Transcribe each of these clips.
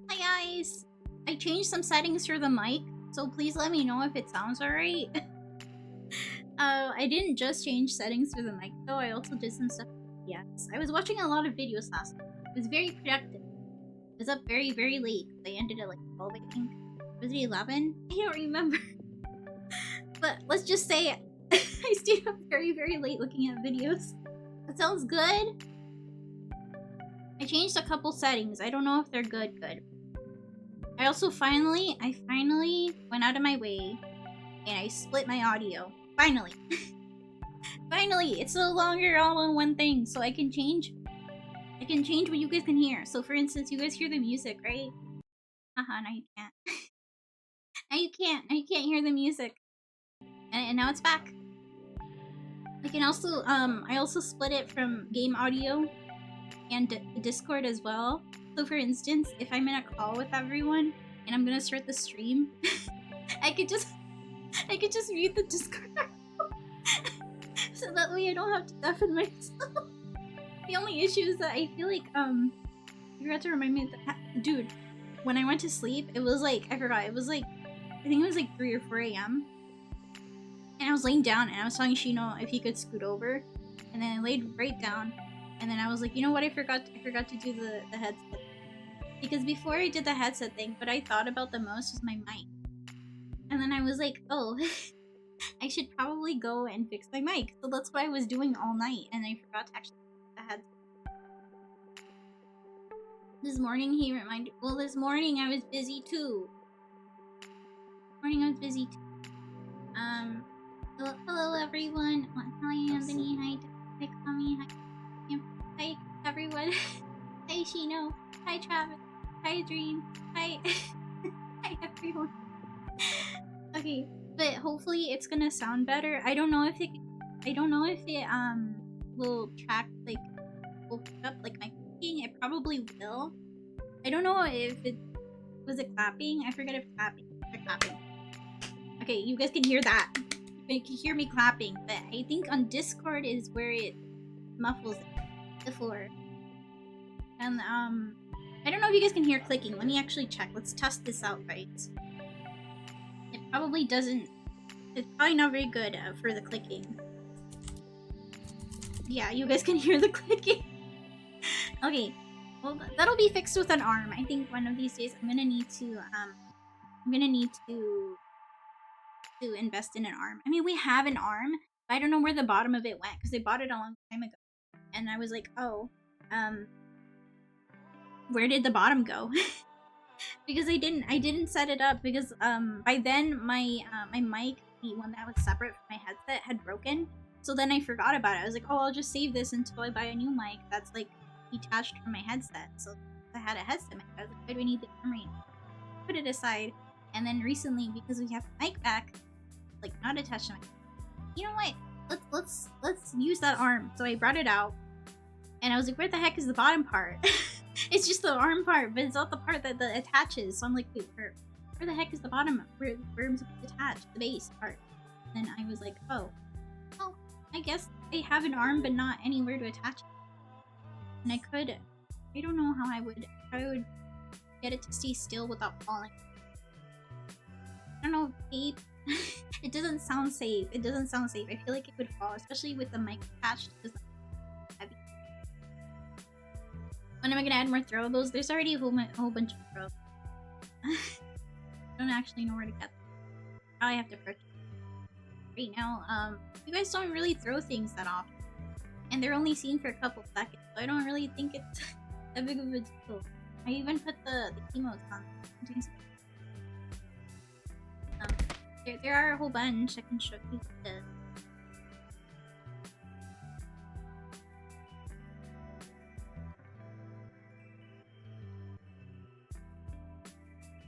Hi guys! I changed some settings for the mic, so please let me know if it sounds alright. I didn't just change settings for the mic though, I also did some stuff with OBS. I was watching a lot of videos last night. It was very productive. I was up very, very late. I ended at like 12, I think. Was it 11? I don't remember. But let's just say I stayed up very, very late looking at videos. That sounds good. I changed a couple settings. I don't know if they're good. I also finally went out of my way and I split my audio. Finally. Finally, it's no longer all on one thing, so I can change what you guys can hear. So for instance, you guys hear the music, right? Haha, now you can't. Now you can't hear the music. And now it's back. I can also, I also split it from game audio and Discord as well. So for instance, if I'm in a call with everyone and I'm gonna start the stream, I could just mute the Discord so that way I don't have to deafen myself. The only issue is that I feel like, you forgot to remind me that, dude, when I went to sleep, it was like, I forgot, it was like, I think it was like 3 or 4 a.m. And I was laying down and I was telling Shino if he could scoot over. And then I laid right down. And then I was like, you know what, I forgot to do the headset. Because before I did the headset thing, what I thought about the most was my mic. And then I was like, oh, I should probably go and fix my mic. So that's what I was doing all night, and I forgot to actually fix the headset. This morning he reminded, well, this morning I was busy too. Hello everyone. Hi Anthony, hi Tommy, hi everyone. Hi Shino, hi Travis, hi Dream, hi hi everyone. Okay, but hopefully it's gonna sound better. I don't know if it will track like will pick up like my clicking. It probably will. I don't know if it was it clapping. I forget if clapping. Okay, you guys can hear that. You can hear me clapping, but I think on Discord is where it muffles the floor. And I don't know if you guys can hear clicking. Let me actually check. Let's test this out, right? It probably doesn't. It's probably not very good for the clicking. Yeah, you guys can hear the clicking. Okay, well that'll be fixed with an arm. I think one of these days I'm gonna need to invest in an arm. I mean, we have an arm, but I don't know where the bottom of it went because they bought it a long time ago, and I was like, oh, where did the bottom go? Because I didn't set it up because by then my my mic, the one that was separate from my headset, had broken. So then I forgot about it. I was like, oh, I'll just save this until I buy a new mic that's like detached from my headset. So I had a headset mic. I was like, why do we need the arm? Put it aside. And then recently, because we have the mic back, like not attached to my, you know what? Let's use that arm. So I brought it out, and I was like, where the heck is the bottom part? It's just the arm part, but it's not the part that attaches. So I'm like, wait, where the heck is the bottom? Where am I supposed to attach the base part? And I was like, oh, well, I guess I have an arm, but not anywhere to attach it. And I don't know how I would get it to stay still without falling. I don't know, tape. It doesn't sound safe. I feel like it would fall, especially with the mic attached. It's heavy. When am I gonna add more throwables? There's already a whole bunch of throwables. I don't actually know where to get them. Probably have to purchase them. Right now, you guys don't really throw things that often. And they're only seen for a couple seconds, so I don't really think it's that big of a deal. I even put the emotes on. There are a whole bunch. I can show you the.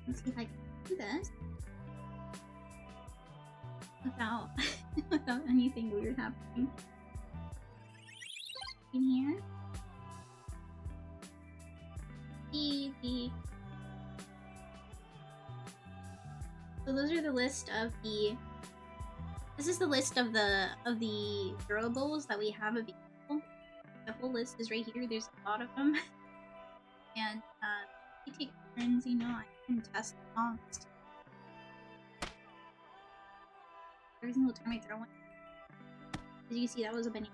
Let's see if I can do this without without anything weird happening. In here. So those are the list of the. This is the list of the throwables that we have available. The whole list is right here. There's a lot of them, and we take turns. You know, I can test amongst. Every single time I throw one. As you see, that was a banana.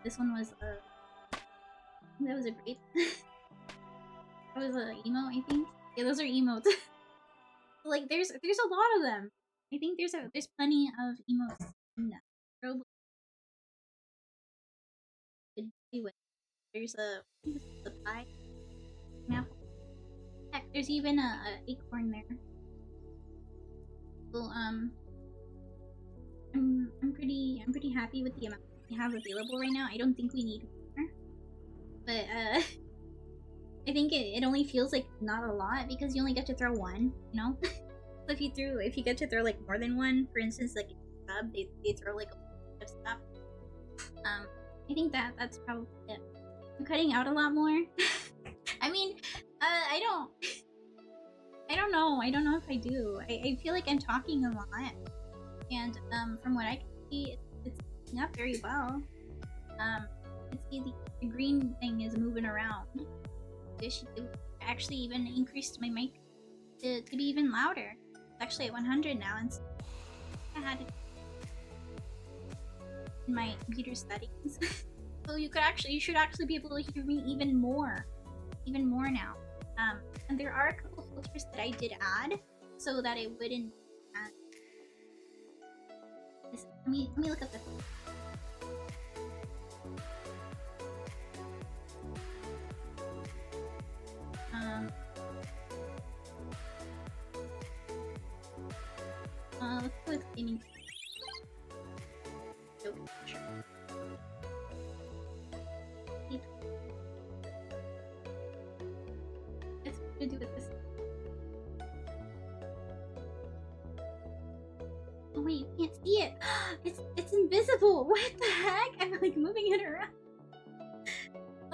This one was that was a grape. That was a emote, I think. Yeah, those are emotes. Like there's a lot of them. I think there's plenty of emotes in that. There's a pie. Yeah. Heck, there's even a acorn there. So I'm pretty happy with the amount we have available right now. I don't think we need more. But I think it only feels like not a lot because you only get to throw one, you know? So if you get to throw like more than one, for instance, like a sub, they throw like a bunch of stuff. I think that's probably it. I'm cutting out a lot more. I mean, I don't know. I don't know if I do. I feel like I'm talking a lot, and from what I can see, it's not very well. You can see the green thing is moving around. It actually even increased my mic to be even louder. It's actually at 100 now, and I had it in my computer settings. So you should actually be able to hear me even more now. And there are a couple filters that I did add so that it wouldn't. Let me look at this. Let's go with gaming. Let's do with this. Oh wait, you can't see it. It's invisible. What the heck? I'm like moving it around.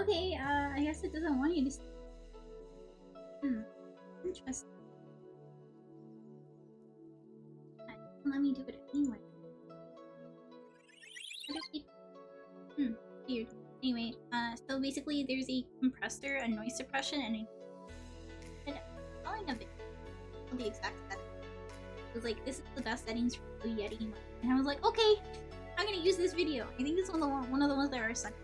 Okay, I guess it doesn't want you to. Interesting. Let me do it anyway. Weird. Anyway, so basically there's a compressor, a noise suppression, and a calling of it. The exact setting. It was like, this is the best settings for the Yeti. And I was like, okay, I'm gonna use this video. I think this is one of the ones that are sent.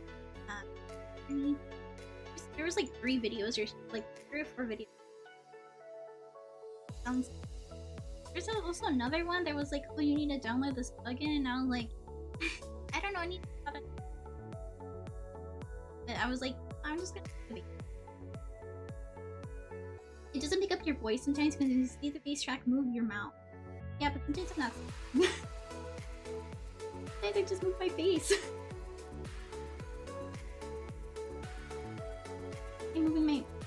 There was like 3 videos or like 3 or 4 videos. Sounds. There's also another one that was like, oh, you need to download this plugin, and I was like, I don't know, I need to. But I was like, I'm just gonna do it. It doesn't pick up your voice sometimes because you see the bass track move your mouth. Yeah, but sometimes I'm not. Sometimes I just move my face. I'm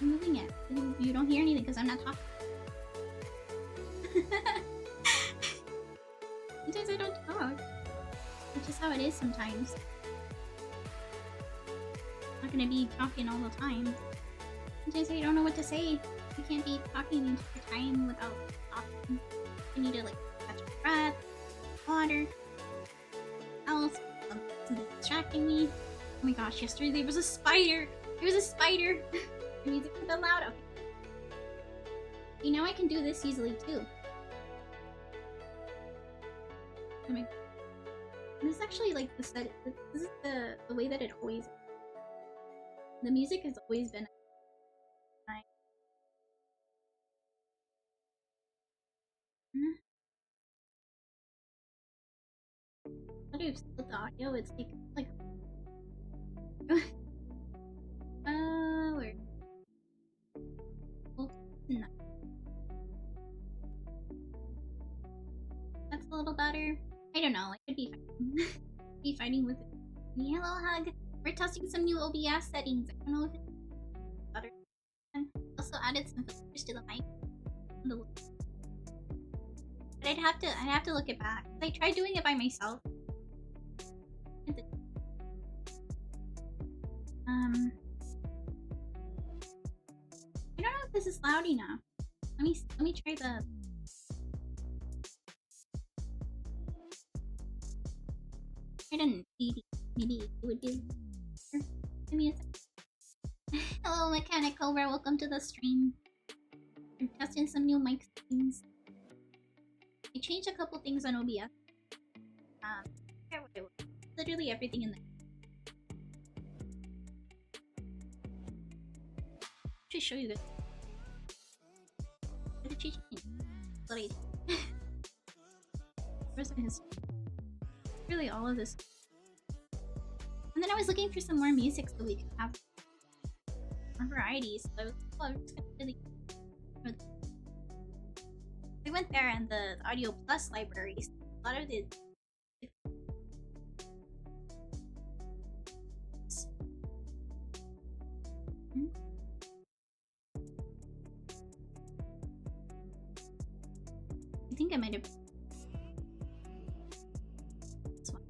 moving it. You don't hear anything because I'm not talking. Sometimes I don't talk. It's just how it is sometimes. I'm not gonna be talking all the time. Sometimes I don't know what to say. You can't be talking the entire time without talking. You need to like catch your breath, water, else, something distracting me. Oh my gosh, yesterday there was a spider! There was a spider! The music was so loud. Okay. You know I can do this easily too. Oh my. This is actually like the set. This is the way that it always. The music has always been. What if split the audio? It's like where? Oh, no. That's a little better. I don't know. I could be fighting. Be fighting with it. Hello, hug. We're testing some new OBS settings. I don't know if it's better. Also added some filters to the mic. But I'd have to look it back. I tried doing it by myself. I don't know if this is loud enough. Let me try the. I didn't. Maybe it would do. Give me a second. Hello, Mechanic Cobra. Welcome to the stream. I'm testing some new mic settings. I changed a couple things on OBS. I forget what it was. Literally everything in there. Just show you guys. What did you change? What I did. Where's my history? Really, all of this. And then I was looking for some more music so we could have more varieties. So I was just gonna really. We went there and the Audio Plus libraries. A lot of the. I think I might have. This one.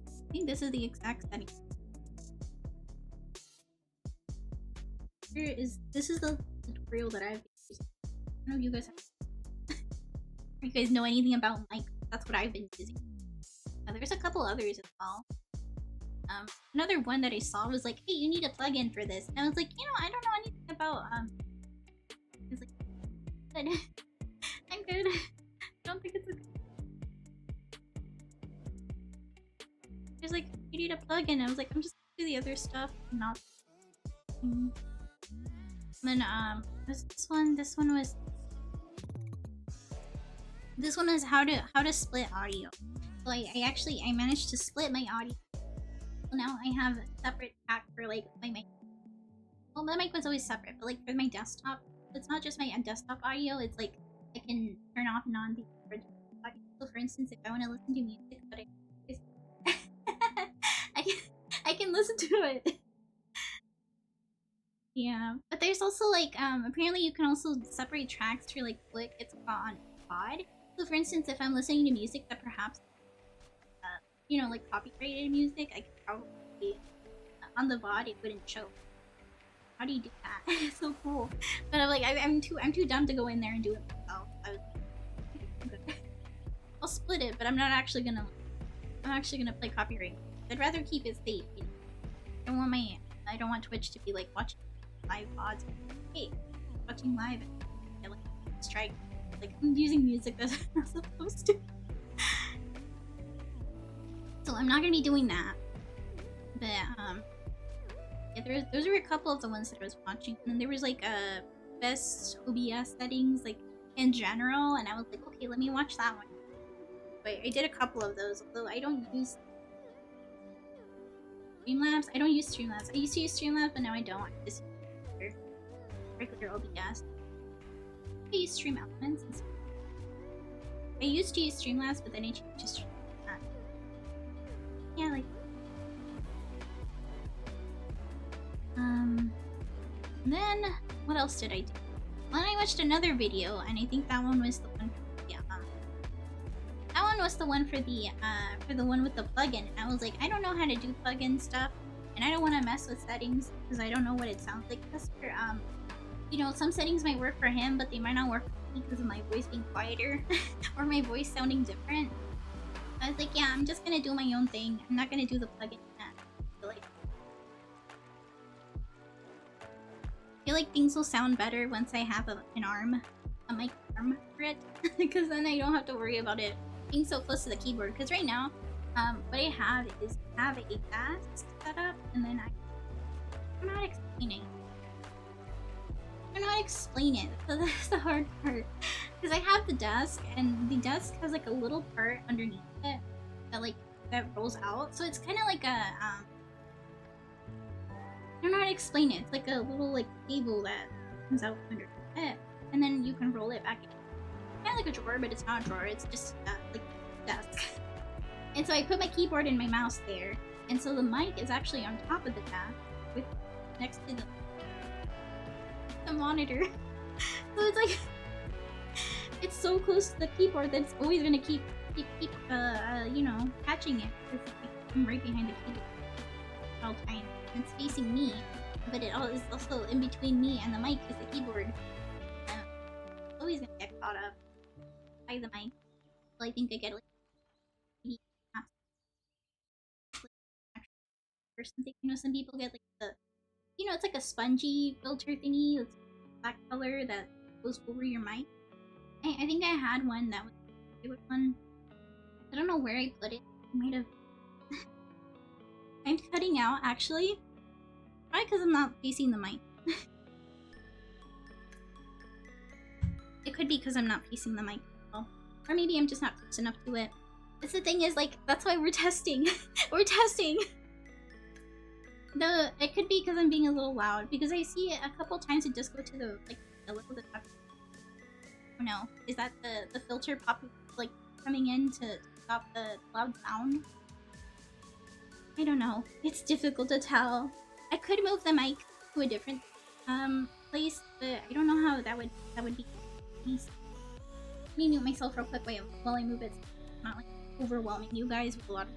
I think this is the exact setting. This is the tutorial that I've used. I don't know if you guys have. If you guys know anything about mic, that's what I've been using. There's a couple others as well. Another one that I saw was like, hey, you need a plugin for this. And I was like, you know, I don't know anything about I was like, good. I'm good. I don't think it's a It was like, you need a plugin. I was like, I'm just gonna do the other stuff, not. And then was this one was how to split audio. So I managed to split my audio. So now I have a separate track for like my mic. Well, my mic was always separate, but like for my desktop, it's not just my desktop audio. It's like I can turn off and on the original audio. So for instance, if I want to listen to music, but I can listen to it. Yeah, but there's also like apparently you can also separate tracks through like It's on VOD. So for instance, if I'm listening to music that perhaps you know, like copyrighted music, I could probably on the VOD it wouldn't show. How do you do that? It's so cool. But I'm like, I'm too dumb to go in there and do it myself. I was like, I'll split it, but I'm not actually gonna. I'm actually gonna play copyright. I'd rather keep it safe. You know? I don't want Twitch to be like watching live VODs. Hey, watching live and get like strike. Like I'm using music that's not supposed to. So I'm not gonna be doing that. But yeah, those were a couple of the ones that I was watching, and then there was like best OBS settings like in general, and I was like, okay, let me watch that one. But I did a couple of those, although I don't use Streamlabs. I don't use Streamlabs. I used to use Streamlabs, but now I don't. I just use regular OBS. I use Stream Elements and stuff. I used to use Streamlabs, but then I changed to Streamlabs. Yeah, like. Then what else did I do? Then I watched another video, and I think that one was the one. That one was the one for the one with the plugin. And I was like, I don't know how to do plugin stuff, and I don't want to mess with settings because I don't know what it sounds like. Because for you know, some settings might work for him, but they might not work for me because of my voice being quieter or my voice sounding different. I was like, yeah, I'm just gonna do my own thing. I'm not gonna do the plugin. I feel like things will sound better once I have a mic arm for it, because then I don't have to worry about it being so close to the keyboard. Because right now, what I have is I have a desk set up, and then I'm not explaining. I don't know how to explain it. So that's the hard part. Because I have the desk, and the desk has like a little part underneath it that rolls out. So it's kind of like a I don't know how to explain it. It's like a little like table that comes out under it, and then you can roll it back in. Kind of like a drawer, but it's not a drawer. It's just like a desk. And so I put my keyboard and my mouse there, and so the mic is actually on top of the desk, next to the monitor. So it's like it's so close to the keyboard that it's always gonna keep you know, catching it. Because I'm right behind the keyboard at all times. It's facing me, but it is also in between me and the mic is the keyboard. Always gonna get caught up by the mic. Well, I think I get like or something. You know, some people get like the, you know, it's like a spongy filter thingy. It's black color that goes over your mic. I think I had one that was a favorite one. I don't know where I put it. I might have. I'm cutting out actually. Probably because I'm not facing the mic. It could be because I'm not facing the mic. Or maybe I'm just not close enough to it. But the thing is, like, that's why we're testing. We're testing. It could be because I'm being a little loud. Because I see it a couple times it just go to the, like, a little bit up. Oh no. Is that the filter like, coming in to stop the loud sound? I don't know. It's difficult to tell. I could move the mic to a different place, but I don't know how that would be. Let me mute myself real quick while I move it. So it's not like overwhelming you guys with a lot of.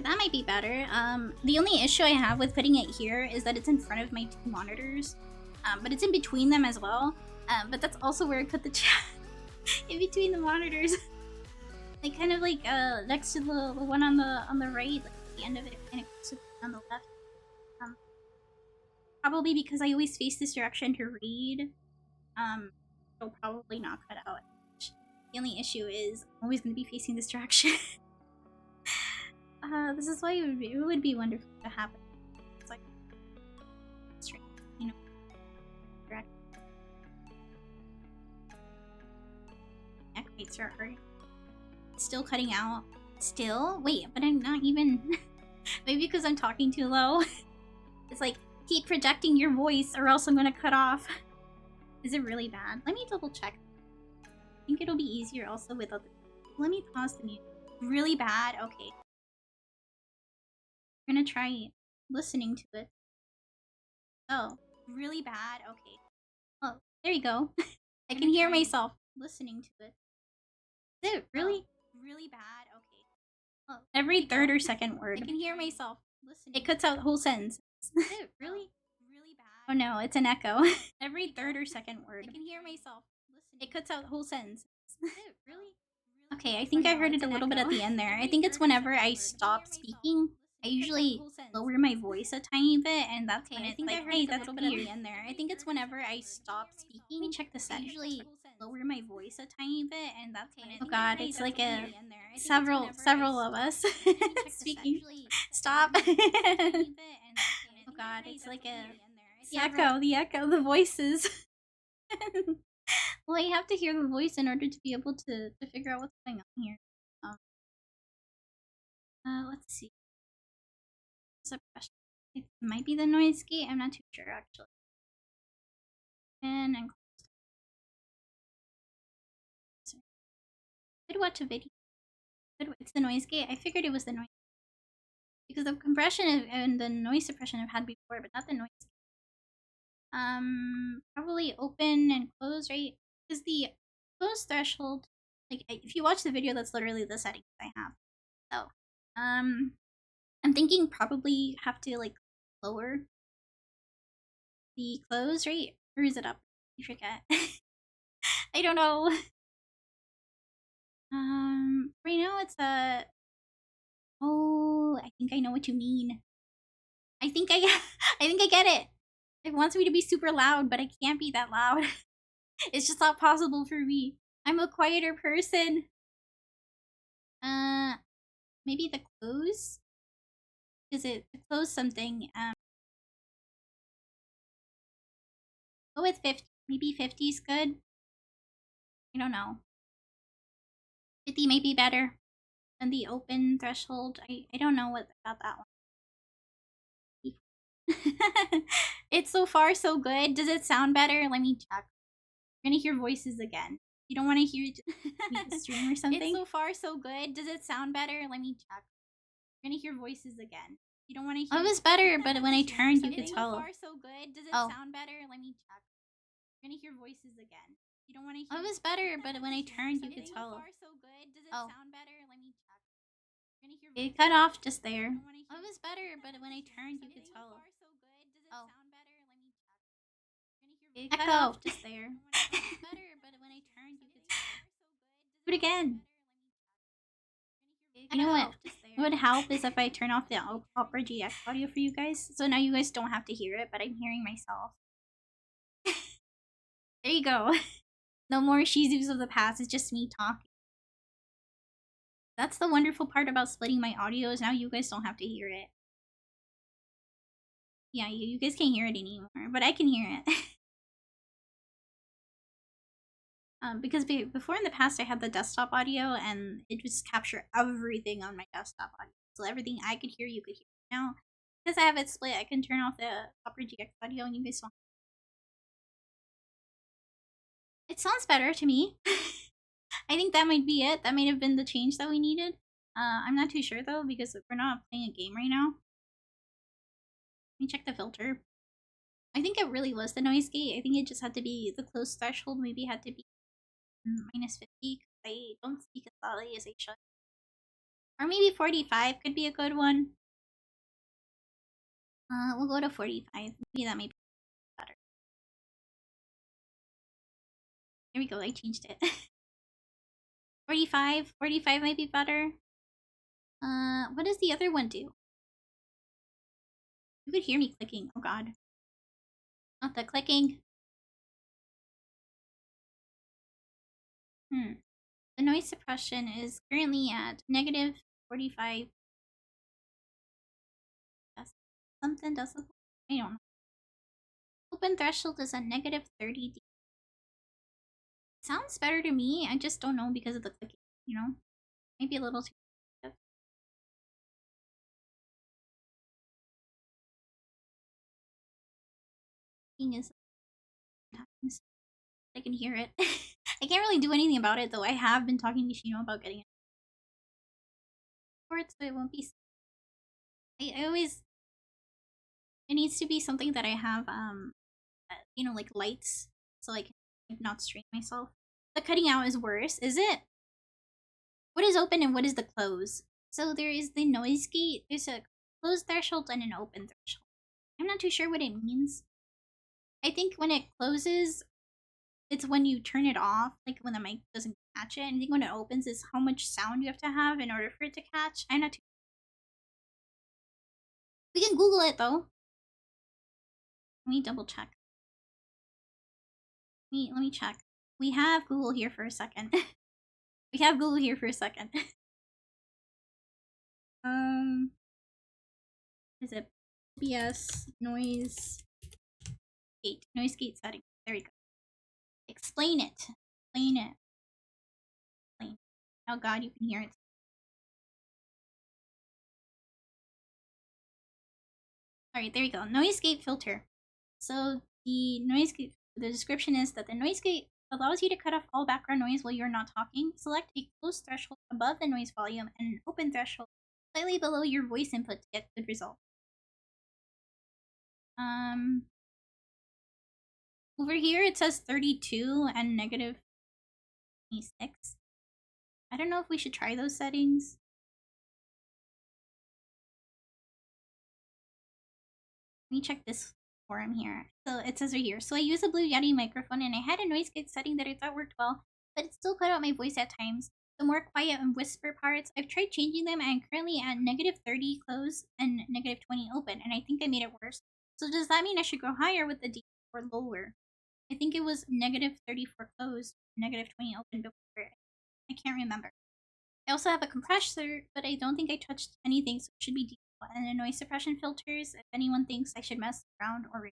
That might be better. The only issue I have with putting it here is that it's in front of my two monitors. But it's in between them as well. But that's also where I put the chat. In between the monitors. Like kind of like next to the one on the right, like at the end of it, kind of close to on the left. Probably because I always face this direction to read. It'll probably not cut out. The only issue is I'm always gonna be facing this direction. This is why it would be wonderful to have it. It's like straight, you know. Wait, sir, are still cutting out? Still? Wait, but I'm not even... Maybe because I'm talking too low. It's like, keep projecting your voice or else I'm gonna cut off. Is it really bad? Let me double check. I think it'll be easier also with other... Let me pause the music. Really bad? Okay. We're gonna try listening to it. Oh, really bad? Okay. Oh, there you go. I can hear myself listening to it. Is it really? Really bad? Okay. Oh, every third or second word. I can hear myself listening. It cuts out whole sentences. Is it really? Really bad? Oh no, it's an echo. Every third or second word. I can hear myself listening. It cuts out whole sentences. Is it really? Okay, I think I heard it a little bit at the end there. I think it's whenever I stop speaking, I usually lower my voice a tiny bit, and that's when it's like, hey, that's a little bit at the end there. I think it's whenever I stop speaking. Let me check the set. I usually lower my voice a tiny bit, and that's when it's, oh god, it's like a several of us speaking. Stop. Oh god, it's like a the echo, the voices. Well, you have to hear the voice in order to be able to figure out what's going on here. Let's see. Suppression. It might be the noise gate. I'm not too sure actually. And could watch a video. It's the noise gate. I figured it was the noise because the compression and the noise suppression I've had before, but not the noise. Probably open and close, right? Because the close threshold, like if you watch the video, that's literally the settings I have. So, I'm thinking probably have to like lower the close rate, or is it up? I forget. I don't know. Right now it's a. Oh, I think I know what you mean. I think I get it. It wants me to be super loud, but I can't be that loud. It's just not possible for me. I'm a quieter person. Maybe the close? Is it to close something? Go with 50. Maybe 50 is good. I don't know. 50 may be better than the open threshold. I don't know what about that one. It's so far so good. Does it sound better? Let me check. We're gonna hear voices again. You don't want to hear the stream or something? It's so far so good. Does it sound better? Let me check. We're gonna hear voices again. You don't want to hear. Oh, it was better, but when I turned, you could tell. So far so good. Does it sound better? Let me check. We're gonna hear voices again. You don't want to hear. Oh, it was better, but when I turned, you could tell. So far so good. Does it sound better? Let me check. We're gonna hear. It cut off just there. Oh, it was better, but when I turned, you could tell. Oh. It cut off just there. Do it again. You know what? What would help is if I turn off the Opera GX audio for you guys. So now you guys don't have to hear it, but I'm hearing myself. There you go. No more Shizus of the past. It's just me talking. That's the wonderful part about splitting my audio is now you guys don't have to hear it. Yeah, you guys can't hear it anymore, but I can hear it. Because before in the past I had the desktop audio and it just captured everything on my desktop audio. So everything I could hear, you could hear. Now, because I have it split, I can turn off the Opera GX audio and you guys don't. It sounds better to me. I think that might be it. That might have been the change that we needed. I'm not too sure though because we're not playing a game right now. Let me check the filter. I think it really was the noise gate. I think it just had to be the close threshold. Maybe had to be minus 50. I don't speak as loudly as I should. Or maybe 45 could be a good one. We'll go to 45. Maybe that might be better. There we go. I changed it. 45. 45 might be better. What does the other one do? You could hear me clicking. Oh god. Not the clicking. The noise suppression is currently at negative 45. Something does it. I don't know. Open threshold is at negative 30. Sounds better to me. I just don't know because of the clicking, you know? Maybe a little too is sometimes I can hear it. I can't really do anything about it though. I have been talking to Shino about getting it for it, so it won't be. I always it needs to be something that I have you know, like lights, so I can like, not strain myself. The cutting out is worse, is it? What is open and what is the close? So there is the noise gate. There's a closed threshold and an open threshold. I'm not too sure what it means. I think when it closes, it's when you turn it off, like when the mic doesn't catch it. And I think when it opens is how much sound you have to have in order for it to catch. I'm not too. We can Google it though. Let me double check. Let me check. We have Google here for a second. We have Google here for a second. Is it BS noise gate? Noise gate setting. There we go. Explain it. Explain it. Explain. Oh god, you can hear it. Alright, there you go. Noise gate filter. So the noise gate, the description is that the noise gate allows you to cut off all background noise while you're not talking. Select a closed threshold above the noise volume and an open threshold slightly below your voice input to get good results. Over here it says 32 and negative 26. I don't know if we should try those settings. Let me check this forum here. So it says right here. So I use a Blue Yeti microphone and I had a noise gate setting that I thought worked well, but it still cut out my voice at times. The more quiet and whisper parts, I've tried changing them and I'm currently at negative 30 close and negative 20 open, and I think I made it worse. So does that mean I should go higher with the D or lower? I think it was negative 30 for closed, negative 20 open before. I can't remember. I also have a compressor, but I don't think I touched anything, so it should be default. And the noise suppression filters, if anyone thinks I should mess around or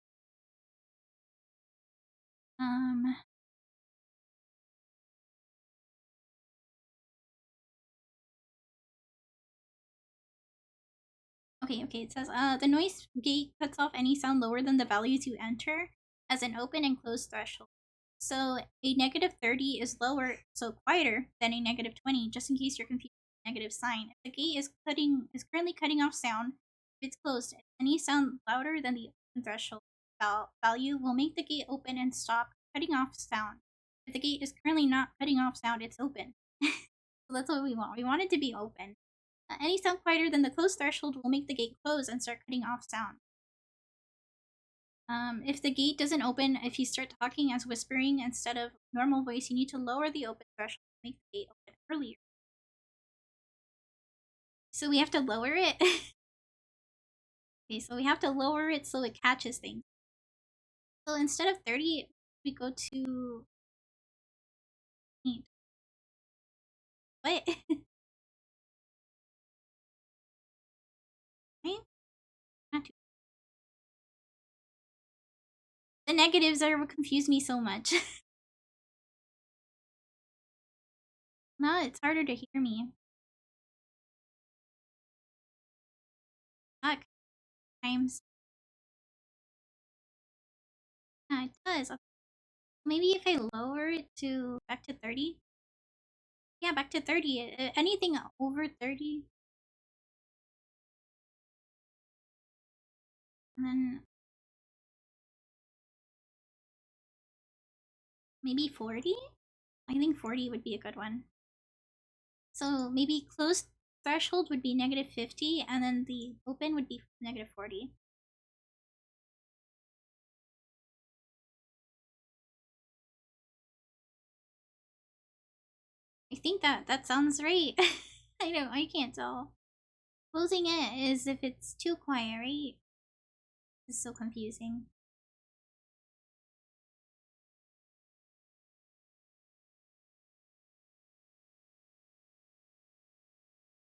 okay, it says the noise gate cuts off any sound lower than the values you enter as an open and closed threshold. So a negative 30 is lower, so quieter than a negative 20, just in case you're confused with the negative sign. If the gate is currently cutting off sound, if it's closed, any sound louder than the open threshold value will make the gate open and stop cutting off sound. If the gate is currently not cutting off sound, it's open. So that's what we want. We want it to be open. Any sound quieter than the closed threshold will make the gate close and start cutting off sound. If the gate doesn't open, if you start talking as whispering instead of normal voice, you need to lower the open threshold to make the gate open earlier. So we have to lower it. Okay, so we have to lower it so it catches things. So instead of 30, we go to 8. What? Right? Not too. The negatives are what confuse me so much. No, it's harder to hear me. Fuck. Times. Yeah, it does. Maybe if I lower it to back to 30. Yeah, back to 30. Anything over 30. And then maybe 40? I think 40 would be a good one. So maybe closed threshold would be negative 50, and then the open would be negative 40. I think that sounds right. I can't tell. Closing it is if it's too quiet, right? It's so confusing.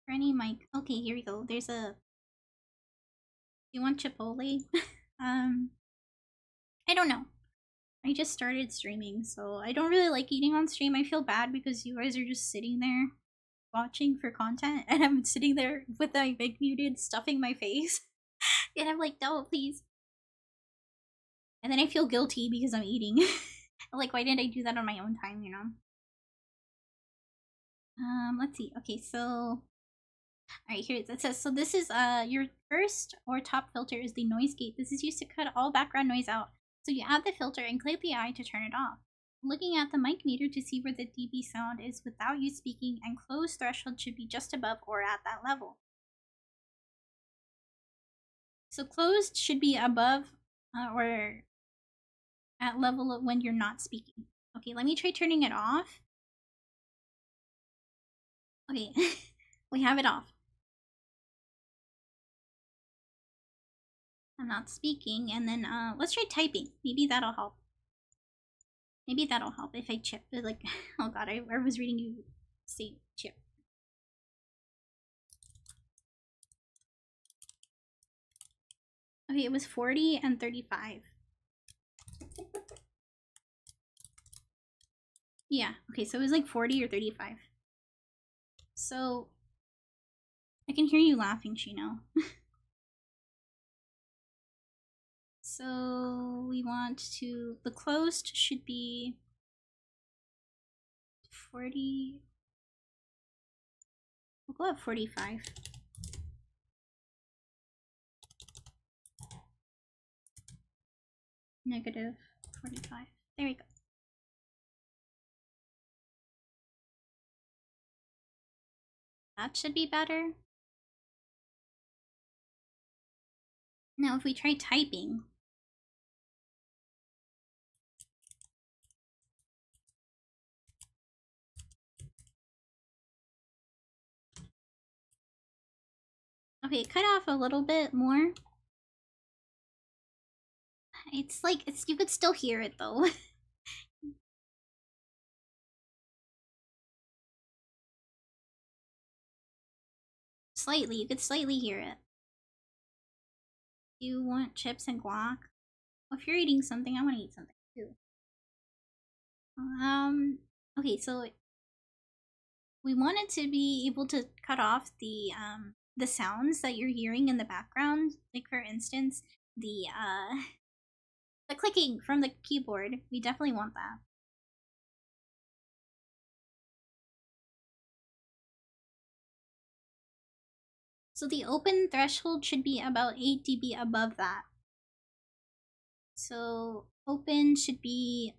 For any mic. Okay, here we go. There's a. Do you want Chipotle? I don't know. I just started streaming, so I don't really like eating on stream. I feel bad because you guys are just sitting there watching for content, and I'm sitting there with my mic muted, stuffing my face. And I'm like, no, please. And then I feel guilty because I'm eating. Like, why didn't I do that on my own time, you know? Let's see. Okay, so alright, here it says, so this is your first or top filter is the noise gate. This is used to cut all background noise out. So you add the filter and click the eye to turn it off. Looking at the mic meter to see where the dB sound is without you speaking, and closed threshold should be just above or at that level. So closed should be above or at level of when you're not speaking. Okay, let me try turning it off. Okay, we have it off. I'm not speaking, and then let's try typing. Maybe that'll help. Maybe that'll help if I chip. Like, oh god, I was reading you say chip. Okay, it was 40 and 35. Yeah, okay, so it was like 40 or 35. So, I can hear you laughing, Shino. So, we want to, the closed should be 40, we'll go at 45. Negative 45. There we go. That should be better. Now, if we try typing, okay, cut off a little bit more. It's like, you could still hear it though. Slightly, you could slightly hear it. Do you want chips and guac? Well, if you're eating something, I want to eat something too. Okay, so we wanted to be able to cut off the sounds that you're hearing in the background. Like for instance, the clicking from the keyboard. We definitely want that. So the open threshold should be about 8 dB above that. So open should be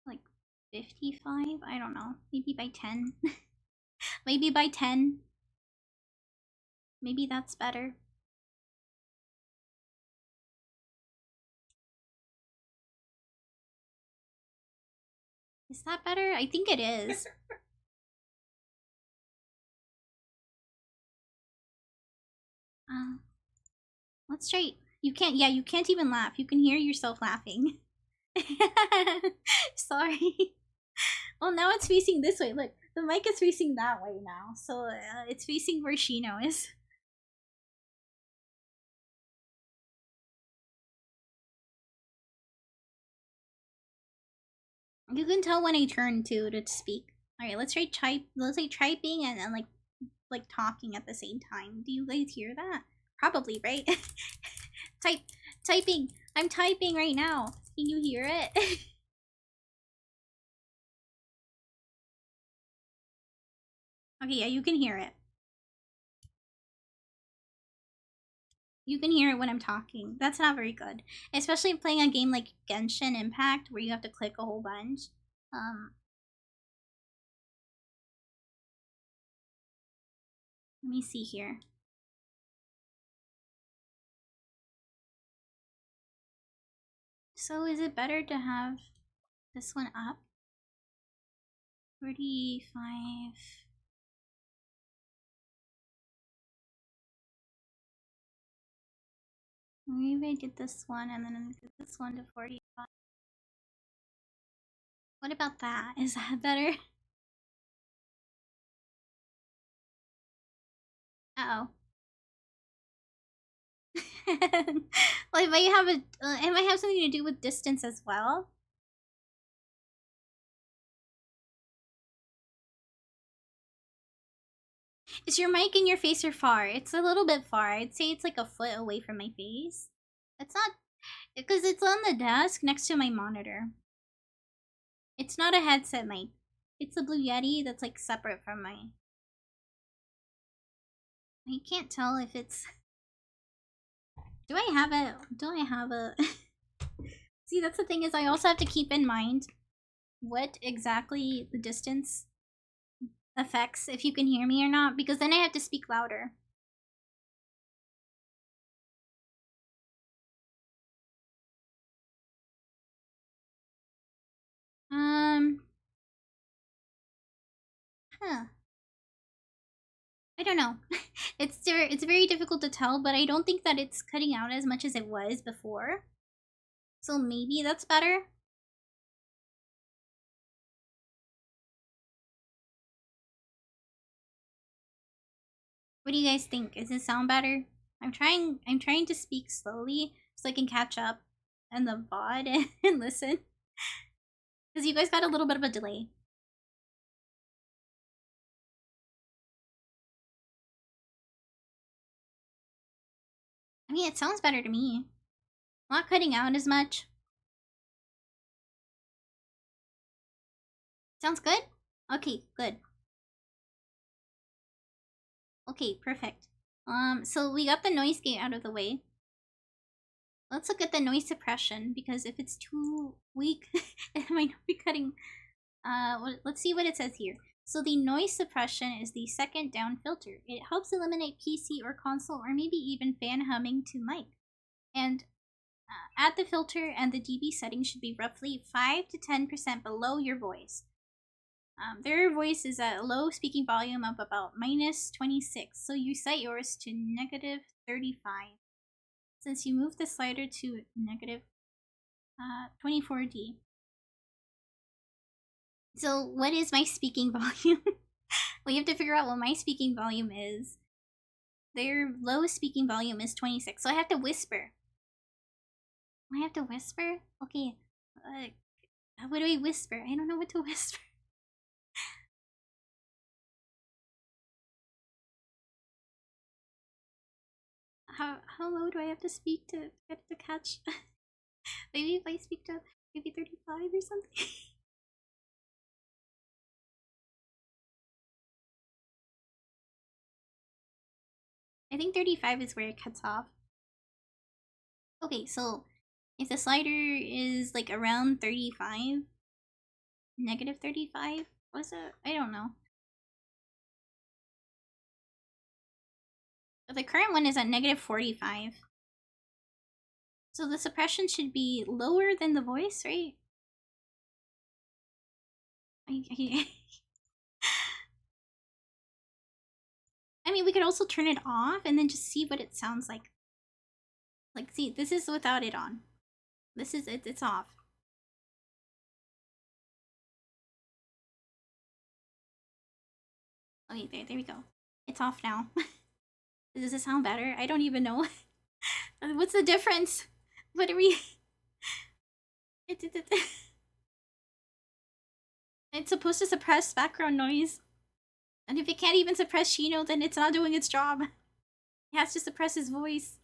like 55, I don't know, maybe by 10. Maybe by 10. Maybe that's better. Is that better? I think it is. Let's try. You can't, yeah, you can't even laugh. You can hear yourself laughing. Sorry. Well, now it's facing this way. Look, the mic is facing that way now. So it's facing where Shino is. You can tell when I turn to speak. Alright, let's try typing and then like talking at the same time. Do you guys hear that? Probably, right? Typing. I'm typing right now. Can you hear it? Okay, yeah, you can hear it. You can hear it when I'm talking. That's not very good. Especially playing a game like Genshin Impact where you have to click a whole bunch. Let me see here. So is it better to have this one up? 45. Maybe I did this one and then I did this one to 45. What about that? Is that better? Uh-oh. Well, it might have it might have something to do with distance as well. Is your mic in your face or far? It's a little bit far. I'd say it's like a foot away from my face. It's not, because it's on the desk next to my monitor. It's not a headset mic. It's a Blue Yeti that's like separate from my... I can't tell if it's... Do I have a... See, that's the thing, is I also have to keep in mind what exactly the distance affects if you can hear me or not, because then I have to speak louder. Huh. I don't know. It's very difficult to tell, but I don't think that it's cutting out as much as it was before. So maybe that's better. What do you guys think? Does it sound better? I'm trying to speak slowly so I can catch up in the VOD and listen. Because you guys got a little bit of a delay. I mean, it sounds better to me. Not cutting out as much. Sounds good? Okay, good. Okay, perfect. So we got the noise gate out of the way. Let's look at the noise suppression, because if it's too weak, it might not be cutting. Let's see what it says here. So the noise suppression is the second down filter. It helps eliminate PC or console or maybe even fan humming to mic. And add the filter, and the dB setting should be roughly 5 to 10% below your voice. Their voice is at a low speaking volume of about -26, so you set yours to -35. Since you move the slider to -24D. So what is my speaking volume? Well, you have to figure out what my speaking volume is. Their low speaking volume is 26, so I have to whisper. I have to whisper? Okay. What do I whisper? I don't know what to whisper. How low do I have to speak to get it to catch? Maybe if I speak to maybe 35 or something. I think 35 is where it cuts off. Okay, so if the slider is like around 35, -35, what's it? I don't know. But the current one is at -45. So the suppression should be lower than the voice, right? I mean, we could also turn it off and then just see what it sounds like. Like, see, this is without it on. This is it, it's off. Okay, there we go. It's off now. Does it sound better? I don't even know. What's the difference? What are we... It's supposed to suppress background noise. And if it can't even suppress Shino, then it's not doing its job. It has to suppress his voice.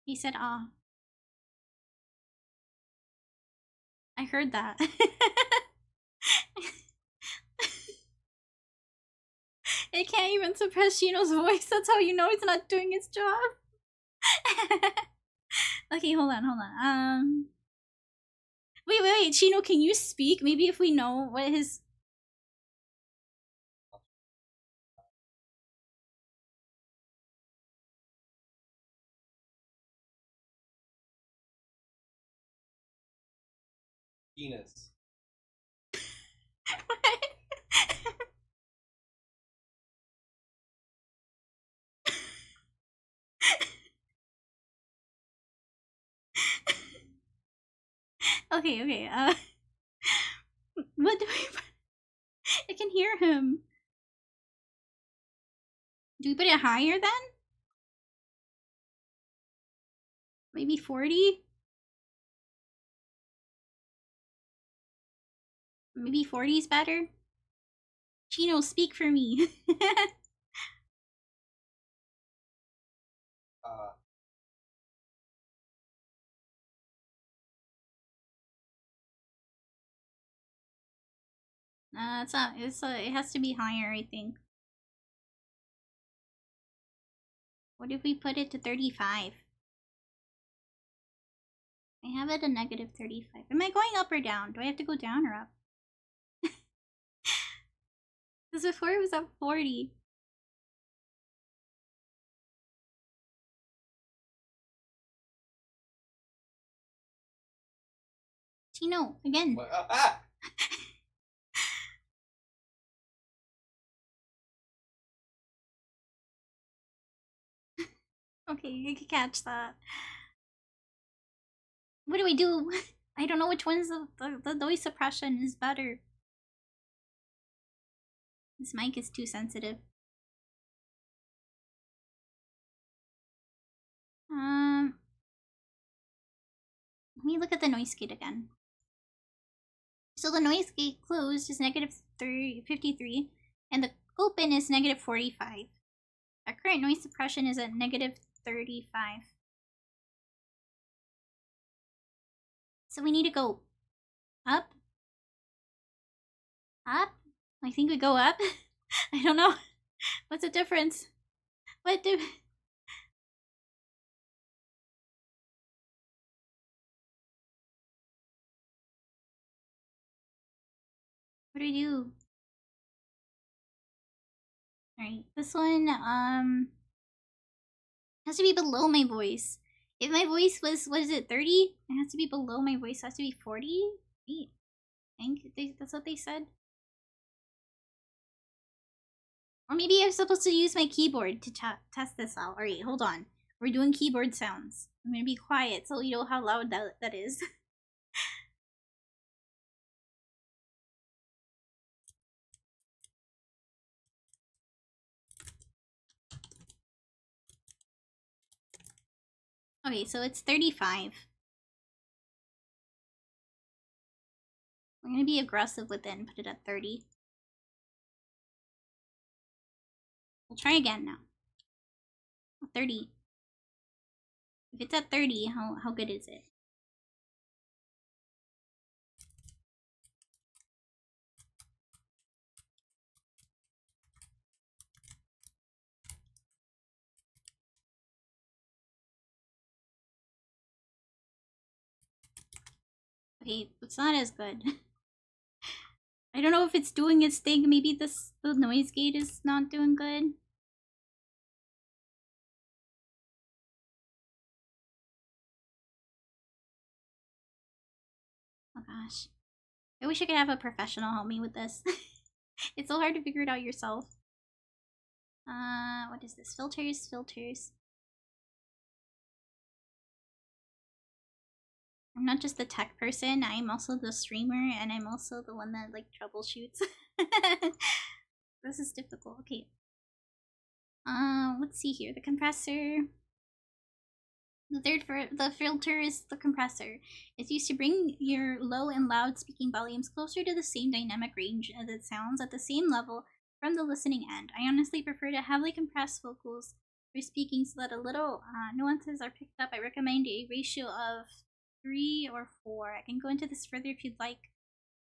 He said, ah. I heard that. It can't even suppress Shino's voice. That's how you know it's not doing its job. Okay, hold on. Wait. Shino, can you speak? Maybe if we know what his... Penis. Okay. What do we... I can hear him. Do we put it higher then? Maybe 40? Maybe 40 is better? Chino, speak for me. It's not. It has to be higher, I think. What if we put it to 35? I have it a negative 35. Am I going up or down? Do I have to go down or up? Because before it was at 40. Chino, again. Okay, I can catch that. What do we do? I don't know which one's the noise suppression is better. This mic is too sensitive. Let me look at the noise gate again. So the noise gate closed is negative 53, and the open is negative 45. Our current noise suppression is at negative 35. So we need to go up. Up? I think we go up. I don't know. What's the difference? What do... What do we do? Alright, this one, has to be below my voice. If my voice was, what is it, 30? It has to be below my voice. It has to be 40? Wait, I think that's what they said. Or maybe I'm supposed to use my keyboard to test this out. Alright, hold on. We're doing keyboard sounds. I'm gonna be quiet so you know how loud that is. Okay, so it's 35. We're gonna be aggressive with it and put it at 30. We'll try again now. 30. If it's at 30, how good is it? Okay, it's not as good. I don't know if it's doing its thing. Maybe the noise gate is not doing good. Oh gosh. I wish I could have a professional help me with this. It's so hard to figure it out yourself. What is this? Filters. I'm not just the tech person, I'm also the streamer, and I'm also the one that, like, troubleshoots. This is difficult. Okay. Let's see here. The compressor. The filter is the compressor. It's used to bring your low and loud speaking volumes closer to the same dynamic range as it sounds at the same level from the listening end. I honestly prefer to heavily compress vocals for speaking so that a little nuances are picked up. I recommend a ratio of 3 or 4. I can go into this further if you'd like.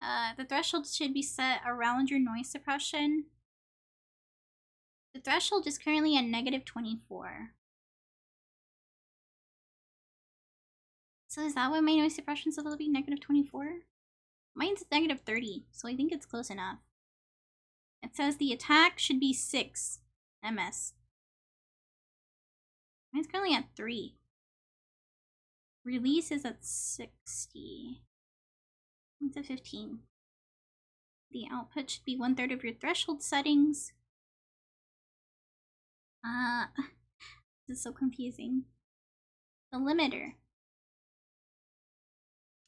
The threshold should be set around your noise suppression. The threshold is currently at negative 24. So is that why my noise suppression is supposed to be negative 24? Mine's negative 30, so I think it's close enough. It says the attack should be 6 ms. Mine's currently at 3. Release is at 60. It's at 15. The output should be 1/3 of your threshold settings. This is so confusing. The limiter.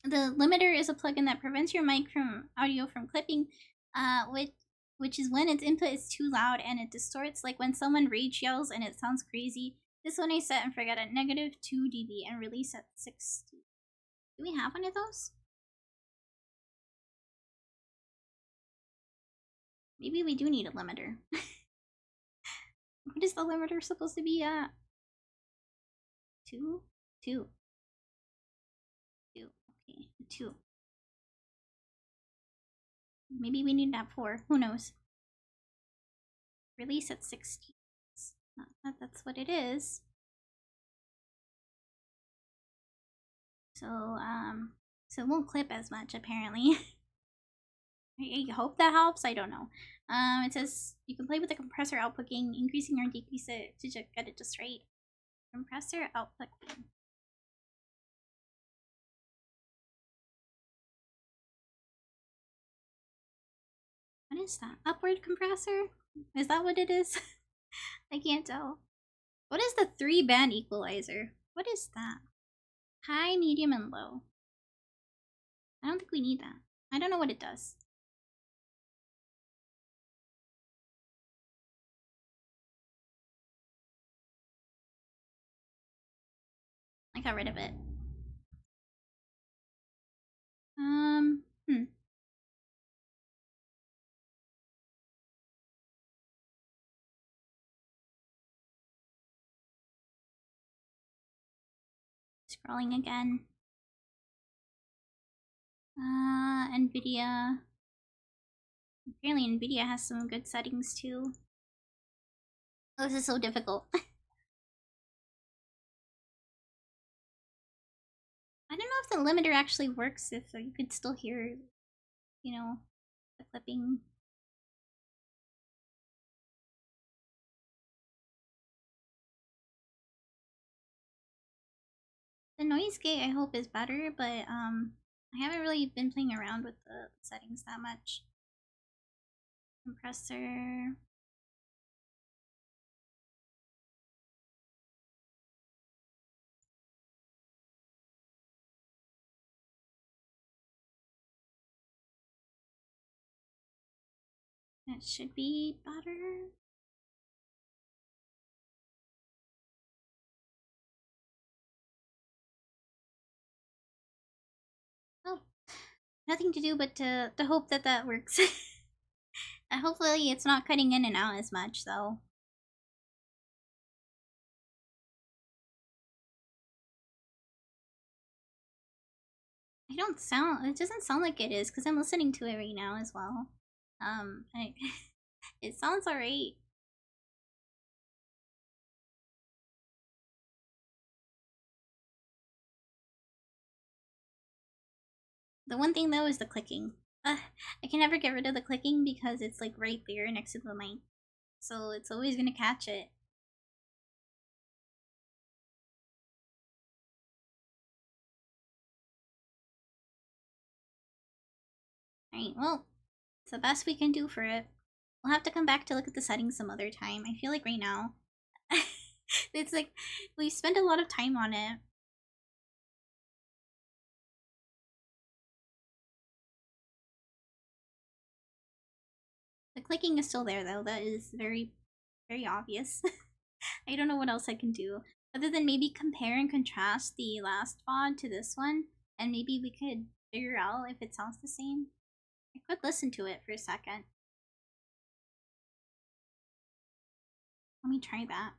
The limiter is a plugin that prevents your mic from audio from clipping, which is when its input is too loud and it distorts, like when someone rage yells and it sounds crazy. This one I set and forget at -2 dB and release at 60. Do we have one of those? Maybe we do need a limiter. What is the limiter supposed to be at? 2? 2. 2. Okay, 2. Maybe we need that 4. Who knows? Release at 60. Not that that's what it is. So, so it won't clip as much, apparently. I hope that helps. I don't know. It says you can play with the compressor output gain, increasing or decrease it to get it just right. Compressor output gain. What is that? Upward compressor? Is that what it is? I can't tell. What is the 3-band equalizer? What is that? High, medium, and low. I don't think we need that. I don't know what it does. I got rid of it. Scrolling again. NVIDIA. Apparently NVIDIA has some good settings too. Oh, this is so difficult. I don't know if the limiter actually works, if you could still hear, you know, the clipping. The noise gate I hope is better, but I haven't really been playing around with the settings that much. Compressor. That should be better. Oh, nothing to do but to hope that that works. Hopefully it's not cutting in and out as much, though. It doesn't sound like it is, because I'm listening to it right now as well. It sounds alright. The one thing though is the clicking. I can never get rid of the clicking because it's like right there next to the mic. So it's always gonna catch it. Alright, well, it's the best we can do for it. We'll have to come back to look at the settings some other time. I feel like right now, it's like we spend a lot of time on it. The clicking is still there though. That is very, very obvious. I don't know what else I can do. Other than maybe compare and contrast the last VOD to this one. And maybe we could figure out if it sounds the same. I could listen to it for a second. Let me try that.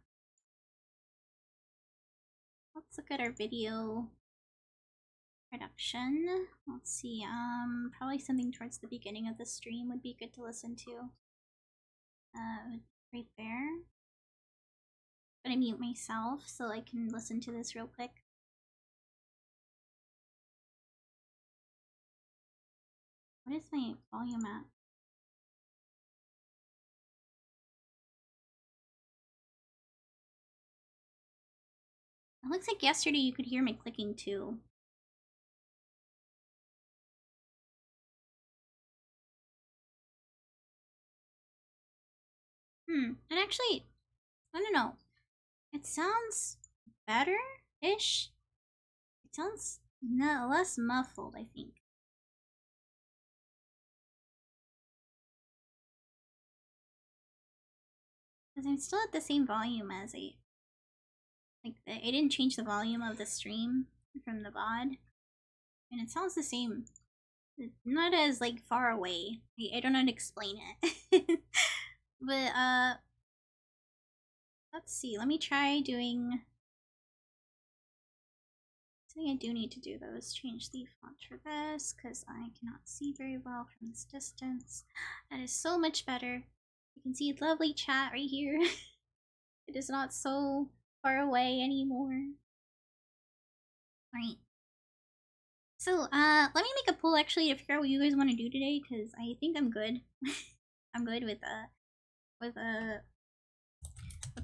Let's look at our video production. Let's see, probably something towards the beginning of the stream would be good to listen to. Right there. I'm gonna mute myself so I can listen to this real quick. What is my volume at? It looks like yesterday you could hear me clicking too. And actually, I don't know. It sounds better-ish. It sounds less muffled, I think. Because I'm still at the same volume as I didn't change the volume of the stream from the VOD. And it sounds the same. Not as, like, far away. I don't know how to explain it. But, let's see. Let me try doing... Something I do need to do, though, is change the font for this, because I cannot see very well from this distance. That is so much better. You can see lovely chat right here. It is not so far away anymore. Alright. So, let me make a poll, actually, to figure out what you guys want to do today, because I think I'm good. I'm good with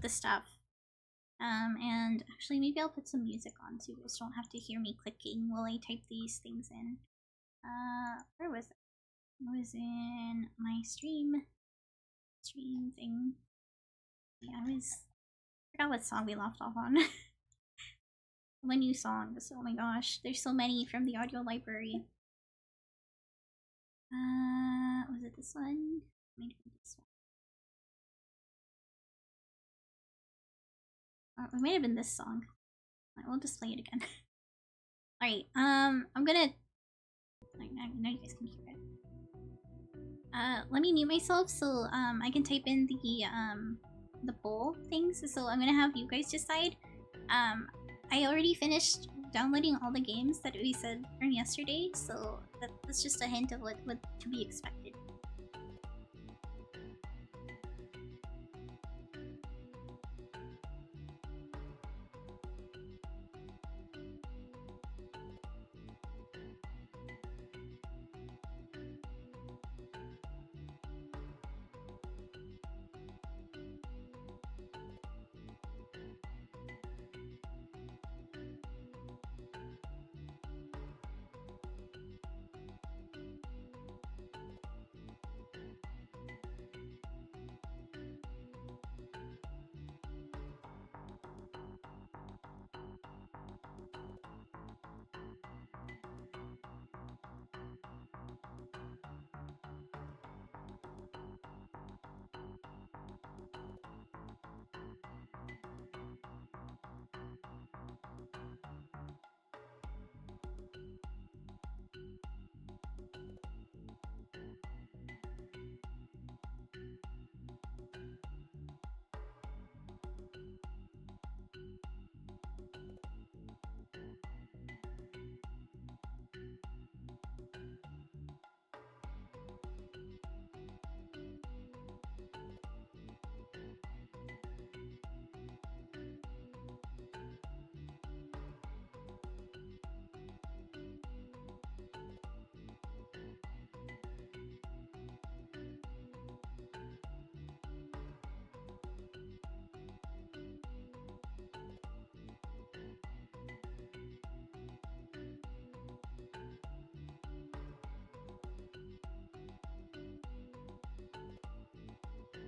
the stuff. And actually maybe I'll put some music on so you guys don't have to hear me clicking while I type these things in. Where was it? It was in my stream thing. Yeah, I forgot what song we left off on. One new song. Oh my gosh, there's so many from the audio library. Was it this one? Maybe this one. It might have been this song. We'll just play it again. Alright, I'm gonna... Now you guys can hear it. Let me mute myself so, I can type in the poll things. So I'm gonna have you guys decide. I already finished downloading all the games that we said from yesterday, so that's just a hint of what to be expected.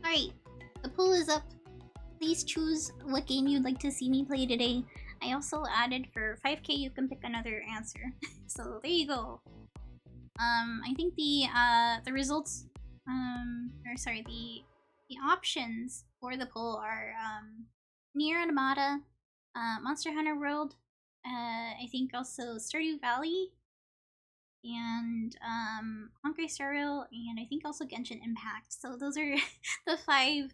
Alright, the poll is up. Please choose what game you'd like to see me play today. I also added for 5k you can pick another answer. So there you go. I think the results or sorry, the options for the poll are Nier Automata, Monster Hunter World, I think also Stardew Valley, and Honkai Star Rail, and I think also Genshin Impact. So those are the five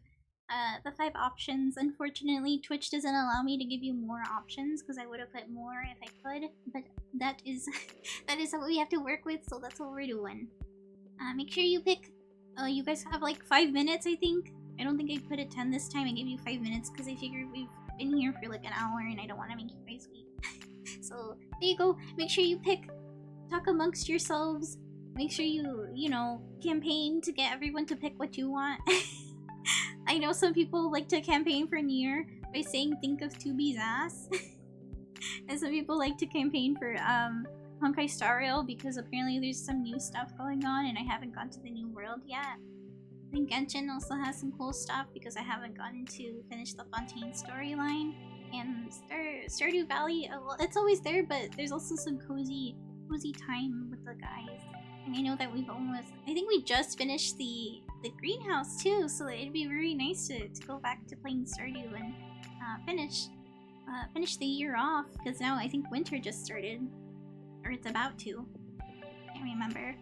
options. Unfortunately, Twitch doesn't allow me to give you more options because I would have put more if I could, but that is what we have to work with, so that's what we're doing. Make sure you pick. You guys have like 5 minutes, I think. I don't think I put it 10 this time. I gave you 5 minutes because I figured we've been here for like an hour and I don't want to make you guys wait. So there you go. Make sure you pick. Talk amongst yourselves. Make sure you know, campaign to get everyone to pick what you want. I know some people like to campaign for Nier by saying think of 2B's ass. And some people like to campaign for Honkai Star Rail because apparently there's some new stuff going on and I haven't gone to the new world yet. I think Genshin also has some cool stuff because I haven't gotten to finish the Fontaine storyline. And Stardew Valley, well, it's always there, but there's also some cozy time with the guys. And I know that we've almost... I think we just finished the the greenhouse too, so it'd be very nice to go back to playing Stardew and finish the year off, because now I think winter just started. Or it's about to. Can't remember.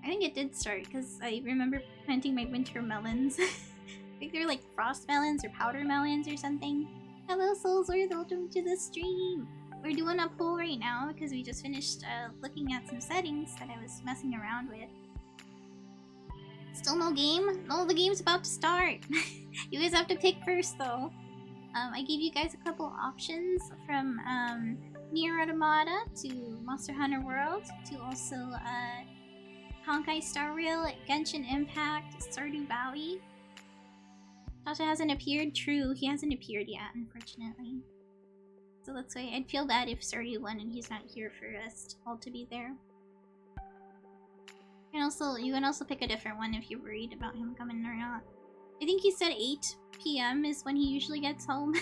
I think it did start, because I remember planting my winter melons. I think they're like frost melons or powder melons or something. Hello Soulsworth, welcome to the stream! We're doing a poll right now, because we just finished looking at some settings that I was messing around with. Still no game? No, the game's about to start! You guys have to pick first though. I gave you guys a couple options from Nier Automata to Monster Hunter World to also Honkai Star Rail, Genshin Impact, Stardew Valley. Tasha hasn't appeared? True, he hasn't appeared yet, unfortunately. So that's why I'd feel bad if Stardew won and he's not here for us all to be there. And also, you can also pick a different one if you're worried about him coming or not. I think he said 8 PM is when he usually gets home.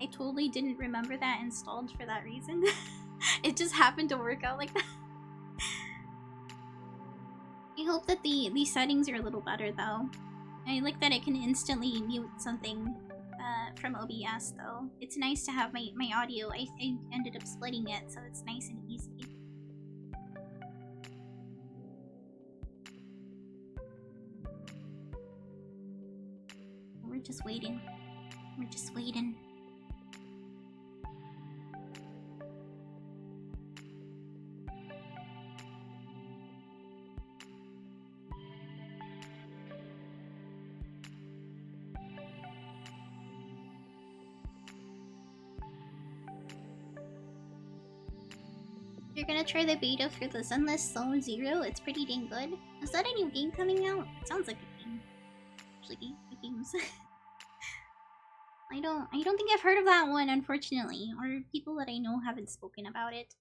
I totally didn't remember that installed for that reason. It just happened to work out like that. I hope that the settings are a little better though. I like that it can instantly mute something from OBS though. It's nice to have my audio. I ended up splitting it so it's nice and easy. We're just waiting. We're just waiting. You're gonna try the beta for the Sunless Zone Zero? It's pretty dang good. Is that a new game coming out? It sounds like a game. Actually, games. I don't think I've heard of that one, unfortunately. Or people that I know haven't spoken about it.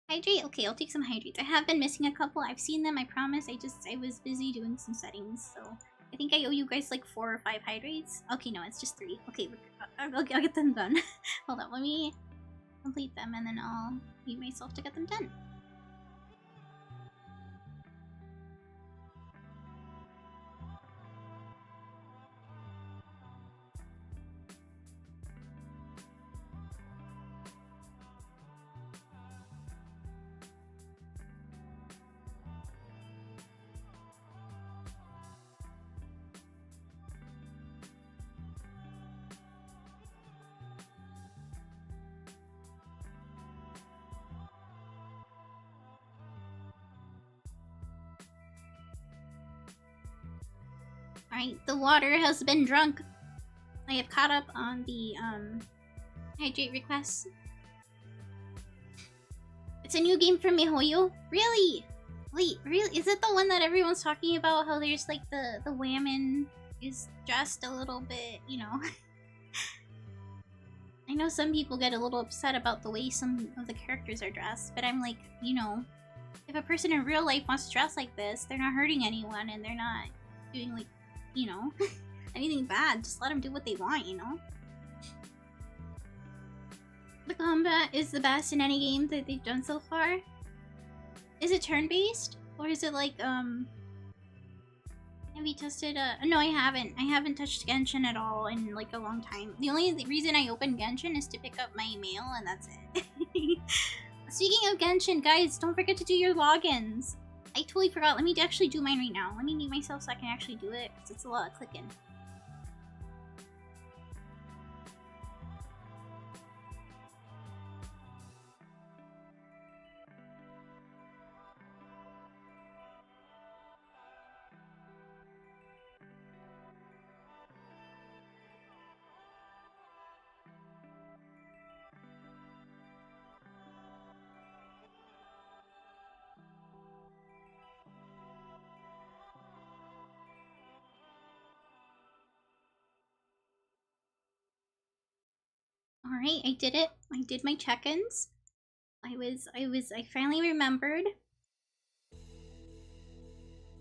Hydrate? Okay, I'll take some hydrates. I have been missing a couple. I've seen them, I promise. I was busy doing some settings, so I think I owe you guys like 4 or 5 hydrates. Okay, no, it's just 3. Okay, I'll get them done. Hold on, let me complete them and then I'll leave myself to get them done. Alright, the water has been drunk. I have caught up on the hydrate requests. It's a new game for MiHoYo? Really? Wait, really? Is it the one that everyone's talking about? How there's like the woman is dressed a little bit, you know? I know some people get a little upset about the way some of the characters are dressed, but I'm like, you know, if a person in real life wants to dress like this, they're not hurting anyone and they're not doing like, you know, anything bad. Just let them do what they want, you know? The combat is the best in any game that they've done so far. Is it turn-based? Or is it like, have you tested, no, I haven't. I haven't touched Genshin at all in like a long time. The only reason I opened Genshin is to pick up my mail and that's it. Speaking of Genshin, guys, don't forget to do your logins. I totally forgot. Let me actually do mine right now. Let me mute myself so I can actually do it, because it's a lot of clicking. Alright, I did it. I did my check-ins. I finally remembered.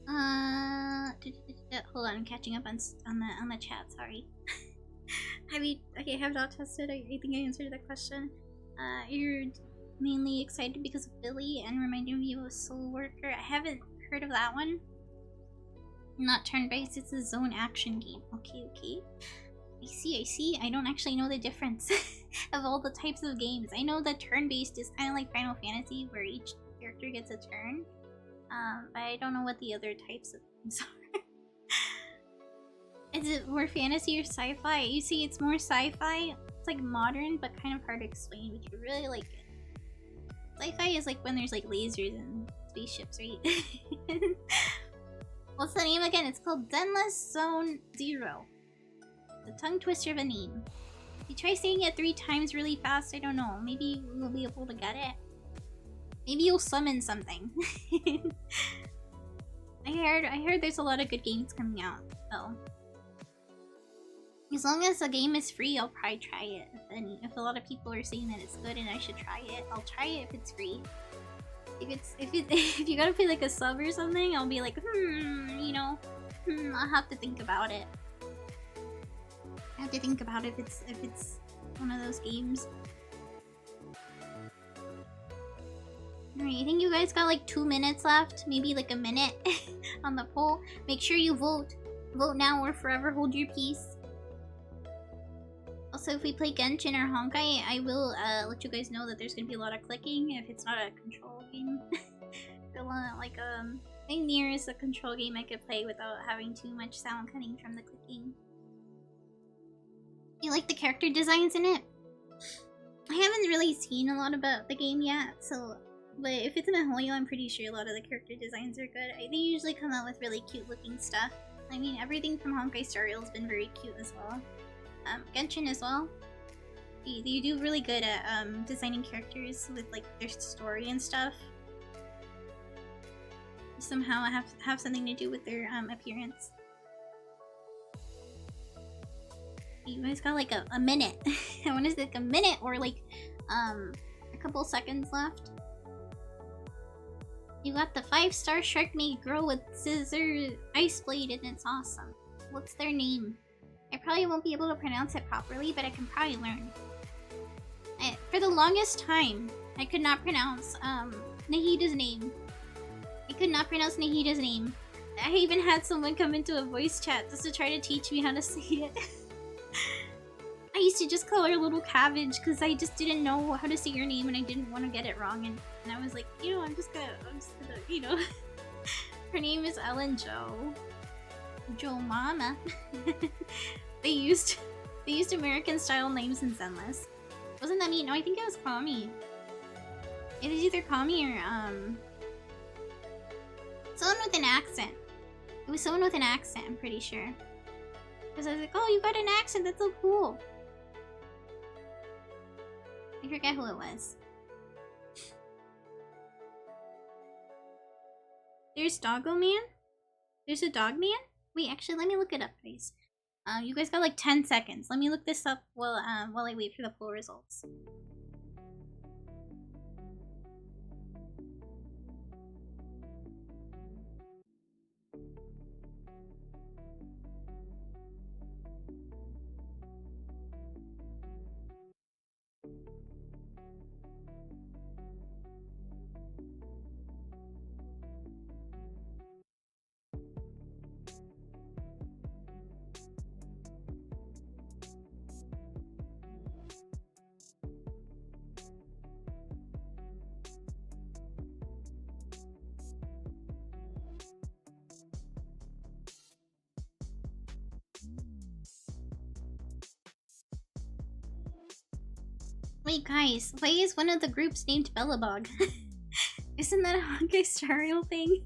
Hold on, I'm catching up on the chat, sorry. Okay, have not tested. I think I answered that question. You're mainly excited because of Billy and reminding me of a soul worker. I haven't heard of that one. Not turn-based, it's a zone action game. Okay, okay. I see. I don't actually know the difference of all the types of games. I know that turn-based is kind of like Final Fantasy, where each character gets a turn. But I don't know what the other types of games are. Is it more fantasy or sci-fi? You see, it's more sci-fi. It's like modern, but kind of hard to explain, but you really like it. Sci-fi is like when there's like lasers and spaceships, right? What's the name again? It's called Zenless Zone Zero. The tongue twister of a name. If you try saying it 3 times really fast, I don't know. Maybe we'll be able to get it. Maybe you'll summon something. I heard there's a lot of good games coming out, so as long as the game is free, I'll probably try it. If a lot of people are saying that it's good and I should try it, I'll try it if it's free. If you gotta pay like a sub or something, I'll be like, I'll have to think about it. I have to think about if it's one of those games. Alright, I think you guys got like 2 minutes left, maybe like a minute on the poll. Make sure you vote. Vote now or forever hold your peace. Also, if we play Genshin or Honkai, I will let you guys know that there's gonna be a lot of clicking if it's not a control game. Like, I think Nier is a control game I could play without having too much sound coming from the clicking. You like the character designs in it? I haven't really seen a lot about the game yet, so... But if it's in Mihoyo, I'm pretty sure a lot of the character designs are good. They usually come out with really cute looking stuff. I mean, everything from Honkai Star Rail has been very cute as well. Genshin as well. They do really good at designing characters with like their story and stuff. Somehow have something to do with their appearance. You guys got like a minute. I want to say like a minute or like a couple seconds left. You got the 5-star shark made girl with scissor ice blade and it's awesome. What's their name? I probably won't be able to pronounce it properly, but I can probably learn. For the longest time, I could not pronounce Nahida's name. I could not pronounce Nahida's name. I even had someone come into a voice chat just to try to teach me how to say it. I used to just call her Little Cabbage because I just didn't know how to say your name and I didn't want to get it wrong. And I was like, I'm just gonna, Her name is Ellen Joe. Joe Mama. They used American style names in Zenless. Wasn't that me? No, I think it was Kami. It was either Kami or someone with an accent. It was someone with an accent, I'm pretty sure. Because I was like, oh, you got an accent, that's so cool. I forget who it was. There's Doggo Man? There's a Dog Man? Wait, actually, let me look it up, please. You guys got like 10 seconds. Let me look this up while I wait for the poll results. Wait, guys, why is one of the groups named Bellabog? Isn't that a Honkai Star Rail thing?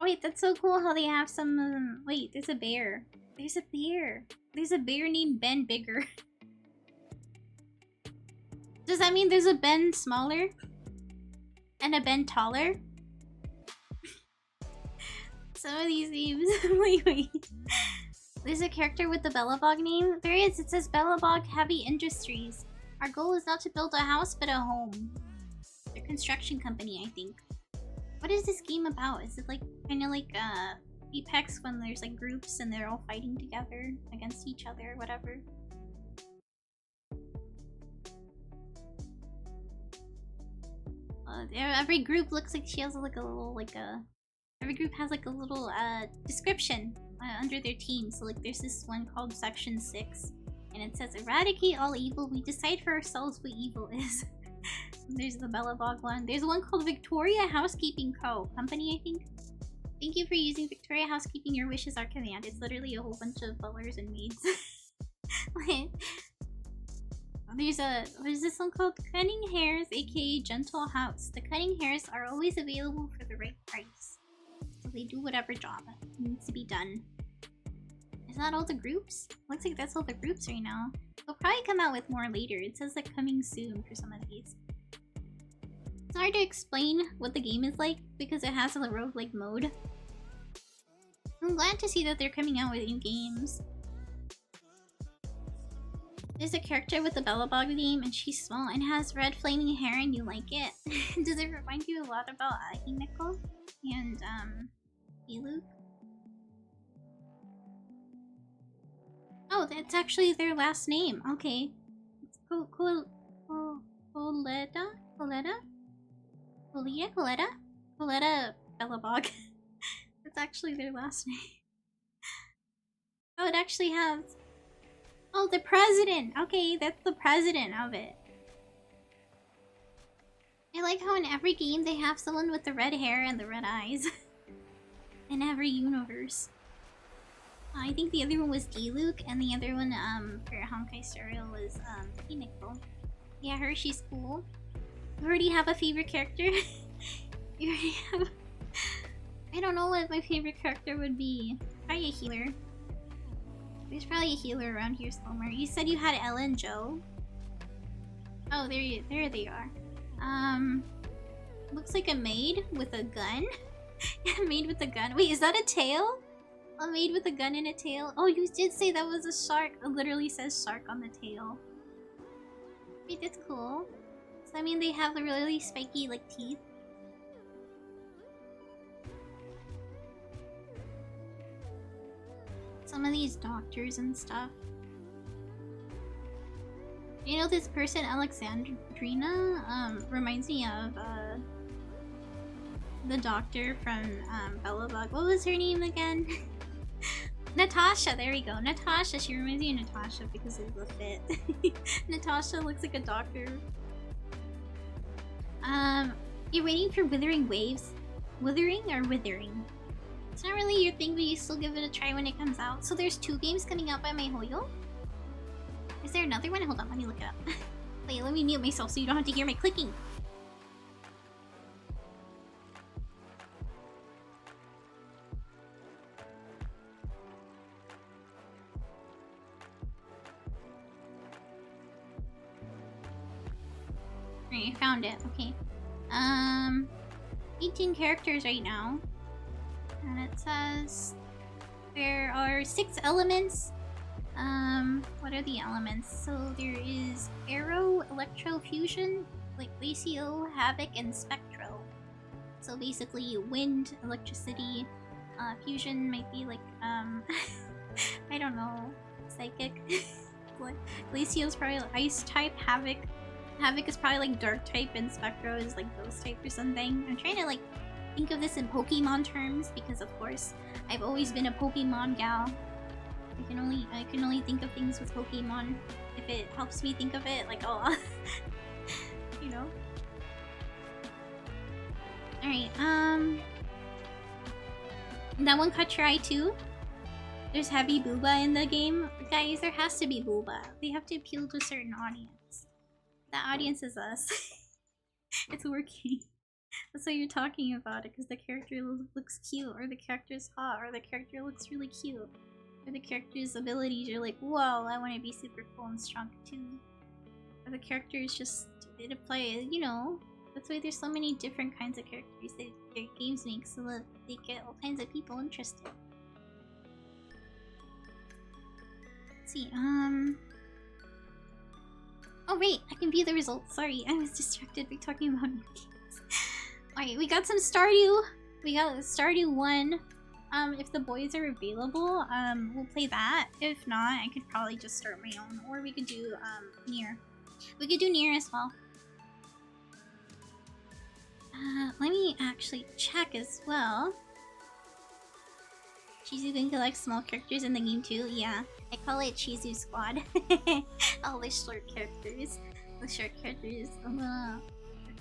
Wait, that's so cool how they have some. Wait, there's a bear. There's a bear. There's a bear named Ben Bigger. Does that mean there's a Ben smaller? And a Ben taller? Some of these names. Wait. There's a character with the Bellabog name? There is. It says Bellabog Heavy Industries. Our goal is not to build a house, but a home. They're a construction company, I think. What is this game about? Is it like kind of like Apex when there's like groups and they're all fighting together against each other or whatever? Every group looks like she has like a little like a every group has like a little description under their team. So like there's this one called Section 6, and it says eradicate all evil. We decide for ourselves what evil is. There's the Bellabog one. There's one called Victoria Housekeeping Co. Company, I think. Thank you for using Victoria Housekeeping. Your wish is our command. It's literally a whole bunch of butlers and maids. Like, there's this one called Cunning Hairs, aka Gentle House. The Cunning Hairs are always available for the right price. So they do whatever job needs to be done. Is that all the groups? Looks like that's all the groups right now. They'll probably come out with more later. It says like coming soon for some of these. It's hard to explain what the game is like because it has a roguelike mode. I'm glad to see that they're coming out with new games. There's a character with the Bellabog name and she's small and has red flaming hair and you like it. Does it remind you a lot about Himeko and Luke? Oh, that's actually their last name. Okay. It's Coletta? Coletta Bellabog. That's actually their last name. Oh, it actually has... Oh, the president! Okay, that's the president of it. I like how in every game they have someone with the red hair and the red eyes. In every universe. I think the other one was D-Luke, and the other one, for Honkai Star Rail was, Himeko. Yeah, Hershey's cool. You already have a favorite character? You already have... I don't know what my favorite character would be. Probably a healer. There's probably a healer around here somewhere. You said you had Ella and Joe? Oh, there they are. Looks like a maid with a gun. A maid with a gun. Wait, is that a tail? A maid with a gun and a tail? Oh, you did say that was a shark. It literally says shark on the tail. Wait, that's cool. Does that mean they have the really spiky, like, teeth? Some of these doctors and stuff. You know, this person, Alexandrina, reminds me of, the doctor from, Bellabog. What was her name again? Natasha, there we go. Natasha, she reminds me of Natasha because of the fit. Natasha looks like a doctor. You're waiting for Withering Waves? Withering or Withering? It's not really your thing, but you still give it a try when it comes out. So there's 2 games coming out by MyHoYo? Is there another one? Hold on, let me look it up. Wait, let me mute myself so you don't have to hear my clicking. Alright, I found it. Okay. 18 characters right now. And it says there are 6 elements. What are the elements? So there is Aero, Electro, Fusion, like Glacio, Havoc, and Spectro. So basically wind, electricity, fusion might be like, I don't know, psychic. Glacio's probably like ice type, Havoc is probably like dark type, and Spectro is like ghost type or something. I'm trying to like think of this in Pokemon terms because of course I've always been a Pokemon gal. I can only think of things with Pokemon if it helps me think of it, like, oh, you know. Alright, that one caught your eye too? There's heavy booba in the game? Guys, there has to be booba. They have to appeal to a certain audience. That audience is us. It's working. That's why you're talking about it, because the character looks cute, or the character's hot, or the character looks really cute. Or the character's abilities are like, whoa, I want to be super cool and strong too. Or the character is just, it apply, you know. That's why there's so many different kinds of characters that their games make, so that they get all kinds of people interested. Let's see, oh wait, I can view the results. Sorry, I was distracted by talking about new games. Alright, we got some Stardew. We got Stardew 1. If the boys are available, we'll play that. If not, I could probably just start my own. Or we could do, Nier. We could do Nier as well. Let me actually check as well. Chizu can collect small characters in the game too. Yeah, I call it Chizu Squad. All the short characters. The short characters.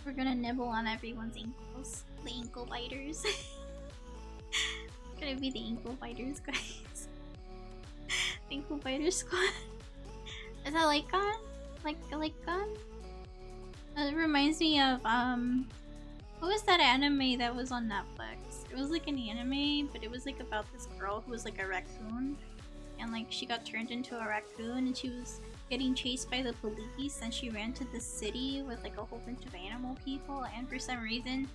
We're gonna nibble on everyone's ankles. The ankle biters. Gonna be the ankle biters, guys. Ankle biter squad. Is that like gun? Like gun? It reminds me of what was that anime that was on Netflix? It was like an anime, but it was like about this girl who was like a raccoon, and like she got turned into a raccoon, and she was getting chased by the police, and she ran to the city with like a whole bunch of animal people, and for some reason,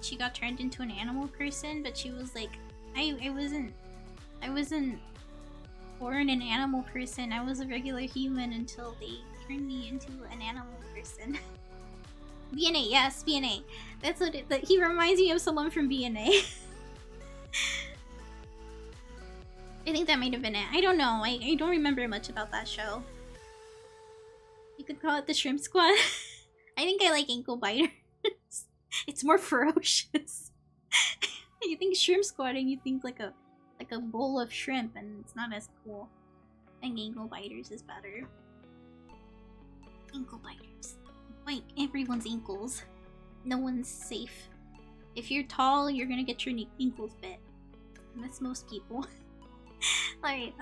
she got turned into an animal person, but she was like, I wasn't born an animal person. I was a regular human until they turned me into an animal person. BNA, yes, BNA. That's what he reminds me of someone from BNA. I think that might have been it. I don't know. I don't remember much about that show. You could call it the Shrimp Squad. I think I like ankle biters. It's more ferocious. You think shrimp squatting, you think like a bowl of shrimp, and it's not as cool. I think ankle biters is better. Ankle biters. Like everyone's ankles. No one's safe. If you're tall, you're gonna get your ankles bit. And that's most people. Alright,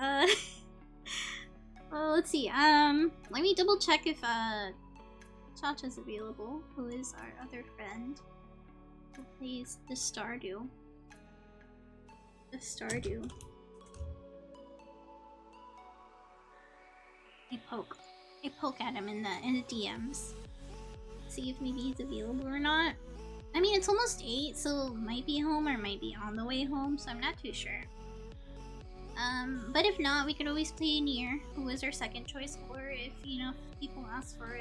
well, let's see. Let me double check if Chacha's available, who is our other friend who plays the Stardew. The Stardew. I poke at him in the DMs. See if maybe he's available or not. I mean, it's almost 8, so might be home or might be on the way home, so I'm not too sure. But if not, we could always play Nier, who was our second choice, or if, you know, if people ask for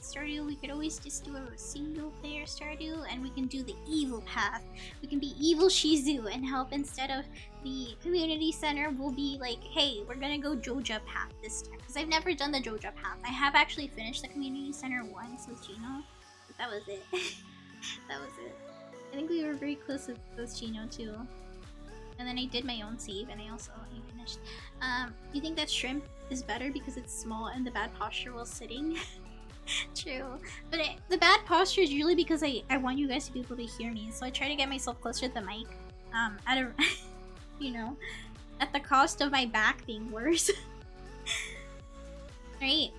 Stardew, we could always just do a single player Stardew, and we can do the evil path. We can be evil Shizu and help instead of the community center. We'll be like, hey, we're gonna go Joja path this time, because I've never done the Joja path. I have actually finished the community center once with Gino, but that was it. That was it. I think we were very close with Gino too. And then I did my own save, and I finished. Do you think that shrimp is better because it's small and the bad posture while sitting? True. But the bad posture is usually because I want you guys to be able to hear me, so I try to get myself closer to the mic. At a, you know, at the cost of my back being worse. Right.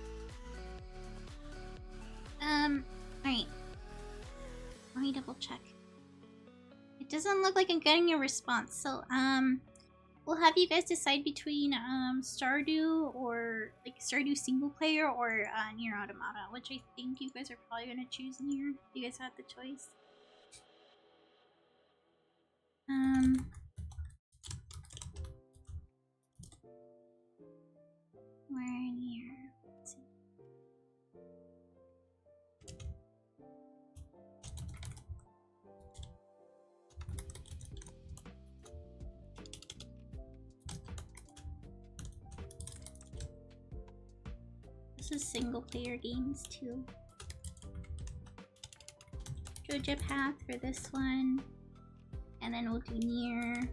Alright. Let me double check. It doesn't look like I'm getting a response, so we'll have you guys decide between Stardew or like Stardew single player or Nier Automata, which I think you guys are probably gonna choose Nier. You guys have the choice. Where Nier? Let's see. This is single player games too. Joja Path for this one. And then we'll do Nier.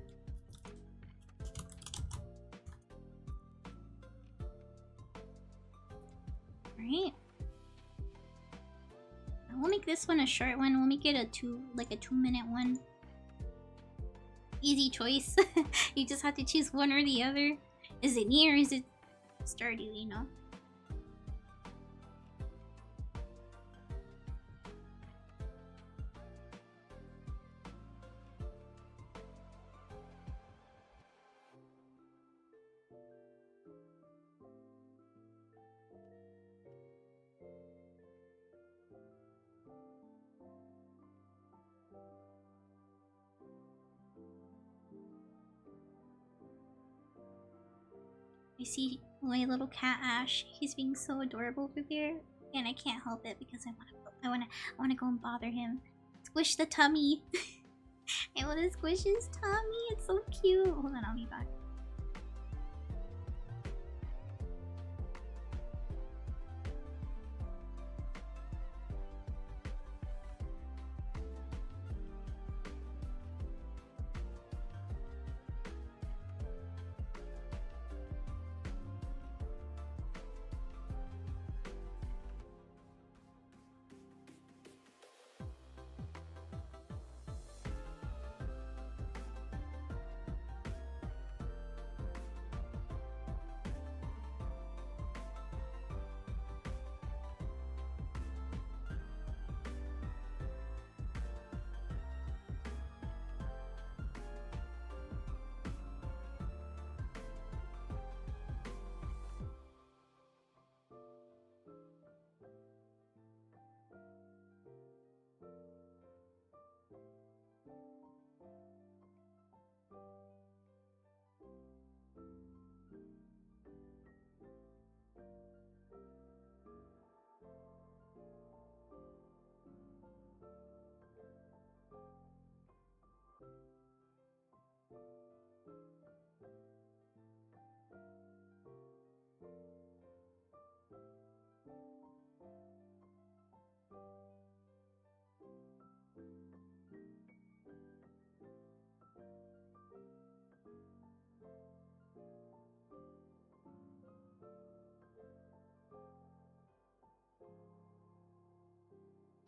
Alright. We'll make this one a short one. We'll make it a 2-minute one. Easy choice. You just have to choose one or the other. Is it Nier or is it Stardew, you know? I see my little cat Ash. He's being so adorable over there, and I can't help it because I wanna go and bother him. Squish the tummy. I wanna squish his tummy. It's so cute. Hold on, I'll be back.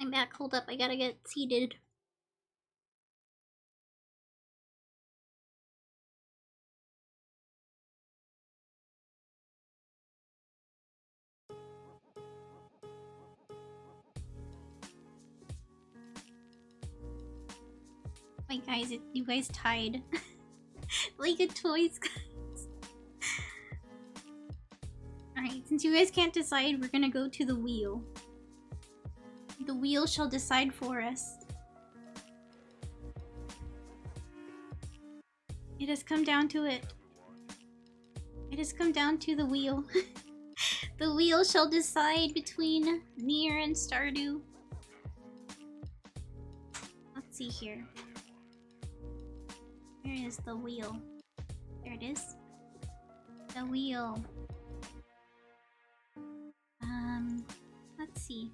I'm back, hold up, I gotta get seated. Wait guys, you guys tied. Like a toys. Alright, since you guys can't decide, we're gonna go to the wheel. The wheel shall decide for us. It has come down to it. It has come down to the wheel. The wheel shall decide between Nier and Stardew. Let's see here. Where is the wheel? There it is. The wheel. Let's see.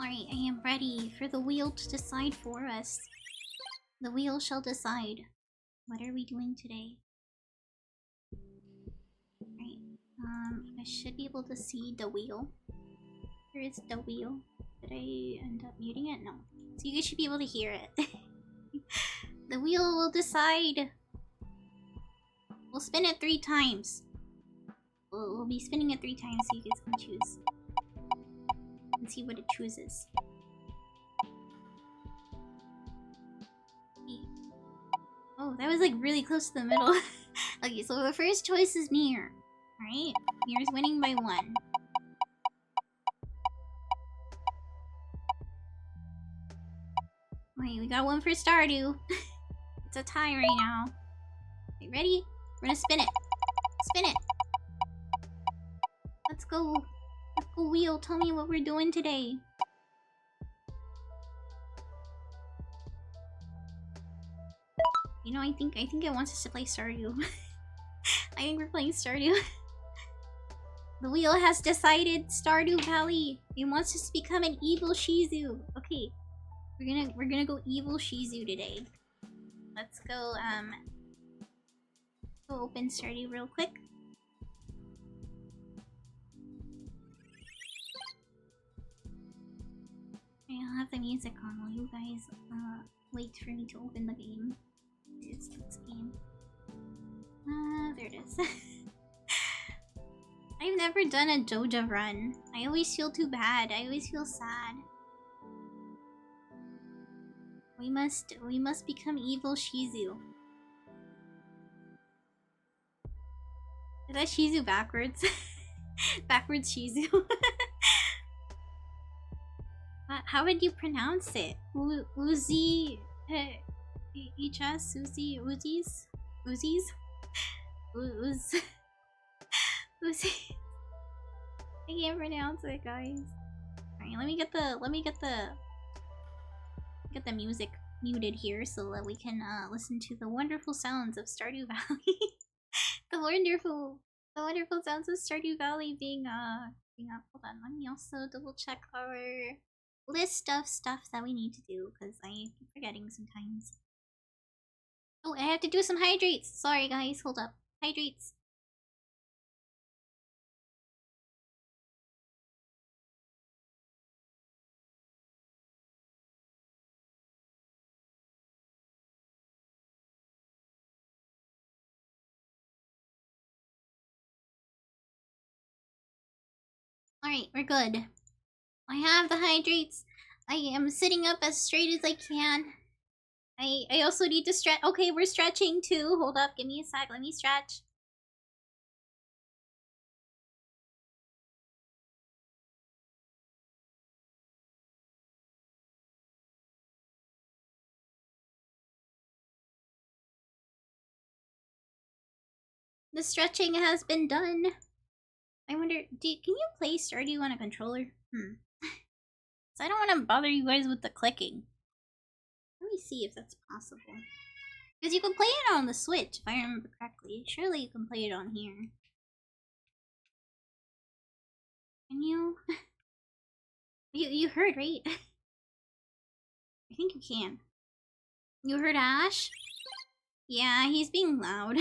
Alright, I am ready for the wheel to decide for us. The wheel shall decide. What are we doing today? Right. I should be able to see the wheel. Here is the wheel. Did I end up muting it? No. So you guys should be able to hear it. The wheel will decide. We'll spin it 3 times. We'll be spinning it 3 times so you guys can choose. And see what it chooses. Oh, that was like really close to the middle. Okay, so the first choice is Nier. Alright? Nier's winning by 1. Alright, we got 1 for Stardew. It's a tie right now. Okay, ready? We're gonna spin it. Spin it! Let's go. Let's go, wheel. Tell me what we're doing today. You know, I think it wants us to play Stardew. I think we're playing Stardew. The wheel has decided Stardew Valley. It wants us to become an evil Shizu. Okay, we're gonna go evil Shizu today. Let's go go open Stardew real quick. I'll have the music on while you guys wait for me to open the game. It's this game. There it is. I've never done a Joja run. I always feel too bad. I always feel sad. We must become evil Shizu. Is that Shizu backwards? Backwards Shizu. How would you pronounce it? Uzi... Ichas? Uzi? Uzis? Uzis? Uzi... I can't pronounce it, guys. Alright, let me get the music. muted here so that we can listen to the wonderful sounds of Stardew Valley. the wonderful sounds of Stardew Valley being up. Hold on, let me also double check our list of stuff that we need to do because I keep forgetting sometimes. Oh, I have to do some hydrates. Sorry guys, hold up. Hydrates. Alright, we're good. I have the hydrates. I am sitting up as straight as I can. I also need to stretch. Okay, we're stretching too. Hold up, give me a sec. Let me stretch. The stretching has been done. I wonder, can you play Stardew on a controller? So I don't want to bother you guys with the clicking. Let me see if that's possible. Because you can play it on the Switch, if I remember correctly. Surely you can play it on here. Can you? You heard, right? I think you can. You heard Ash? Yeah, he's being loud.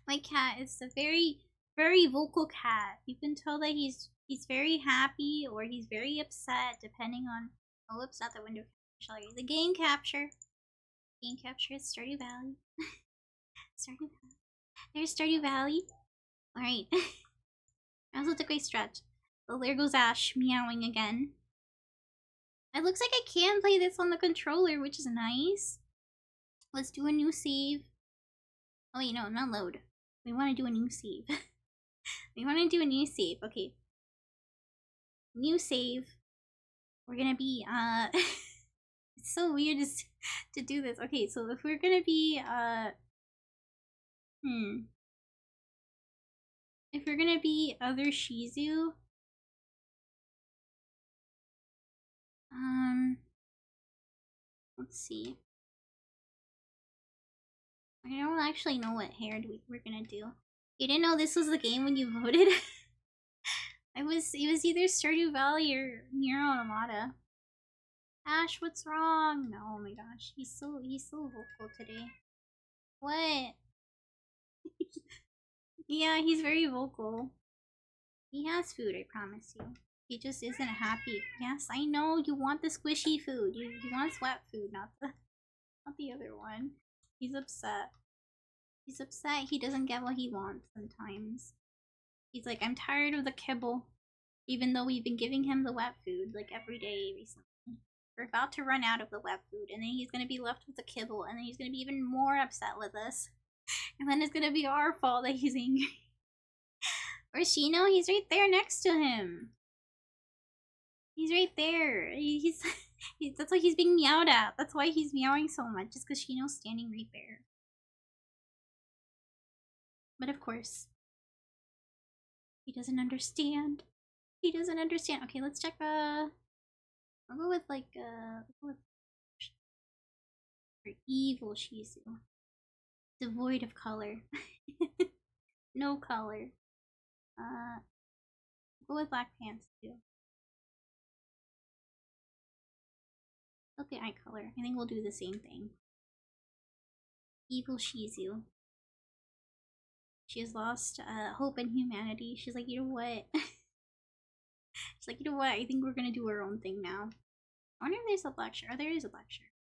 My cat is a very, very vocal cat. You can tell that he's very happy or he's very upset depending on... Oh, whoops, not the window capture. The game capture. Game capture is Stardew Valley. Stardew Valley. There's Stardew Valley. Alright. I also took a stretch. So there goes Ash meowing again. It looks like I can play this on the controller, which is nice. Let's do a new save. Oh wait, no, not load. We want to do a new save. We want to do a new save. Okay. New save. We're gonna be, it's so weird to do this. Okay, so if we're gonna be, if we're gonna be other Shizu, let's see. I don't actually know what hair we're gonna do. You didn't know this was the game when you voted? It was either Stardew Valley or Nier Automata. Ash, what's wrong? Oh my gosh, he's so vocal today. What? Yeah, he's very vocal. He has food, I promise you. He just isn't happy. Yes, I know you want the squishy food. He wants wet food, not the other one. He's upset. He's upset he doesn't get what he wants sometimes. He's like, I'm tired of the kibble. Even though we've been giving him the wet food like every day recently. We're about to run out of the wet food, and then he's gonna be left with the kibble, and then he's gonna be even more upset with us. And then it's gonna be our fault that he's angry. Or Shino, he's right there next to him. He's right there. That's why he's being meowed at. That's why he's meowing so much, just because Shino's standing right there. But of course, he doesn't understand. He doesn't understand. Okay, let's check, I'll go with, like, for evil Shizu. Devoid of color. No color. Go with black pants, too. Okay, eye color. I think we'll do the same thing. Evil Shizu. She has lost hope in humanity. She's like, you know what? She's like, you know what? I think we're gonna do our own thing now. I wonder if there's a black shirt. Oh, there is a black shirt.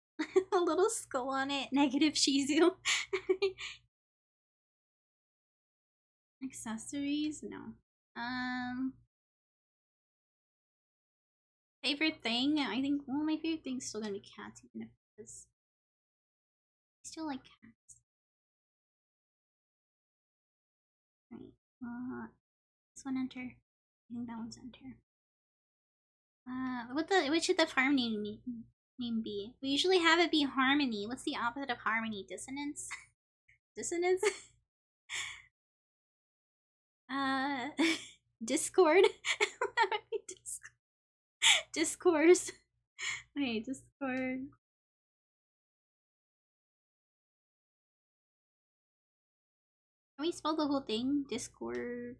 A little skull on it. Negative Shizu. Accessories? No. Favorite thing? I think, well, my favorite thing's still gonna be cats, even if it's... I still like cats. Right. This one enter. I think that one's enter. What should the farm name be? We usually have it be harmony. What's the opposite of harmony? Dissonance? Dissonance? Discord? Discourse. Wait, Discord. we spell the whole thing? Discord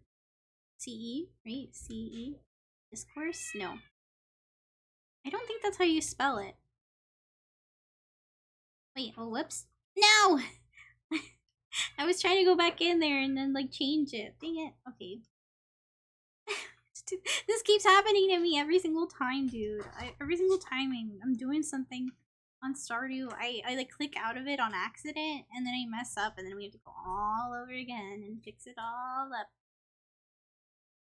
CE, right? CE? Discourse? No. I don't think that's how you spell it. Wait, oh whoops. No! I was trying to go back in there and then like change it. Dang it. Okay. This keeps happening to me every single time, dude. Every single time I'm doing something on Stardew, I like click out of it on accident and then I mess up and then we have to go all over again and fix it all up.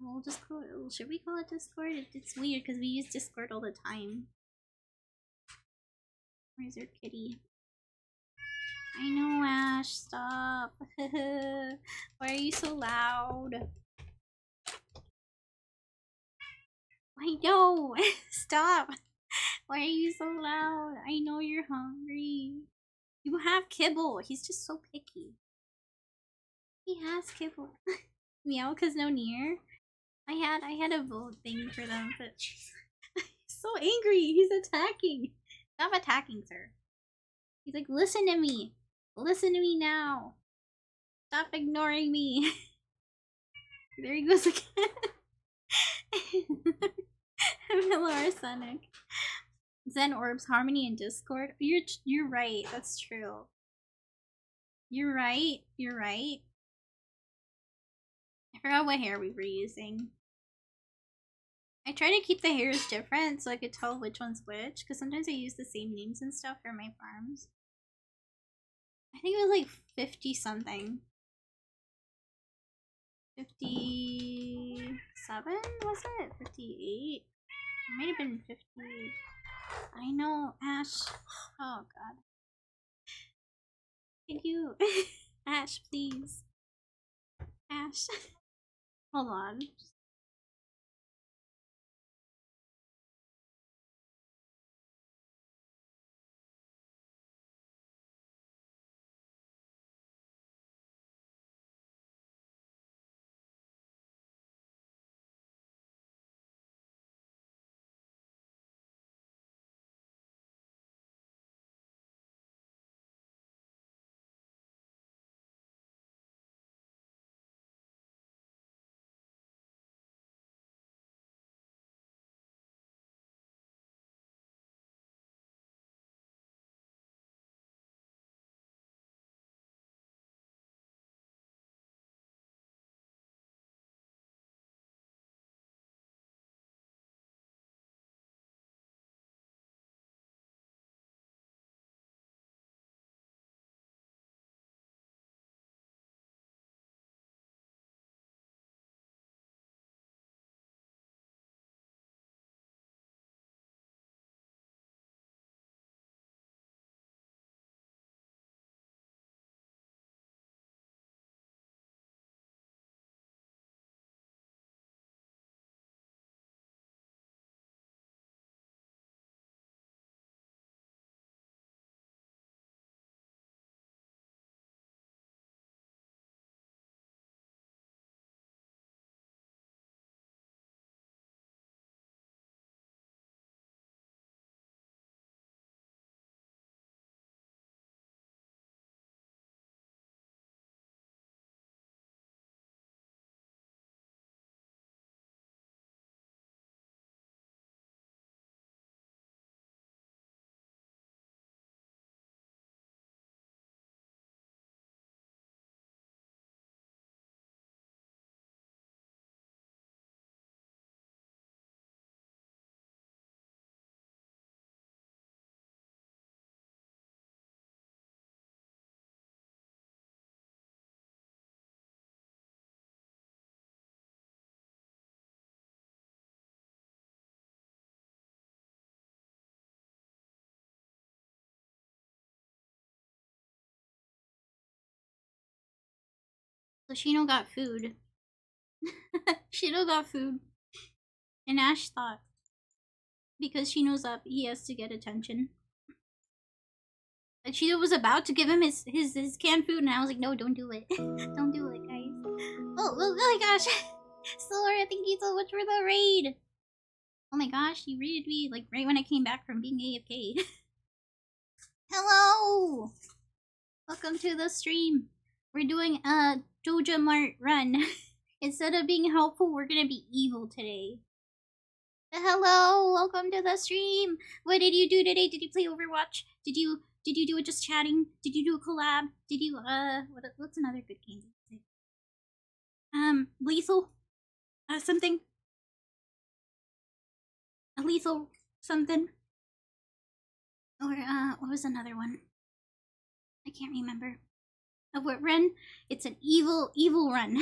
We'll just call it, should we call it Discord? It's weird because we use Discord all the time. Where's your kitty? I know, Ash, stop. Why are you so loud? I know! Stop! Why are you so loud? I know you're hungry. You have kibble. He's just so picky. He has kibble. Meow, cause no near. I had a vote thing for them, but he's so angry. He's attacking. Stop attacking, sir. He's like, listen to me. Listen to me now. Stop ignoring me. There he goes again. Hello, Arsenic. Zen Orbs, Harmony, and Discord. You're right. That's true. You're right. You're right. I forgot what hair we were using. I try to keep the hairs different so I could tell which one's which, because sometimes I use the same names and stuff for my farms. I think it was like 50 something. 57 was it? 58? It might have been 50. I know, Ash. Oh god. Thank you. Ash, please. Ash. Hold on. So Shino got food. Shino got food. And Ash thought, because Shino's up, he has to get attention. Like Shino was about to give him his canned food, and I was like, no, don't do it. Don't do it, guys. Oh my gosh. Solara, thank you so much for the raid. Oh my gosh, you raided me like right when I came back from being AFK. Hello! Welcome to the stream. We're doing Joja Mart, run. Instead of being helpful, we're gonna be evil today. Hello, welcome to the stream. What did you do today? Did you play Overwatch? Did you do it just chatting? Did you do a collab? Did you what's another good game? Lethal? Something? A lethal something? Or what was another one? I can't remember. A what run? It's an evil run.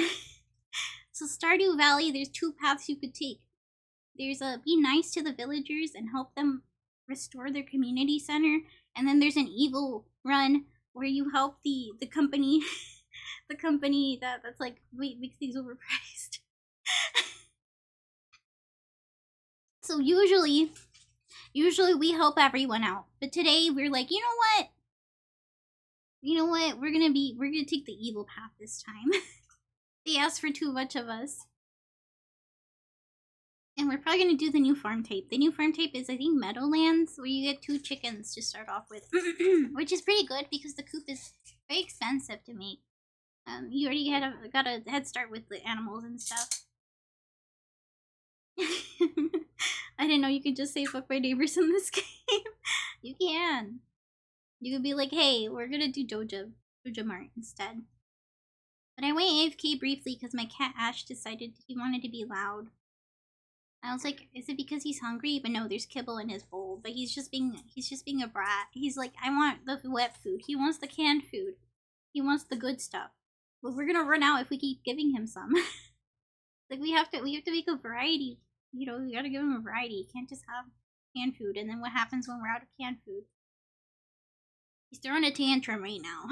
So Stardew Valley, there's two paths you could take. There's a be nice to the villagers and help them restore their community center, and then there's an evil run where you help the company the company that's like makes things overpriced. So usually we help everyone out, but today we're like, you know what, we're gonna take the evil path this time. They asked for too much of us. And we're probably gonna do the new farm type. The new farm type is, I think, Meadowlands, where you get 2 chickens to start off with. Which is pretty good because the coop is very expensive to make. You already got a head start with the animals and stuff. I didn't know you could just say fuck my neighbors in this game. You can. You could be like, hey, we're gonna do Joja Mart instead. But I went AFK briefly because my cat Ash decided he wanted to be loud. I was like, is it because he's hungry? But no, there's kibble in his bowl. But he's just being a brat. He's like, I want the wet food. He wants the canned food. He wants the good stuff. But we're gonna run out if we keep giving him some. Like we have to make a variety. You know, we gotta give him a variety. You can't just have canned food. And then what happens when we're out of canned food? He's throwing a tantrum right now.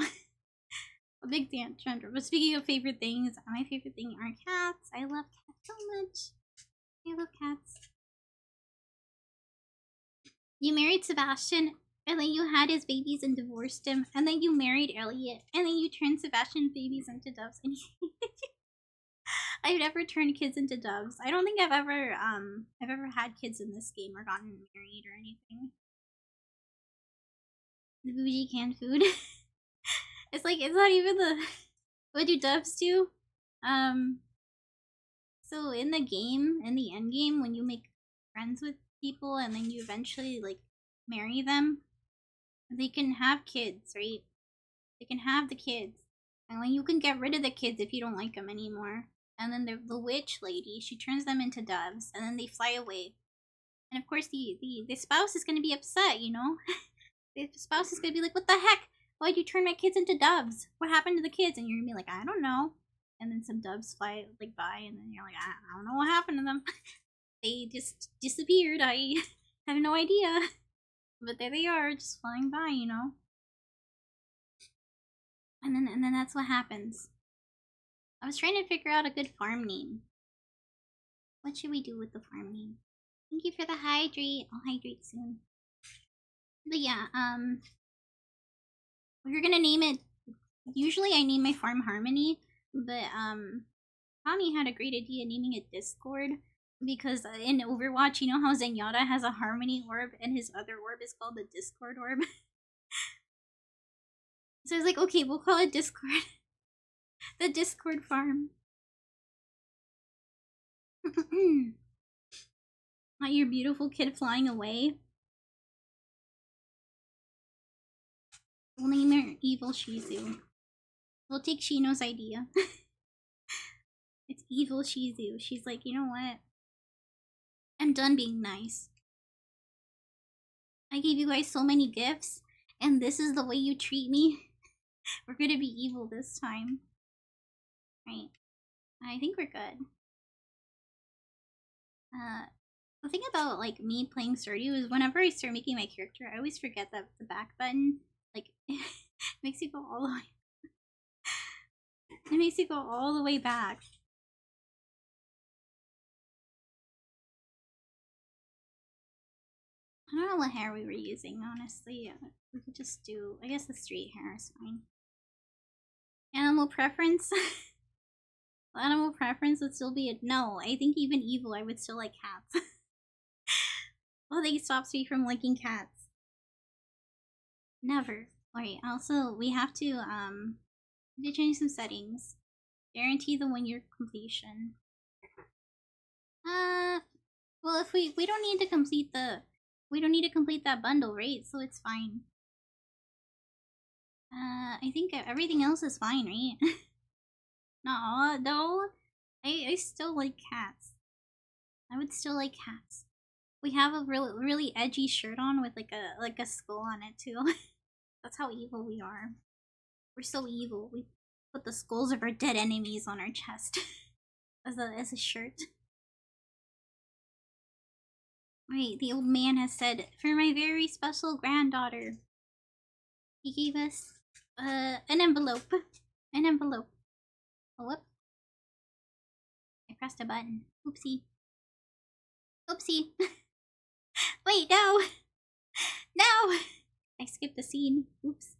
A big tantrum. But speaking of favorite things, my favorite thing are cats. I love cats so much. I love cats. You married Sebastian, and then you had his babies and divorced him, and then you married Elliot, and then you turned Sebastian's babies into doves, and I've never turned kids into doves. I don't think I've ever had kids in this game or gotten married or anything. The bougie canned food. It's like, it's not even the... What do doves do? So in the game, in the end game, when you make friends with people and then you eventually like marry them, they can have kids, right? They can have the kids, and when you can get rid of the kids if you don't like them anymore. And then the witch lady, she turns them into doves, and then they fly away. And of course, the spouse is gonna be upset, you know. The spouse is gonna be like, "What the heck? Why'd you turn my kids into doves? What happened to the kids?" And you're gonna be like, "I don't know." And then some doves fly like by, and then you're like, I don't know what happened to them. They just disappeared. I have no idea. But there they are, just flying by, you know. And then that's what happens. I was trying to figure out a good farm name. What should we do with the farm name? Thank you for the hydrate. I'll hydrate soon. But yeah, we're gonna name it. Usually I name my farm Harmony. But Tommy had a great idea naming it Discord, because in Overwatch, you know how Zenyatta has a Harmony orb and his other orb is called the Discord orb? So I was like, okay, we'll call it Discord. The Discord farm. Not your beautiful kid flying away. We'll name her Evil Shizu. We'll take Shino's idea. It's Evil Shizu. She's like, you know what? I'm done being nice. I gave you guys so many gifts, and this is the way you treat me. We're gonna be evil this time. Right. I think we're good. The thing about like me playing Stardew is whenever I start making my character, I always forget that the back button, like, makes you go all the way. It makes you go all the way back. I don't know what hair we were using, honestly. We could just do, I guess the straight hair is fine. Animal preference? Animal preference would still be a no. I think even evil, I would still like cats. Nothing stops me from liking cats. Never. Alright, also, we have to change some settings. Guarantee the 1 year completion. Well, if we don't need to complete that bundle, right? So it's fine. I think everything else is fine, right? No. I still like cats. I would still like cats. We have a really edgy shirt on with like a skull on it too. That's how evil we are. We're so evil. We put the skulls of our dead enemies on our chest as a shirt. Right, the old man has said, for my very special granddaughter. He gave us an envelope. An envelope. Oh, whoop. I pressed a button. Oopsie. Oopsie. Wait, no! No! I skipped the scene. Oops.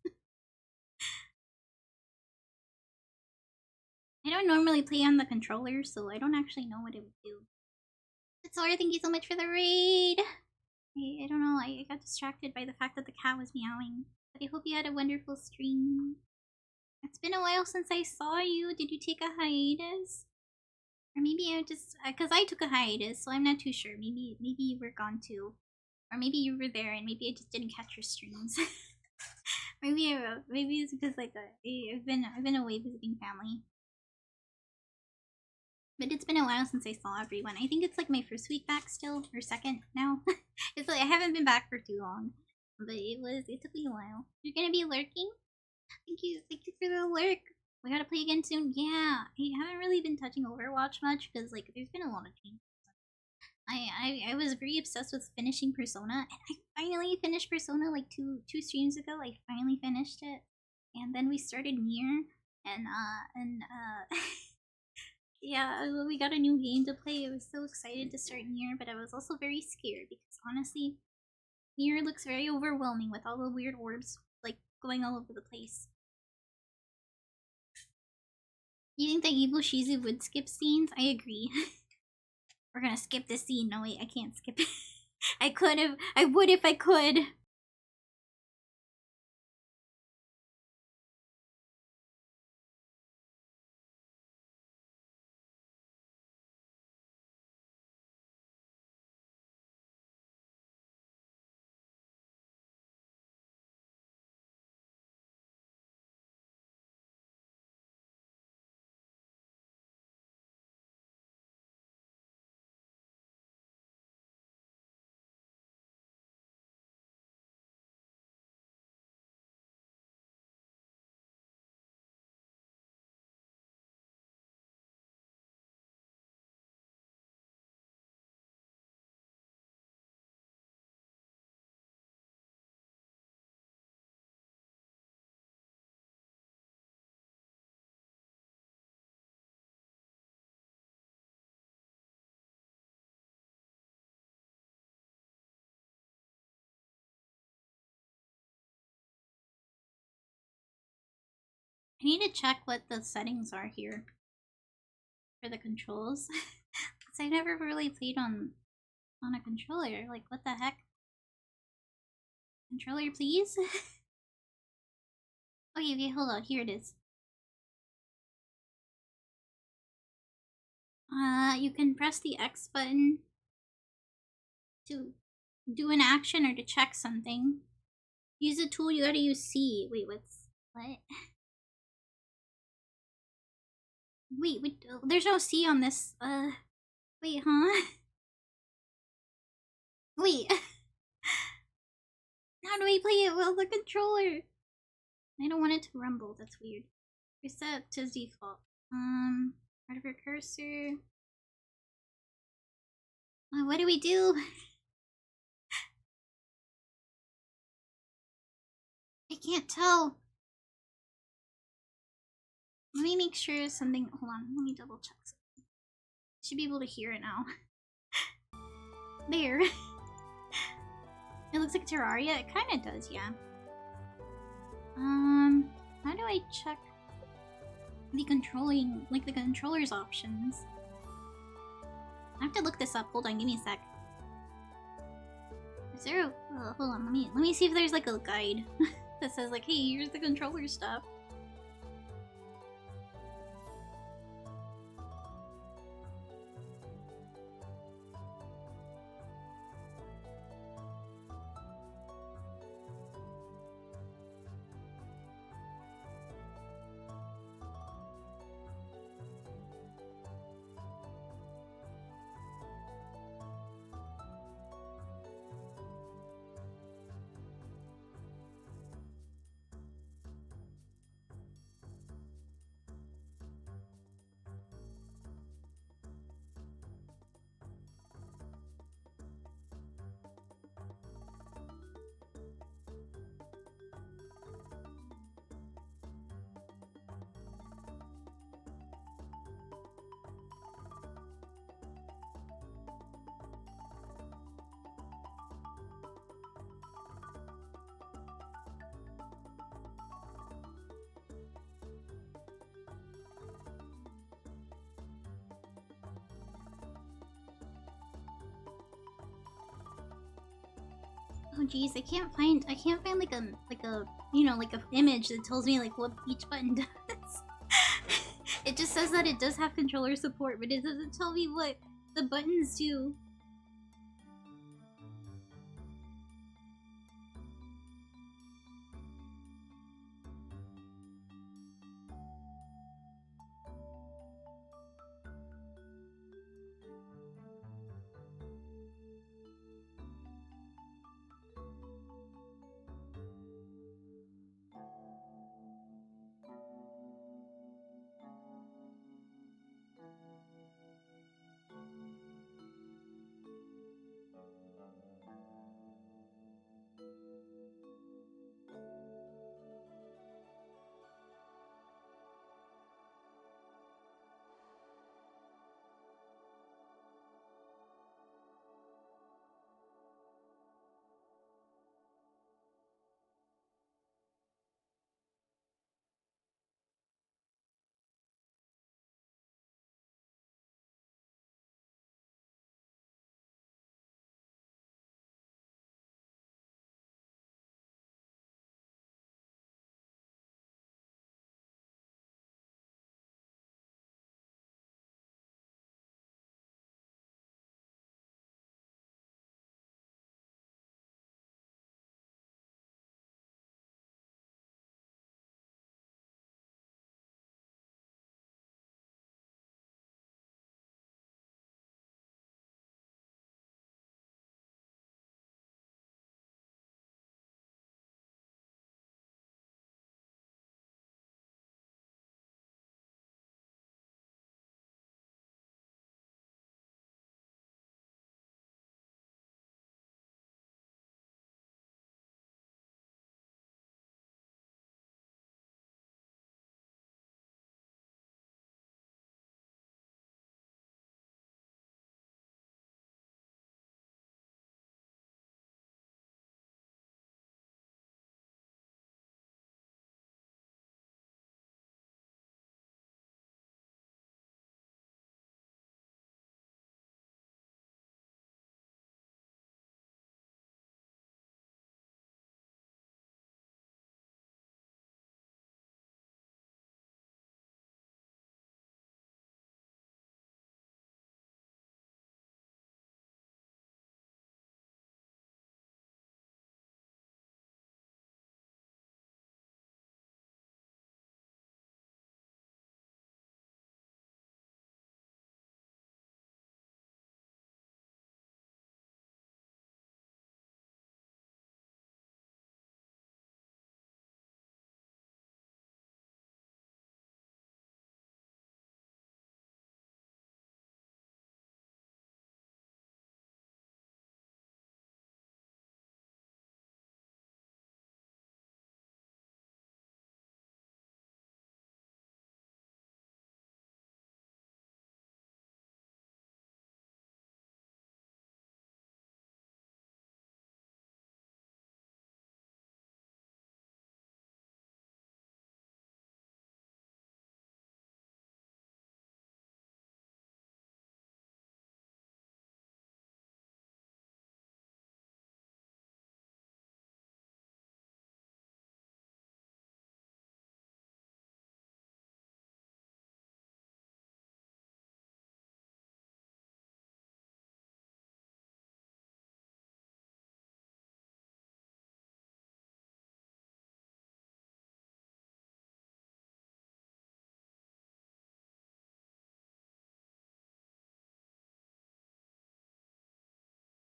I don't normally play on the controller, so I don't actually know what it would do. Sorry, thank you so much for the raid! I don't know, I got distracted by the fact that the cat was meowing. But I hope you had a wonderful stream. It's been a while since I saw you. Did you take a hiatus? Or maybe I just... Because I took a hiatus, so I'm not too sure. Maybe you were gone too. Or maybe you were there and maybe I just didn't catch your streams. maybe it's because like I've been away visiting family. But it's been a while since I saw everyone. I think it's like my first week back still, or second now. It's like I haven't been back for too long. But it took me a while. You're gonna be lurking? Thank you for the lurk. We gotta play again soon. Yeah, I haven't really been touching Overwatch much because like there's been a lot of changes. I was very obsessed with finishing Persona, and I finally finished Persona like two streams ago. I finally finished it, and then we started Nier, and yeah, we got a new game to play. I was so excited to start Nier, but I was also very scared because honestly, Nier looks very overwhelming with all the weird orbs like going all over the place. You think that Evil Shizu would skip scenes? I agree. We're gonna skip this scene. No wait, I can't skip it. I would if I could. I need to check what the settings are here for the controls. Because I never really played on a controller. Like, what the heck? Controller, please? Okay, hold on. Here it is. You can press the X button to do an action or to check something. Use a tool, you gotta use C. Wait, what? Wait, there's no C on this. Wait, huh? Wait. How do we play it with the controller? I don't want it to rumble, that's weird. Reset to default. Part of your cursor. What do we do? I can't tell. Let me make sure something. Hold on, let me double check something. Should be able to hear it now. There. It looks like Terraria. It kind of does, yeah. How do I check the controlling, like the controller's options? I have to look this up. Hold on, give me a sec. Is there a, hold on, let me see if there's like a guide that says like, hey, here's the controller stuff. Oh geez, I can't find like a you know, like a image that tells me like what each button does. It just says that it does have controller support, but it doesn't tell me what the buttons do.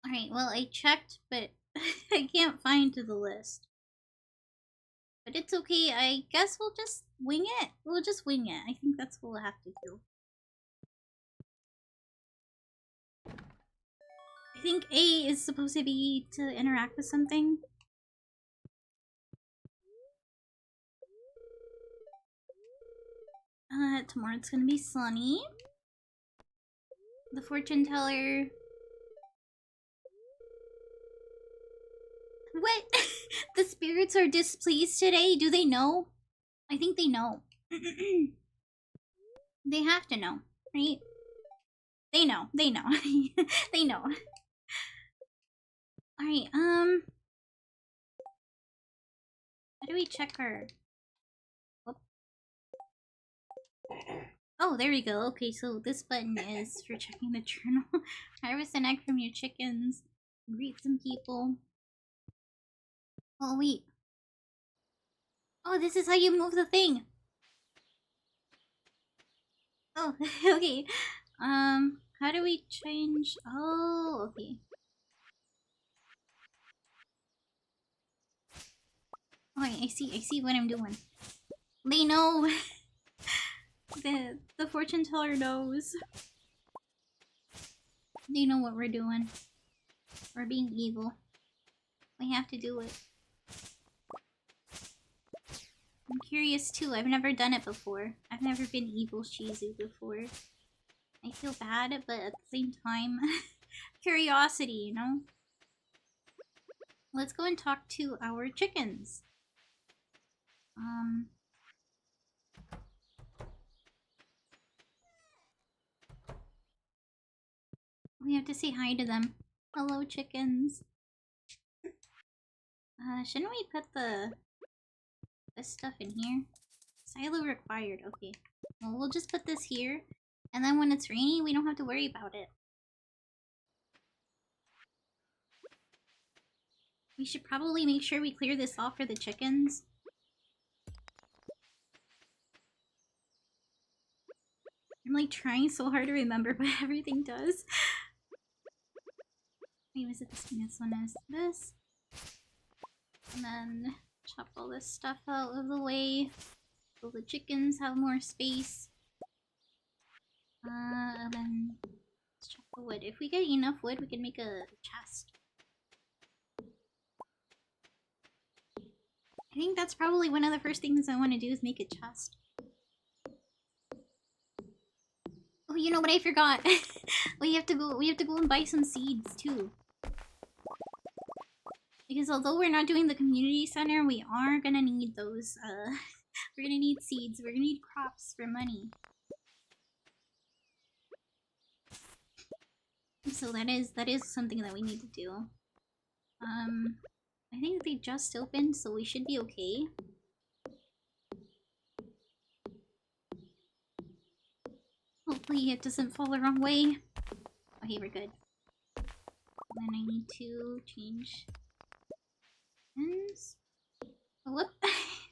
Alright, well I checked, but I can't find to the list. But it's okay, I guess we'll just wing it. We'll just wing it. I think that's what we'll have to do. I think A is supposed to be to interact with something. Tomorrow it's gonna be sunny. The fortune teller. What? The spirits are displeased today? Do they know? I think they know. They have to know, right? They know. They know. They know. Alright, How do we check our... Whoop. Oh, there we go. Okay, so this button is for checking the journal. Harvest an egg from your chickens. Greet some people. Oh, wait. Oh, this is how you move the thing. Oh, okay. How do we change? Oh, okay. Oh, I see what I'm doing. They know. The fortune teller knows. They know what we're doing. We're being evil. We have to do it. I'm curious too. I've never done it before. I've never been evil Shizu before. I feel bad, but at the same time, curiosity, you know? Let's go and talk to our chickens. We have to say hi to them. Hello, chickens. Shouldn't we put this stuff in here? Silo required. Okay. Well, we'll just put this here, and then when it's rainy, we don't have to worry about it. We should probably make sure we clear this off for the chickens. I'm like trying so hard to remember what everything does. Wait, was it this one? This one is this. And then chop all this stuff out of the way so the chickens have more space. And then let's chop the wood. If we get enough wood, we can make a chest. I think that's probably one of the first things I want to do is make a chest. Oh, you know what I forgot? we have to go and buy some seeds too. Because although we're not doing the community center, we are gonna need those, we're gonna need seeds, we're gonna need crops for money. So that is something that we need to do. I think they just opened, so we should be okay. Hopefully it doesn't fall the wrong way. Okay, we're good. And then I need to change pens. Oh, whoop!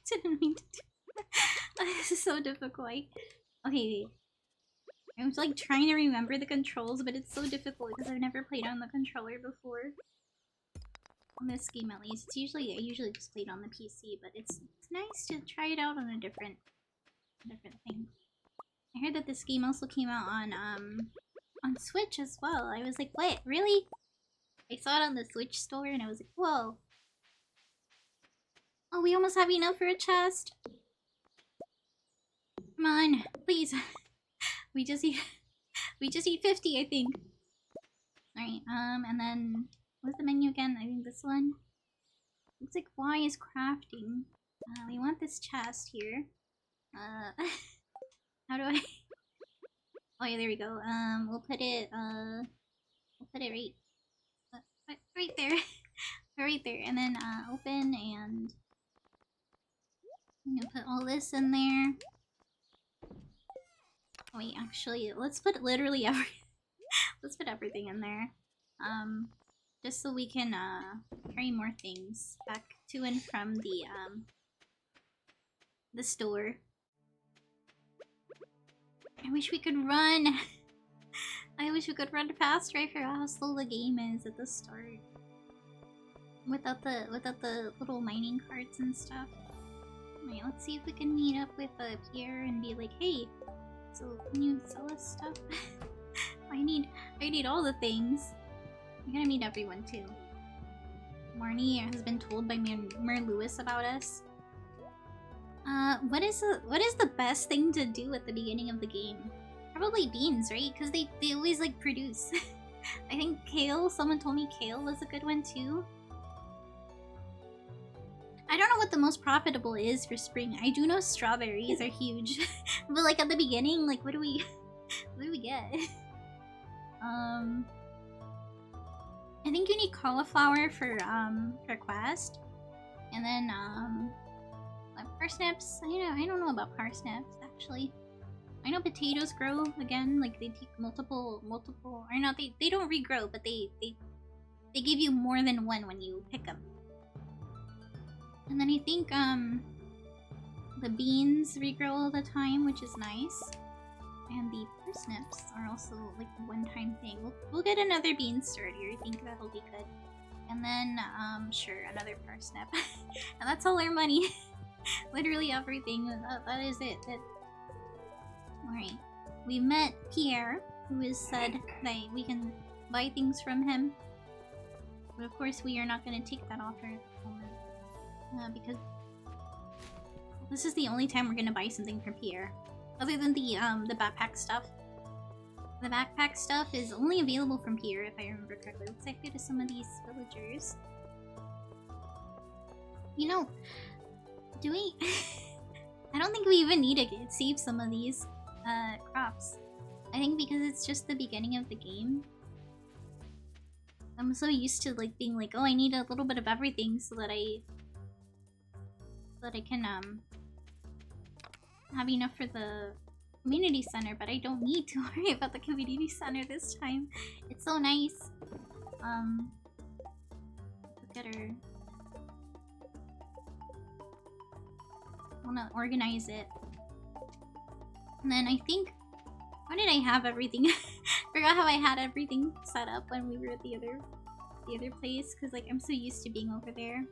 Didn't mean to do that. This is so difficult. Okay, I'm like trying to remember the controls, but it's so difficult because I've never played on the controller before. On this game, at least. I usually just played on the PC, but it's nice to try it out on a different thing. I heard that this game also came out on Switch as well. I was like, what? Really? I saw it on the Switch store and I was like, whoa. Oh, we almost have enough for a chest. Come on, please. we just need 50, I think. Alright, and then what's the menu again? I think this one. Looks like Y is crafting. We want this chest here. How do I... Oh yeah, there we go. We'll put it right there. Right there. And then, open, and I'm gonna put all this in there. Oh, wait, actually, let's put literally let's put everything in there. Just so we can, carry more things back to and from the store. I wish we could run! I wish we could run faster. I forgot how slow the game is at the start. Without the little mining carts and stuff. Alright, let's see if we can meet up with Pierre and be like, hey, so can you sell us stuff? I need all the things. We gotta meet everyone too. Marnie has been told by Mer Lewis about us. What is the best thing to do at the beginning of the game? Probably beans, right? Because they always like produce. I think kale, someone told me kale was a good one too. I don't know what the most profitable is for spring. I do know strawberries are huge. But like at the beginning, like what do we get? I think you need cauliflower for quest. And then Parsnips? I don't know about parsnips, actually. I know potatoes grow again, like they take multiple, or not, they don't regrow, but they give you more than one when you pick them. And then I think, the beans regrow all the time, which is nice. And the parsnips are also like a one-time thing. We'll get another bean start here. I think that'll be good. And then, sure, another parsnip. And that's all our money. Literally everything. That is it. Alright. We met Pierre, who has said that we can buy things from him. But of course, we are not going to take that offer at the moment. Because this is the only time we're going to buy something from Pierre. Other than the backpack stuff. The backpack stuff is only available from Pierre, if I remember correctly. Let's say go to some of these villagers. Do we... I don't think we even need to save some of these crops. I think because it's just the beginning of the game. I'm so used to like being like, oh, I need a little bit of everything so that I can have enough for the community center, but I don't need to worry about the community center this time. It's so nice. Look at her. I wanna organize it. And then I think, how did I have everything? Forgot how I had everything set up when we were at the other place, because like I'm so used to being over there.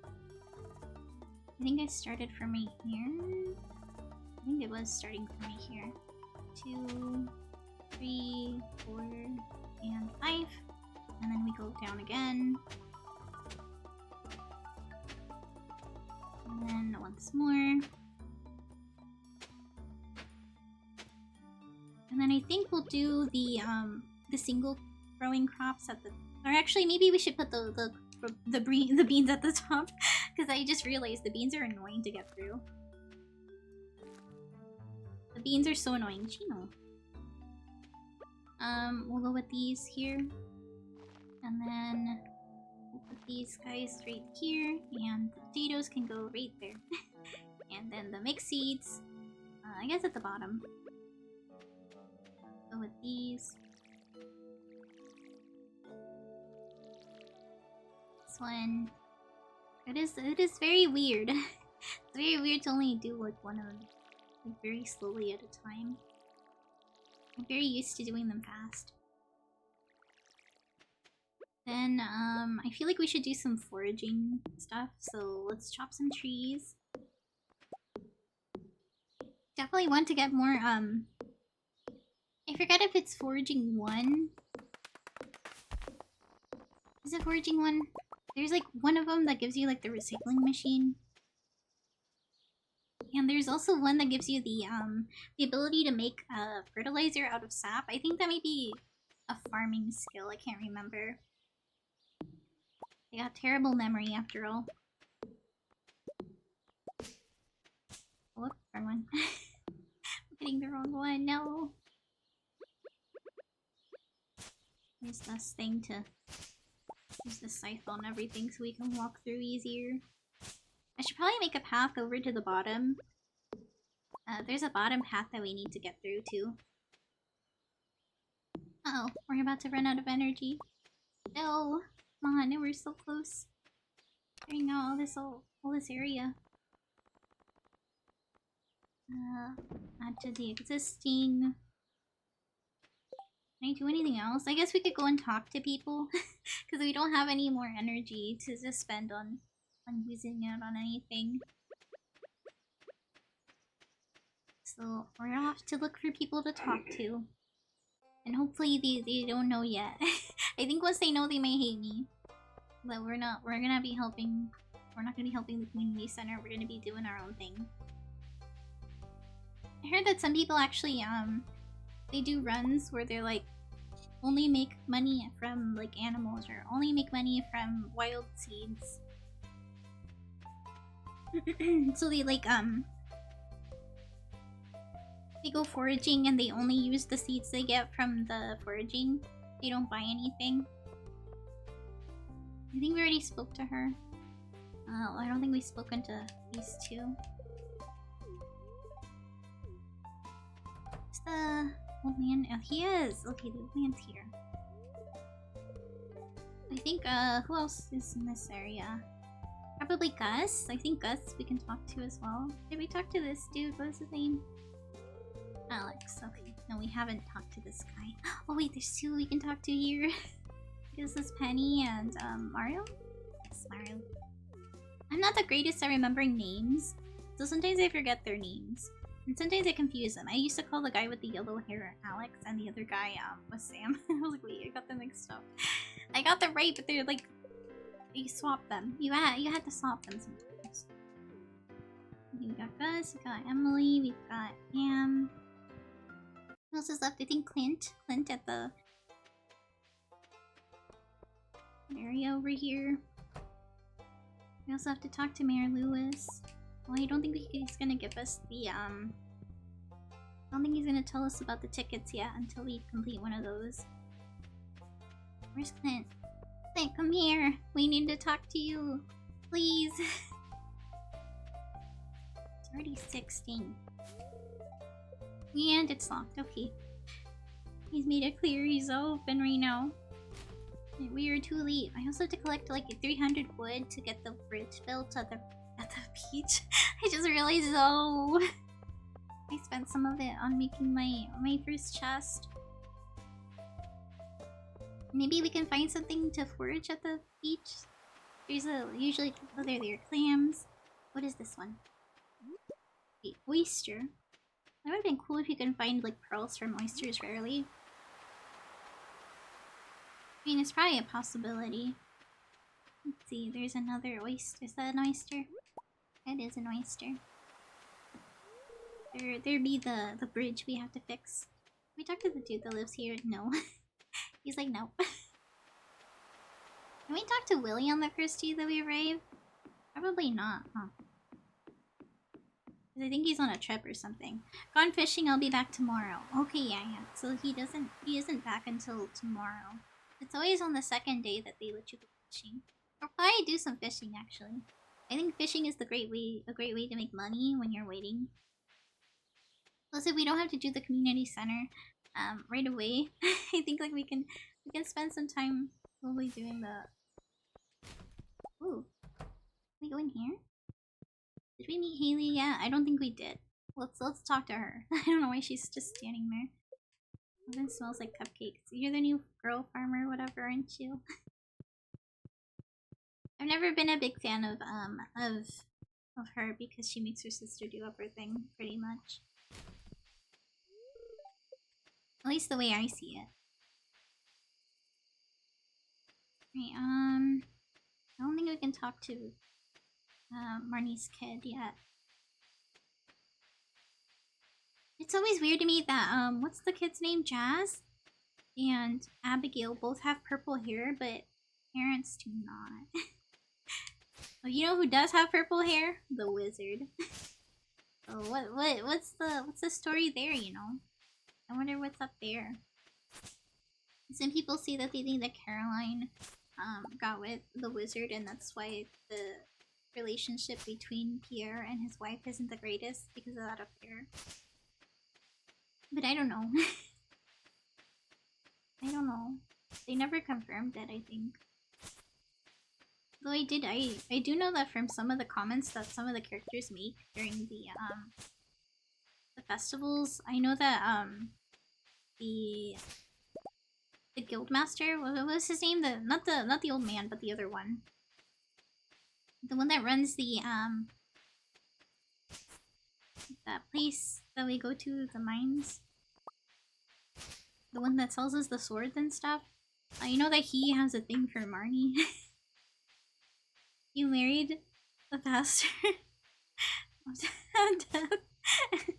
I think I started from right here. I think it was starting from right here. 2, 3, 4, and 5. And then we go down again. And then once more. And then I think we'll do the single growing crops at the... Or actually, maybe we should put the beans at the top. Because I just realized the beans are annoying to get through. The beans are so annoying. Chino. We'll go with these here. And then we'll put these guys right here. And the potatoes can go right there. And then the mixed seeds, I guess at the bottom. Go with these. This one. It is very weird. It's very weird to only do like one of them. Like very slowly at a time. I'm very used to doing them fast. Then, I feel like we should do some foraging stuff, so let's chop some trees. Definitely want to get more, I forget if it's foraging 1. Is it foraging 1? There's like one of them that gives you like the recycling machine. And there's also one that gives you the ability to make fertilizer out of sap. I think that might be a farming skill. I can't remember. I got terrible memory after all. Whoop, wrong one. I'm hitting the wrong one. No. Use this thing to use the scythe on everything so we can walk through easier. I should probably make a path over to the bottom. There's a bottom path that we need to get through too. Uh oh, we're about to run out of energy. No, come on, we're so close. Clearing out all this area. Add to the existing. Can I do anything else? I guess we could go and talk to people because we don't have any more energy to just spend on using it on anything. So we're off to look for people to talk to. And hopefully they don't know yet. I think once they know they may hate me. But we're not gonna be helping the community center, we're gonna be doing our own thing. I heard that some people actually they do runs where they're like only make money from like animals or only make money from wild seeds. So they like they go foraging and they only use the seeds they get from the foraging. They don't buy anything. I think we already spoke to her. I don't think we've spoken to these two. Is the old man? Oh, he is. Okay, the old man's here. I think, who else is in this area? Probably Gus. I think Gus we can talk to as well. Did we talk to this dude? What was his name? Alex. Okay. No, we haven't talked to this guy. Oh wait, there's two we can talk to here. This is Penny and, Mario? Yes, Mario. I'm not the greatest at remembering names, so sometimes I forget their names. And sometimes I confuse them. I used to call the guy with the yellow hair Alex, and the other guy, was Sam. I was like, wait, I got them mixed up. I got them right, but they're like... You swap them. You had to swap them sometimes. Okay, we got Gus, we got Emily, we've got Am. Who else is left? I think Clint. Clint at the area over here. We also have to talk to Mayor Lewis. Well, I don't think he's gonna give us the, I don't think he's gonna tell us about the tickets yet until we complete one of those. Where's Clint? Clint, come here! We need to talk to you! Please! It's already 16. And it's locked, okay. He's made it clear he's open right now. We are too late. I also have to collect like 300 wood to get the bridge built at the beach. I just realized, oh, I spent some of it on making my first chest. Maybe we can find something to forage at the beach. There's usually there are clams. What is this one? The oyster. That would have been cool if you can find like pearls from oysters rarely. I mean, it's probably a possibility. Let's see, there's another oyster. Is that an oyster? It is an oyster. There be the bridge we have to fix. Can we talk to the dude that lives here? No. He's like, nope. Can we talk to Willie on the first day that we arrive? Probably not, huh? I think he's on a trip or something. Gone fishing, I'll be back tomorrow. Okay, yeah. So he isn't back until tomorrow. It's always on the second day that they let you go fishing. Or probably do some fishing actually. I think fishing is a great way to make money when you're waiting. Plus, if we don't have to do the community center right away, I think like we can spend some time slowly doing the. Ooh, can we go in here? Did we meet Haley yet? I don't think we did. Let's talk to her. I don't know why she's just standing there. It smells like cupcakes. You're the new girl farmer, whatever, aren't you? I've never been a big fan of her because she makes her sister do everything pretty much. At least the way I see it. Right, I don't think we can talk to Marnie's kid yet. It's always weird to me that what's the kid's name? Jazz and Abigail both have purple hair, but parents do not. Well, you know who does have purple hair? The wizard. So what's the story there, you know? I wonder what's up there. Some people say that they think that Caroline got with the wizard and that's why the relationship between Pierre and his wife isn't the greatest because of that affair. But I don't know. I don't know. They never confirmed it, I think. Though I do know that from some of the comments that some of the characters make during the festivals, I know that the guildmaster, what was his name? Not the old man, but the other one. The one that runs the that place that we go to, the mines. The one that sells us the swords and stuff. You know that he has a thing for Marnie. You married the pastor?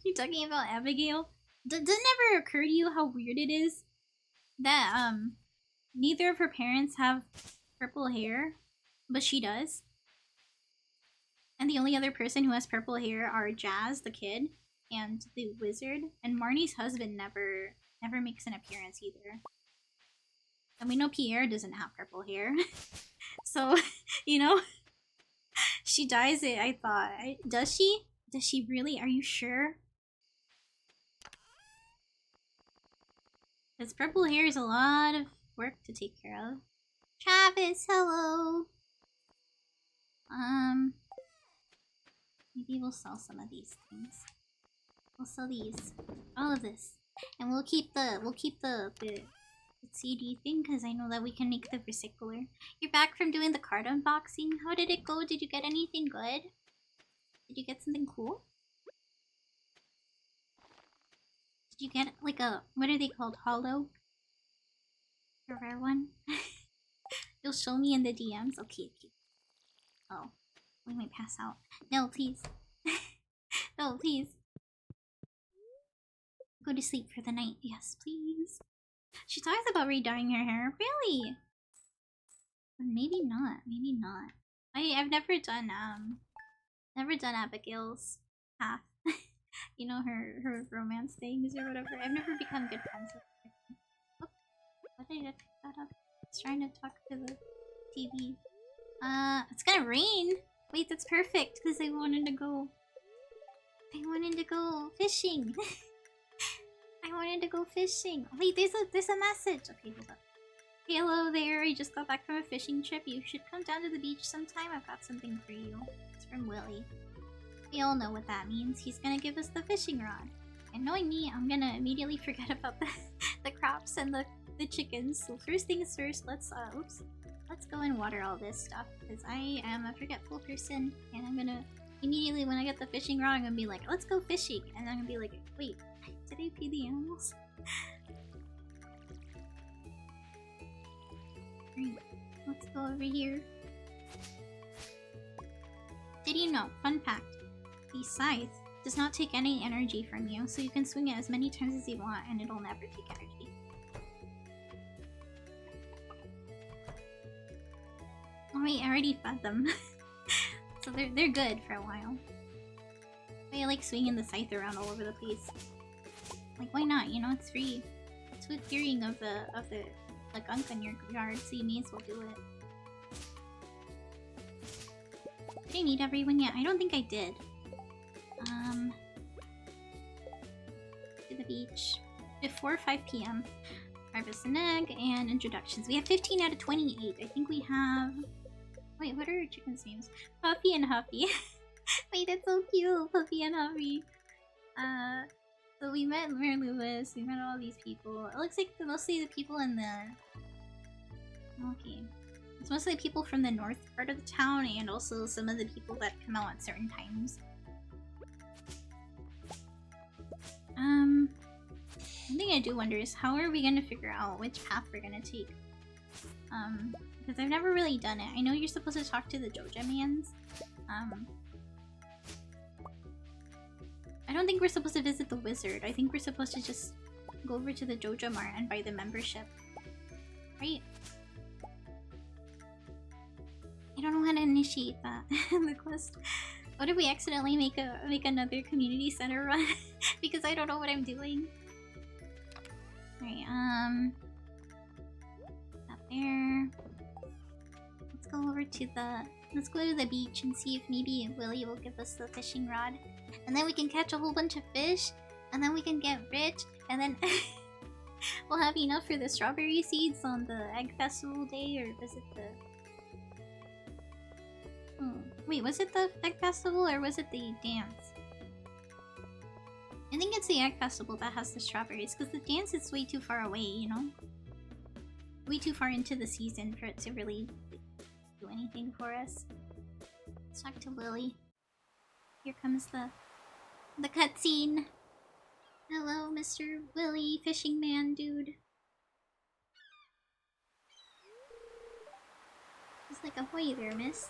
You talking about Abigail? Does it never occur to you how weird it is that neither of her parents have purple hair, but she does? And the only other person who has purple hair are Jazz, the kid, and the wizard. And Marnie's husband never makes an appearance either. And we know Pierre doesn't have purple hair. So, you know, she dyes it, I thought. Does she? Does she really? Are you sure? Because purple hair is a lot of work to take care of. Travis, hello! Maybe we'll sell some of these things. We'll sell these. All of this. And we'll keep the CD thing because I know that we can make the recycler. You're back from doing the card unboxing. How did it go? Did you get anything good? Did you get something cool? Did you get like a, what are they called? Hollow? A rare one? You'll show me in the DMs? Okay, okay. Oh, we might pass out. No, please. No, please. Go to sleep for the night. Yes, please. She talks about re-dyeing her hair. Really? But maybe not. Maybe not. I've never done Abigail's path. You know, her romance things or whatever. I've never become good friends with her. Oh, why did I pick that up? I was trying to talk to the TV. It's gonna rain. Wait, that's perfect because I wanted to go fishing. I wanted to go fishing. Wait, there's a message. Okay, hold up. Hey, hello there. I just got back from a fishing trip. You should come down to the beach sometime. I've got something for you. It's from Willie. We all know what that means. He's gonna give us the fishing rod. And knowing me, I'm gonna immediately forget about the crops and the chickens. So first things first, let's go and water all this stuff because I am a forgetful person, and I'm gonna immediately when I get the fishing rod, I'm gonna be like, let's go fishing, and I'm gonna be like, wait, did I feed the animals? Alright, let's go over here. Did you know? Fun fact: the scythe does not take any energy from you, so you can swing it as many times as you want, and it'll never take energy. Oh wait, I already fed them. So they're good for a while. I like swinging the scythe around all over the place. Like, why not? You know, it's free. It's with clearing of the gunk in your yard, so you may as well do it. Did I meet everyone yet? I don't think I did. To the beach before 5 p.m. Harvest an egg and introductions. We have 15 out of 28. I think we have. Wait, what are our chickens' names? Puffy and Huffy. Wait, that's so cute, Puffy and Huffy. So we met Mary Lewis. We met all these people. It looks like mostly the people in the. Okay, it's mostly people from the north part of the town, and also some of the people that come out at certain times. One thing I do wonder is how are we gonna figure out which path we're gonna take? Because I've never really done it. I know you're supposed to talk to the Joja Mans. I don't think we're supposed to visit the wizard. I think we're supposed to just go over to the Joja Mart and buy the membership. Right? I don't know how to initiate that. The quest. What if we accidentally make another community center run? Because I don't know what I'm doing. Alright, up there. Let's go over to let's go to the beach and see if maybe Willie will give us the fishing rod. And then we can catch a whole bunch of fish, and then we can get rich, and then we'll have enough for the strawberry seeds on the egg festival day, or was it the... Wait, was it the egg festival or was it the dance? I think it's the egg festival that has the strawberries, because the dance is way too far away, you know? Way too far into the season for it to really do anything for us. Let's talk to Willie. Here comes the cutscene. Hello, Mr. Willie, fishing man dude. He's like, ahoy there, miss.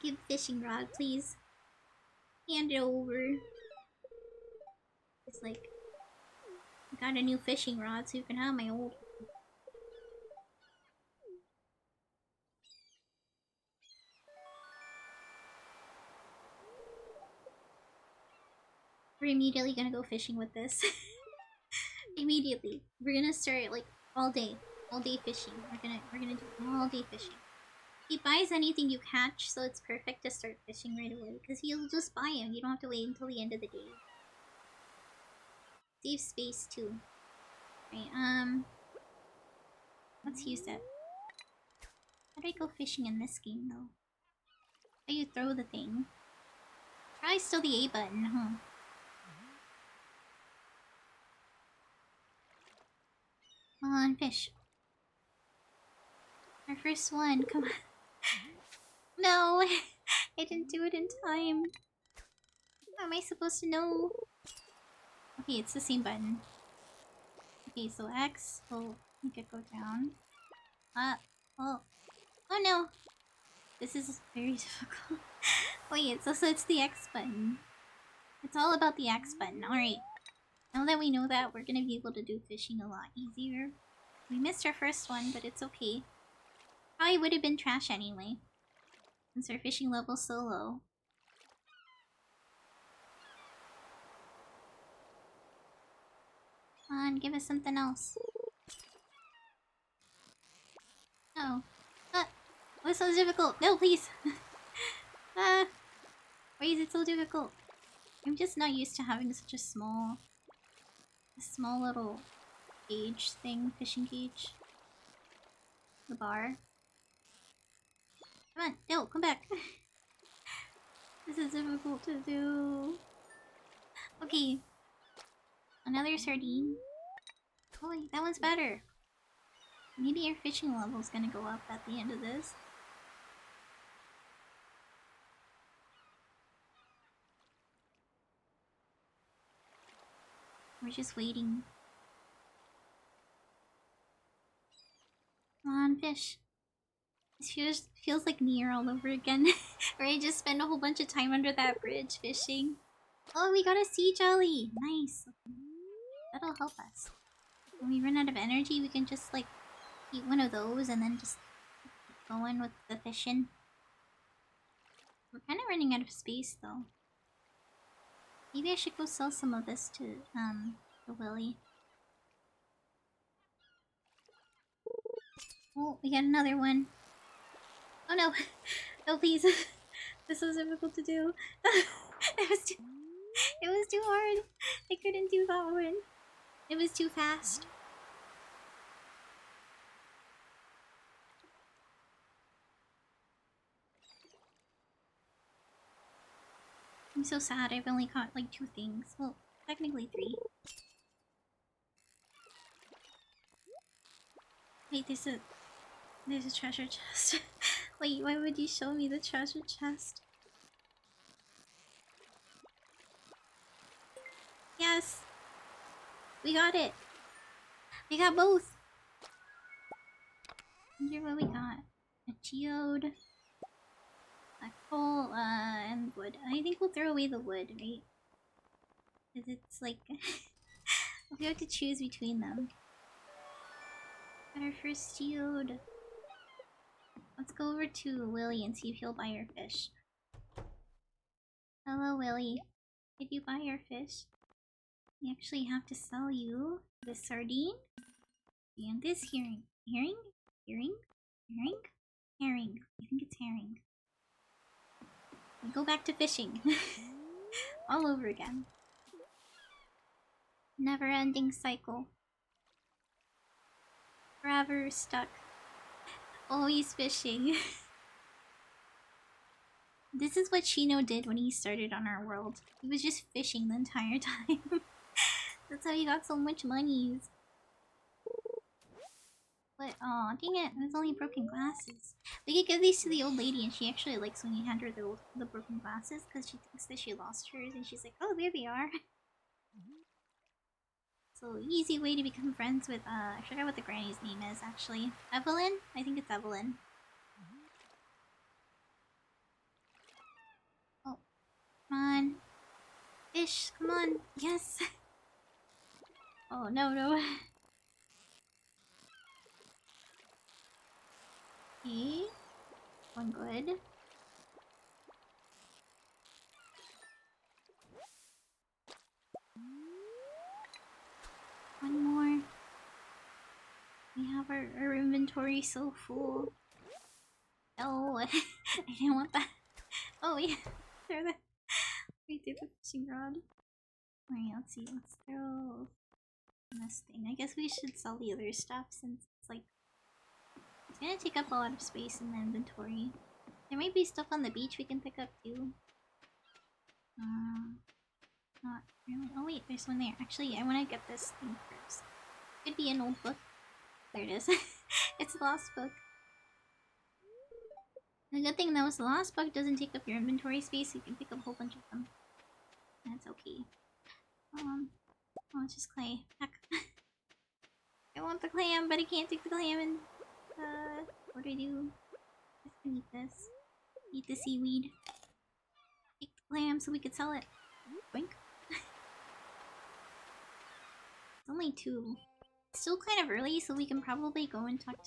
Give fishing rod, please. Hand it over. It's like, I got a new fishing rod, so you can have my old one. We're immediately gonna go fishing with this. Immediately. We're gonna start like all day fishing. We're gonna do all day fishing. He buys anything you catch, so it's perfect to start fishing right away, because he'll just buy them. You don't have to wait until the end of the day. Save space too. Right, let's use it. How do I go fishing in this game, though? How do you throw the thing? Probably still the A button, huh? Come on, fish. Our first one, come on. No! I didn't do it in time. How am I supposed to know? Okay, it's the same button. Okay, so X will make it go down. Oh. Oh no! This is very difficult. Wait, so it's the X button. It's all about the X button. Alright. Now that we know that, we're gonna be able to do fishing a lot easier. We missed our first one, but it's okay. Probably would have been trash anyway, since our fishing level's so low. Come on, give us something else. Oh. What's so difficult? No, please! Why is it so difficult? I'm just not used to having such a small little cage thing, fishing cage. The bar. Come on, no, come back. This is difficult to do. Okay. Another sardine. Oh wait, that one's better. Maybe your fishing level's gonna go up at the end of this. We're just waiting. Come on, fish. This feels like Nier all over again. Where I just spend a whole bunch of time under that bridge fishing. Oh, we got a sea jelly! Nice. That'll help us. When we run out of energy, we can just like eat one of those and then just keep going with the fishing. We're kind of running out of space though. Maybe I should go sell some of this to Willy. Oh, we got another one. Oh no! No, please. This was difficult to do. it was too hard. I couldn't do that one. It was too fast. I'm so sad. I've only caught like 2 things. Well, technically 3. Wait, there's a treasure chest. Wait, why would you show me the treasure chest? Yes! We got it! We got both! I wonder what we got. A geode, a coal, and wood. I think we'll throw away the wood, right? Because it's like... we have to choose between them. Got our first geode. Let's go over to Willy and see if he'll buy our fish. Hello, Willy. Did you buy our fish? We actually have to sell you this sardine and this herring. Herring? Herring? Herring? Herring. I think it's herring. We go back to fishing. All over again. Never-ending cycle. Forever stuck. Always fishing. This is what Chino did when he started on our world. He was just fishing the entire time. That's how he got so much monies. But, aw, dang it, there's only broken glasses. We could give these to the old lady and she actually likes when you hand her the broken glasses because she thinks that she lost hers and she's like, oh, there they are. So, easy way to become friends with, I forgot what the granny's name is actually. Evelyn? I think it's Evelyn. Oh, come on. Fish, come on. Yes. Oh, no, no. Okay. One good. One more. We have our inventory so full. Oh, I didn't want that. Oh, yeah. Throw the. We did the fishing rod. Alright, let's see. Let's throw this thing. I guess we should sell the other stuff since it's like it's gonna take up a lot of space in the inventory. There might be stuff on the beach we can pick up too. Not really. Oh wait, there's one there. Actually, I want to get this thing first. Could be an old book. There it is. It's a lost book. The good thing though is the lost book doesn't take up your inventory space. You can pick up a whole bunch of them. That's okay. Oh, it's just clay. Heck. I want the clam, but I can't take the clam and what do I do? I can eat this. Eat the seaweed. Take the clam so we could sell it. Boink. It's only 2. It's still kind of early, so we can probably go and talk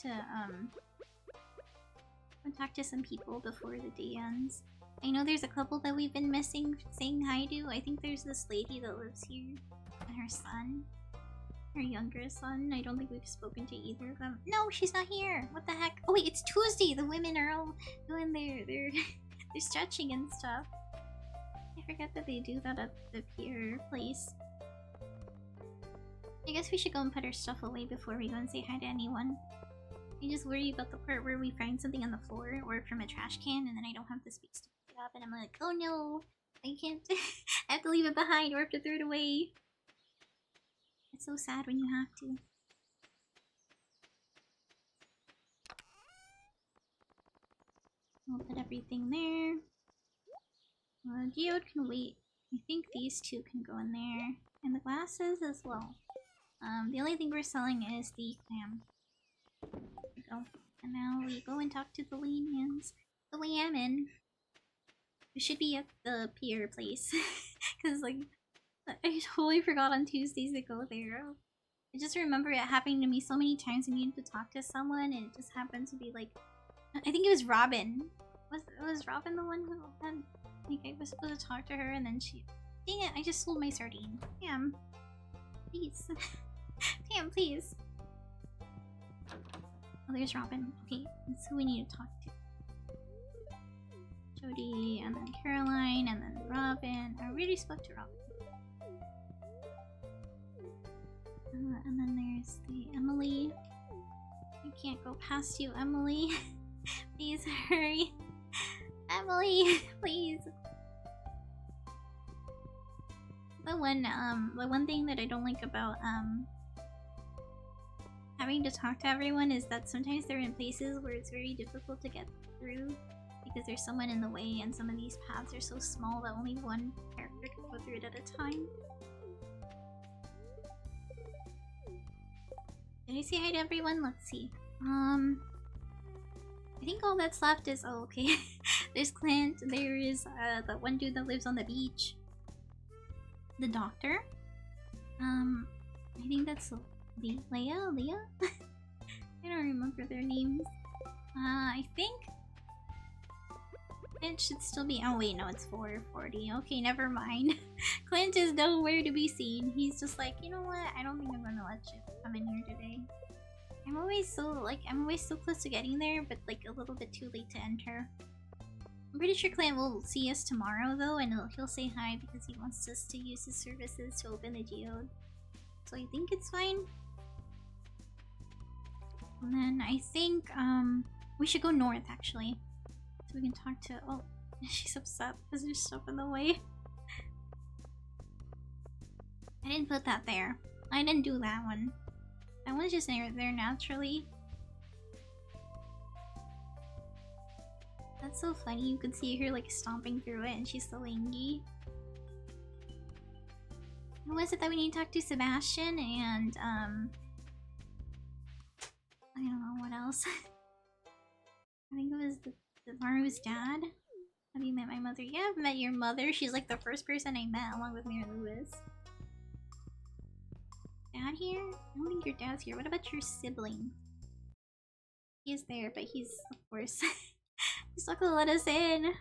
to some people before the day ends. I know there's a couple that we've been missing saying hi to. I think there's this lady that lives here and her son. Her younger son. I don't think we've spoken to either of them. No, she's not here. What the heck? Oh wait, it's Tuesday. The women are all doing their they're stretching and stuff. I forget that they do that at the pier place. I guess we should go and put our stuff away before we go and say hi to anyone. I just worry about the part where we find something on the floor or from a trash can and then I don't have the space to pick it up and I'm like, oh no, I can't. I have to leave it behind or I have to throw it away. It's so sad when you have to. We'll put everything there. Geode can wait. I think these 2 can go in there. And the glasses as well. The only thing we're selling is the clam. There we go. And now we go and talk to the layman's. The layman. We should be at the pier place. Because, like, I totally forgot on Tuesdays to go there. I just remember it happening to me so many times I needed to talk to someone and it just happened to be like... I think it was Robin. Was Robin the one who had... Like, I was supposed to talk to her and then she... Dang it, I just sold my sardine. Damn. Please. Damn, please. Oh, there's Robin. Okay, that's who we need to talk to. Jody, and then Caroline, and then Robin. I already spoke to Robin. And then there's the Emily. I can't go past you, Emily. Please hurry. Emily, please. The one thing that I don't like about having to talk to everyone is that sometimes they're in places where it's very difficult to get through because there's someone in the way and some of these paths are so small that only one character can go through it at a time. Did I say hi to everyone? Let's see. I think all that's left is... Oh, okay. There's Clint. There is the one dude that lives on the beach. The doctor. I think that's Leah? I don't remember their names. I think Clint should still be... Oh wait, no, it's 4:40. Okay, never mind. Clint is nowhere to be seen. He's just like, you know what? I don't think I'm gonna let you come in here today. I'm always so close to getting there, but like a little bit too late to enter. I'm pretty sure Clint will see us tomorrow though, and he'll say hi because he wants us to use his services to open the geode. So I think it's fine. And then I think we should go north actually. So we can talk to... Oh, she's upset because there's stuff in the way. I didn't put that there. I didn't do that one. That one's just there naturally. That's so funny. You could see her like stomping through it and she's so angry. Who was it that we need to talk to? Sebastian and I don't know what else. I think it was the Maru's dad. Have you met my mother? Yeah, I've met your mother. She's like the first person I met along with Mary Lewis. Dad here? I don't think your dad's here. What about your sibling? He is there, but he's, of course, he's not gonna let us in.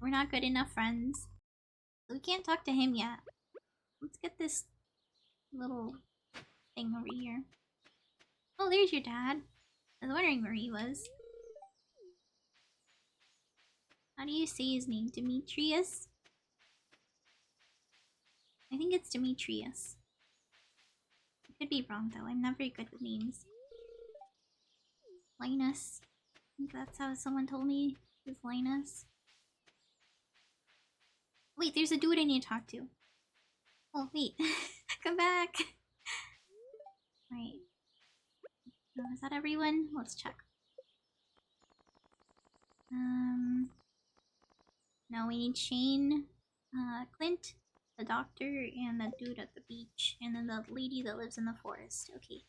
We're not good enough friends. So we can't talk to him yet. Let's get this little thing over here. Oh, there's your dad. I was wondering where he was. How do you say his name? Demetrius? I think it's Demetrius. Could be wrong though. I'm not very good with names. Linus. I think that's how someone told me. It's Linus. Wait, there's a dude I need to talk to. Oh wait, come back. Right. Is that everyone? Let's check. No, we need Shane, Clint, the doctor, and the dude at the beach, and then the lady that lives in the forest. Okay.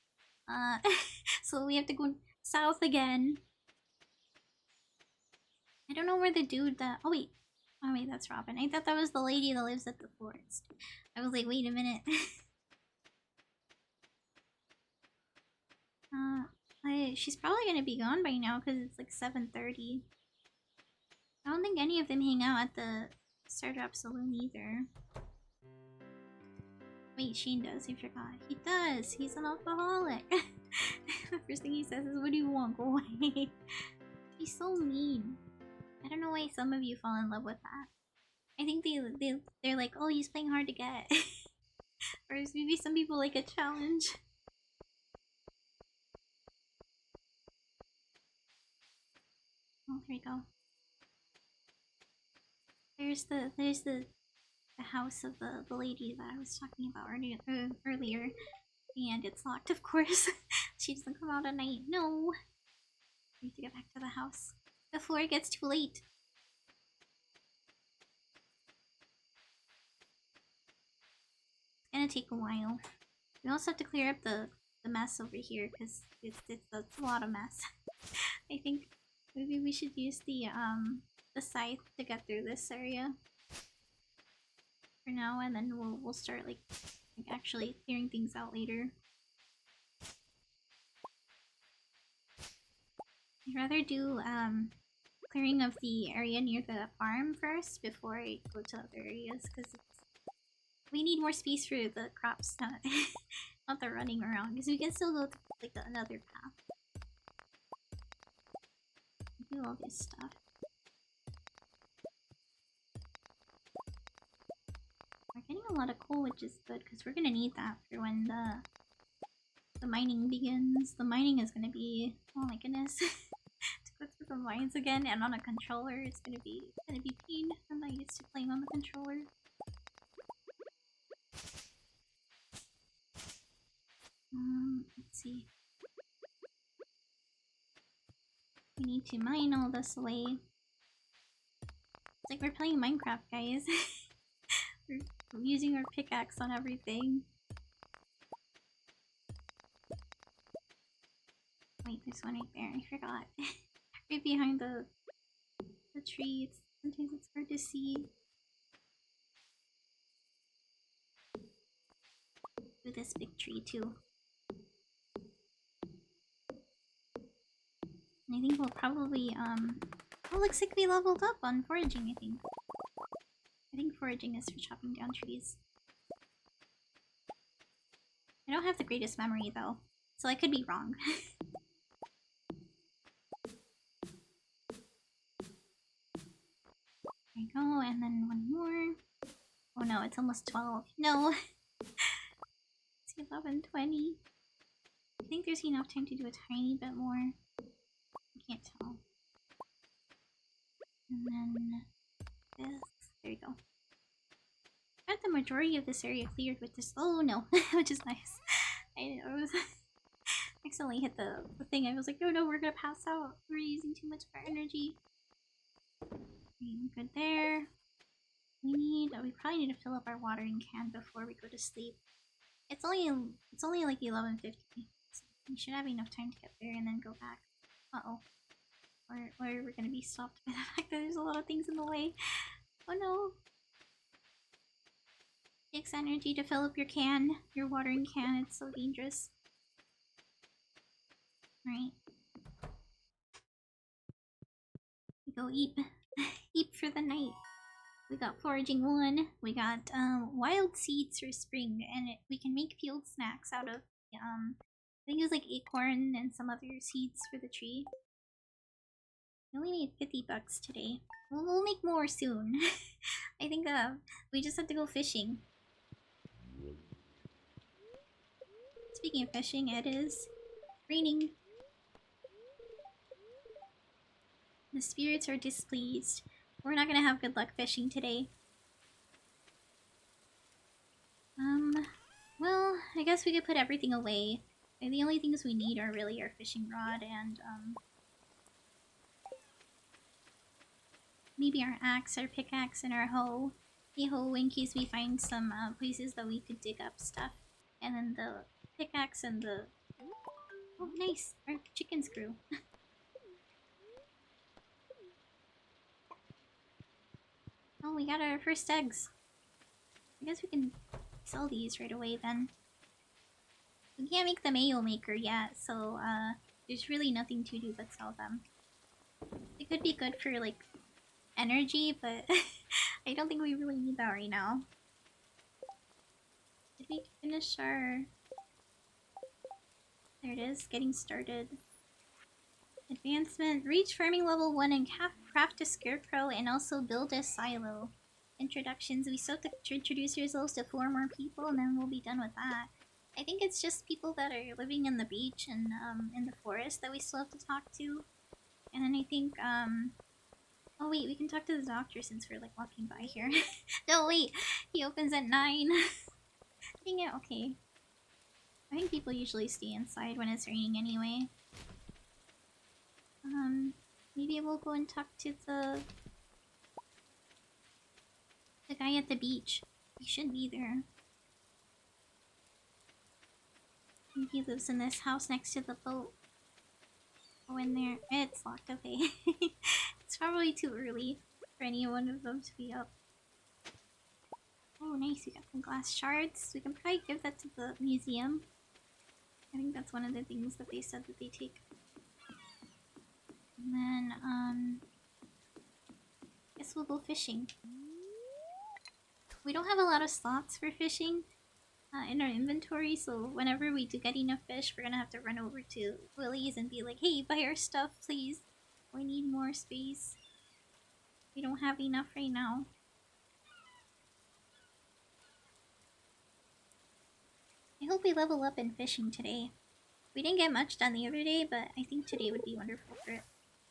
So we have to go south again. I don't know where the dude that. Oh wait. Oh wait, that's Robin. I thought that was the lady that lives at the forest. I was like, wait a minute. She's probably gonna be gone by now because it's like 7:30. I don't think any of them hang out at the Stardrop Saloon either. Wait, Shane does. I forgot. He does. He's an alcoholic. The first thing he says is, "What do you want? Go away." He's so mean. I don't know why some of you fall in love with that. I think they're like, oh, he's playing hard to get. Or maybe some people like a challenge. Oh, there you go. There's the house of the lady that I was talking about earlier. And it's locked, of course. She doesn't come out at night. No! We need to get back to the house before it gets too late. It's gonna take a while. We also have to clear up the mess over here because it's a lot of mess. I think maybe we should use the scythe to get through this area for now, and then we'll start like actually clearing things out later. I'd rather do clearing of the area near the farm first before I go to other areas because we need more space for the crops, not the running around, because we can still go to like another path. Do all this stuff. We're getting a lot of coal, which is good because we're gonna need that for when the mining begins. The mining is gonna be, oh my goodness, to go through the mines again and on a controller. It's gonna be pain. I'm not used to playing on the controller. Let's see. We need to mine all this away. It's like we're playing Minecraft, guys. We're using our pickaxe on everything. Wait, there's one right there. I forgot. Right behind the tree. Sometimes it's hard to see. With this big tree too. And I think we'll probably oh, looks like we leveled up on foraging, I think. I think foraging is for chopping down trees. I don't have the greatest memory though, so I could be wrong. There you go, and then one more. Oh no, it's almost 12. No! It's 11:20. I think there's enough time to do a tiny bit more. I can't tell. And then this. There you go. I got the majority of this area cleared with this. Oh no, which is nice. I was accidentally hit the thing. I was like, oh no, we're gonna pass out. We're using too much of our energy. Good there. We probably need to fill up our watering can before we go to sleep. It's only like 11:50. So we should have enough time to get there and then go back. Uh-oh. Or we're gonna be stopped by the fact that there's a lot of things in the way. Oh no. It takes energy to fill up your can, your watering can. It's so dangerous. Right. We go eat. Eat for the night. We got foraging 1. We got wild seeds for spring, and we can make field snacks out of I think it was like acorn and some other seeds for the tree. We only made 50 bucks today. We'll make more soon. I think we just have to go fishing. Speaking of fishing, it is raining. The spirits are displeased. We're not gonna have good luck fishing today. Well, I guess we could put everything away. And the only things we need are really our fishing rod and, maybe our axe, our pickaxe, and our hoe. The hoe in case we find some, places that we could dig up stuff. And then the pickaxe and the... Oh, nice! Our chickens grew. Oh, we got our first eggs. I guess we can sell these right away then. We can't make the mayo maker yet, so there's really nothing to do but sell them. It could be good for like energy, but I don't think we really need that right now. Did we finish our... There it is, getting started. Advancement, reach farming level 1 and craft a scarecrow and also build a silo. Introductions, we still have to introduce ourselves to 4 more people and then we'll be done with that. I think it's just people that are living in the beach and in the forest that we still have to talk to. And then I think, oh wait, we can talk to the doctor since we're like walking by here. No wait, he opens at 9. Dang it, okay. I think people usually stay inside when it's raining anyway. Maybe we'll go and talk to the guy at the beach. He should be there. I think he lives in this house next to the boat. Go in there. It's locked, okay. It's probably too early for any one of them to be up. Oh, nice. We got some glass shards. We can probably give that to the museum. I think that's one of the things that they said that they take. And then, guess we'll go fishing. We don't have a lot of slots for fishing in our inventory, so whenever we do get enough fish, we're gonna have to run over to Willie's and be like, hey, buy our stuff, please. We need more space. We don't have enough right now. I hope we level up in fishing today. We didn't get much done the other day, but I think today would be wonderful for it.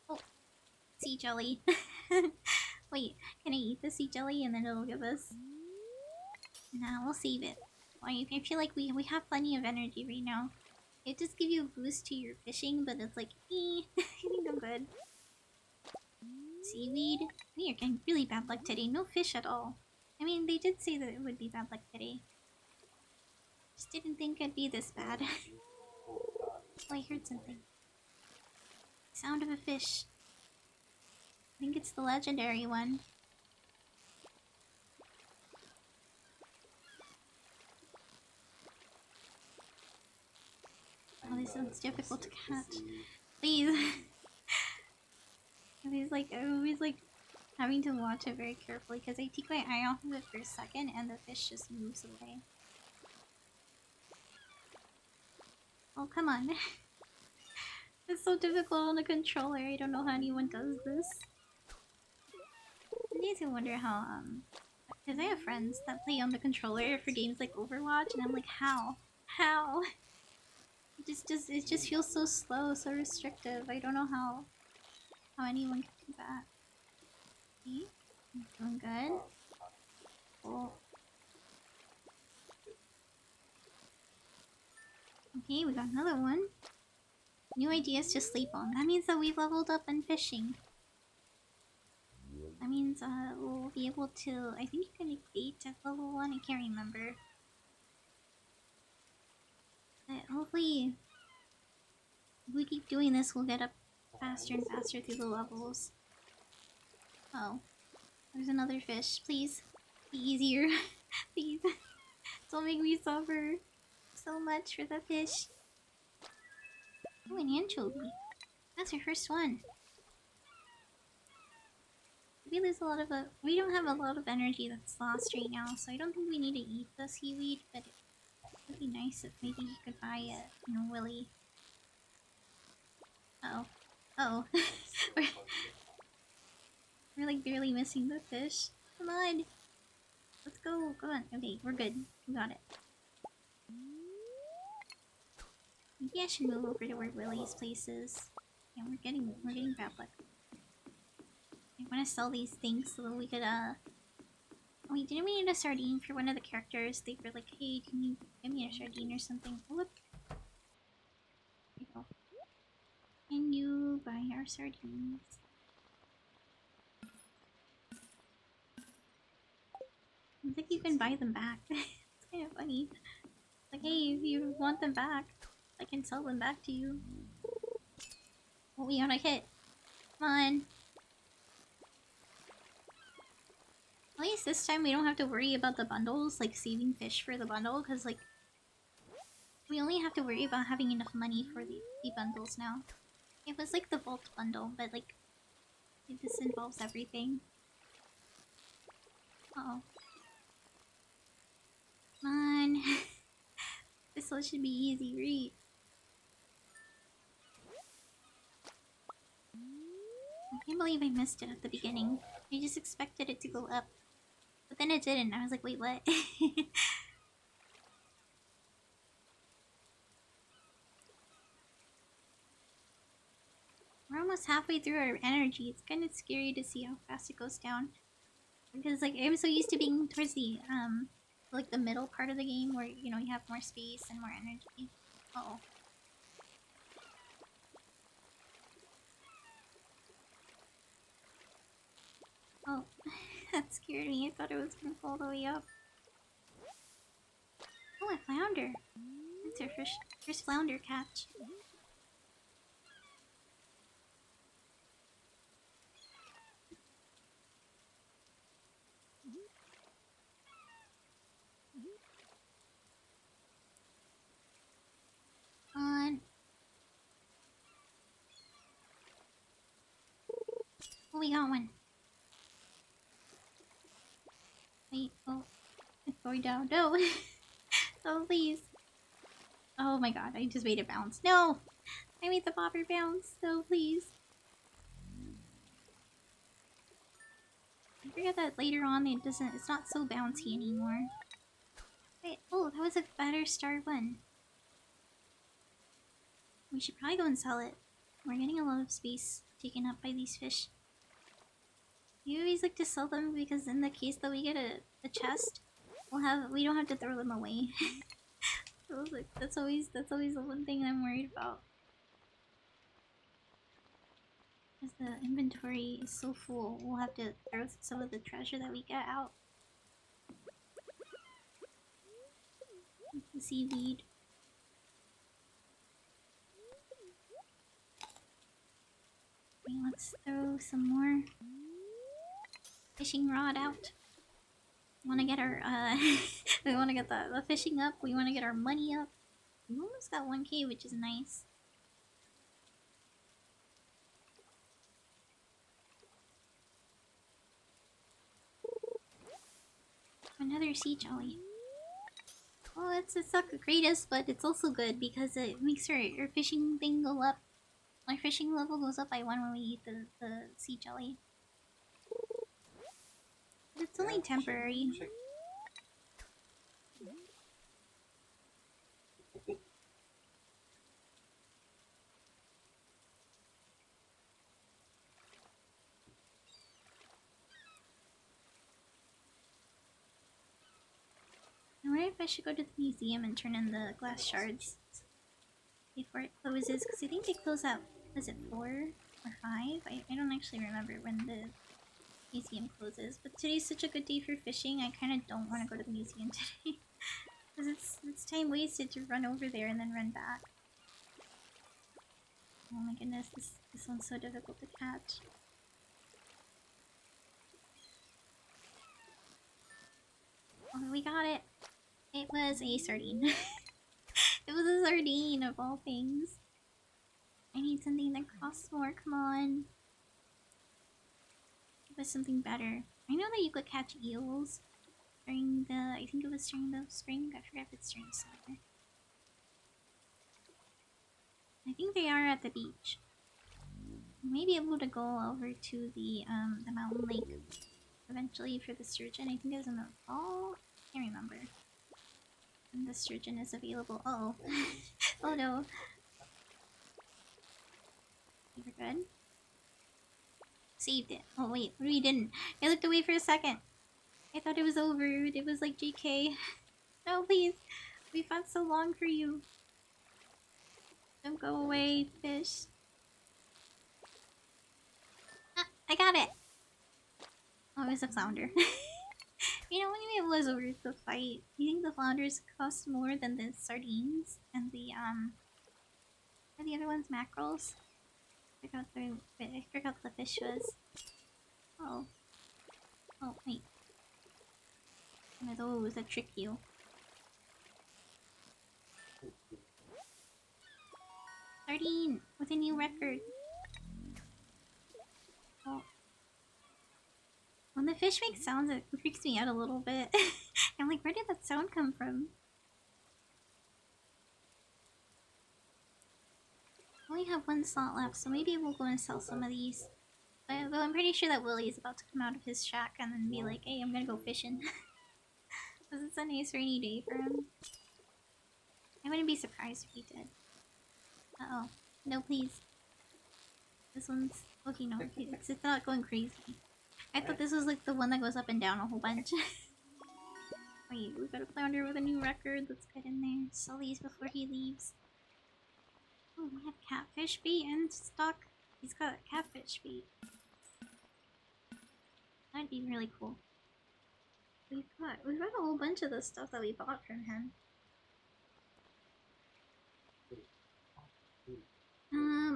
Oh, sea jelly. Wait, can I eat the sea jelly and then it'll give us... Nah, we'll save it. I feel like we have plenty of energy right now. It just give you a boost to your fishing, but it's like, I think I'm good. Seaweed. We are getting really bad luck today. No fish at all. I mean, they did say that it would be bad luck today. Just didn't think it'd be this bad. Oh, I heard something. Sound of a fish. I think it's the legendary one. Oh, this one's difficult to catch. Please. I always like having to watch it very carefully because I take my eye off of it for a second and the fish just moves away. Oh, come on. It's so difficult on the controller. I don't know how anyone does this. I need to wonder how, because I have friends that play on the controller for games like Overwatch, and I'm like, how? How? It just feels so slow, so restrictive. I don't know how anyone can do that. Okay, I'm doing good. Cool. Okay, we got another one. New ideas to sleep on. That means that we've leveled up in fishing. That means we'll be able to... I think you can make bait at level 1. I can't remember. But hopefully, if we keep doing this, we'll get up faster and faster through the levels. Oh. There's another fish. Please. Be easier. Please. Don't make me suffer so much for the fish. Oh, an anchovy. That's our first one. We lose a lot of we don't have a lot of energy that's lost right now, so I don't think we need to eat the seaweed, but it would be nice if maybe you could buy it, you know, Willy. Uh-oh. Uh-oh. we're like barely missing the fish. Come on! Let's go! Come on. Okay, we're good. We got it. Maybe I should move over to where Willie's place is. Yeah, we're getting bad luck. I want to sell these things so that we could wait, didn't we need a sardine for one of the characters? They were like, hey, can you give me a sardine or something? Whoop. There you go. Can you buy our sardines? I think you can buy them back. It's kind of funny. Like, hey, if you want them back, I can sell them back to you. Oh, we got a hit. Come on. At least this time we don't have to worry about the bundles, like saving fish for the bundle, because like we only have to worry about having enough money for the bundles now. It was like the vault bundle, but like this involves everything. Uh-oh. Come on. This one should be easy, right? I can't believe I missed it at the beginning. I just expected it to go up. But then it didn't. I was like, wait, what? We're almost halfway through our energy. It's kind of scary to see how fast it goes down. Because like I'm so used to being towards the like the middle part of the game where you know you have more space and more energy. Uh-oh. Oh, that scared me. I thought it was gonna fall all the way up. Oh, a flounder. That's our first flounder catch. On. Oh, we got one. Wait, oh, it's going down. No! Oh, please. Oh my god, I just made it bounce. No! I made the bobber bounce. No, please. I forget that later on it's not so bouncy anymore. Wait, oh, that was a better star one. We should probably go and sell it. We're getting a lot of space taken up by these fish. You always like to sell them because in the case that we get a chest, we don't have to throw them away. So like that's always the one thing I'm worried about. Because the inventory is so full, we'll have to throw some of the treasure that we get out. The seaweed. Okay, let's throw some more fishing rod out. We want to get our we want to get the fishing up. We want to get our money up. We almost got 1K, which is nice. Another sea jelly. Well, it's not the greatest, but it's also good because it makes our fishing thing go up. Our fishing level goes up by 1 when we eat the sea jelly. But it's only temporary. I wonder if I should go to the museum and turn in the glass shards before it closes, because I think they close at, was it 4 or 5? I don't actually remember when the museum closes, but today's such a good day for fishing, I kind of don't want to go to the museum today. Because it's time wasted to run over there and then run back. Oh my goodness, this one's so difficult to catch. Oh, we got it! It was a sardine. It was a sardine of all things. I need something that costs more, come on. Give us something better. I know that you could catch eels during the, I think it was during the spring, I forget if it's during summer. I think they are at the beach. We may be able to go over to the mountain lake eventually for the sturgeon. I think it was in the fall? I can't remember. And the sturgeon is available. Uh oh. Oh no. We're good. Saved it. Oh wait, we didn't. I looked away for a second. I thought it was over. It was like JK. No, please. We fought so long for you. Don't go away, fish. Ah, I got it. Oh, it was a flounder. You know, when it was over the fight, you think the flounders cost more than the sardines and the are the other ones mackerels? I forgot what the fish was. Oh. Oh, wait. One of those that trick you. Sardine! With a new record. Oh. When the fish makes sounds, it freaks me out a little bit. I'm like, where did that sound come from? I only have one slot left, so maybe we'll go and sell some of these. But I'm pretty sure that Willie is about to come out of his shack and then be like, hey, I'm gonna go fishing. Because it's a nice rainy day for him. I wouldn't be surprised if he did. Uh-oh. No, please. This one's... Okay, no. It's not going crazy. I thought this was like the one that goes up and down a whole bunch. Wait, we got a flounder with a new record. Let's get in there. Sell these before he leaves. Oh, we have catfish bait in stock. He's got catfish bait. That'd be really cool. We've got a whole bunch of the stuff that we bought from him.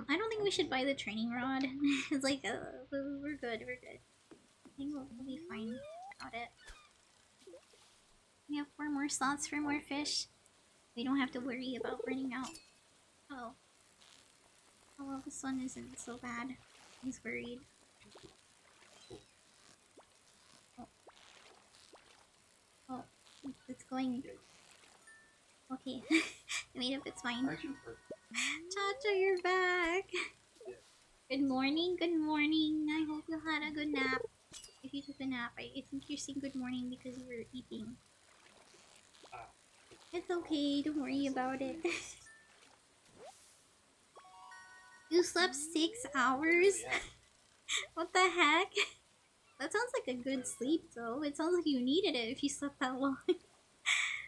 I don't think we should buy the training rod. It's like, we're good, we're good. I think we'll be fine about it. We have 4 more slots for more fish. We don't have to worry about running out. Oh. Oh well, this one isn't so bad. He's worried. Oh. Oh, it's going... Okay. I made up its mind. Cha-cha, you're back! Good morning, good morning. I hope you had a good nap. If you took a nap, I think you're saying good morning because you were eating. It's okay, don't worry about it. You slept 6 hours? What the heck? That sounds like a good sleep though. It sounds like you needed it if you slept that long.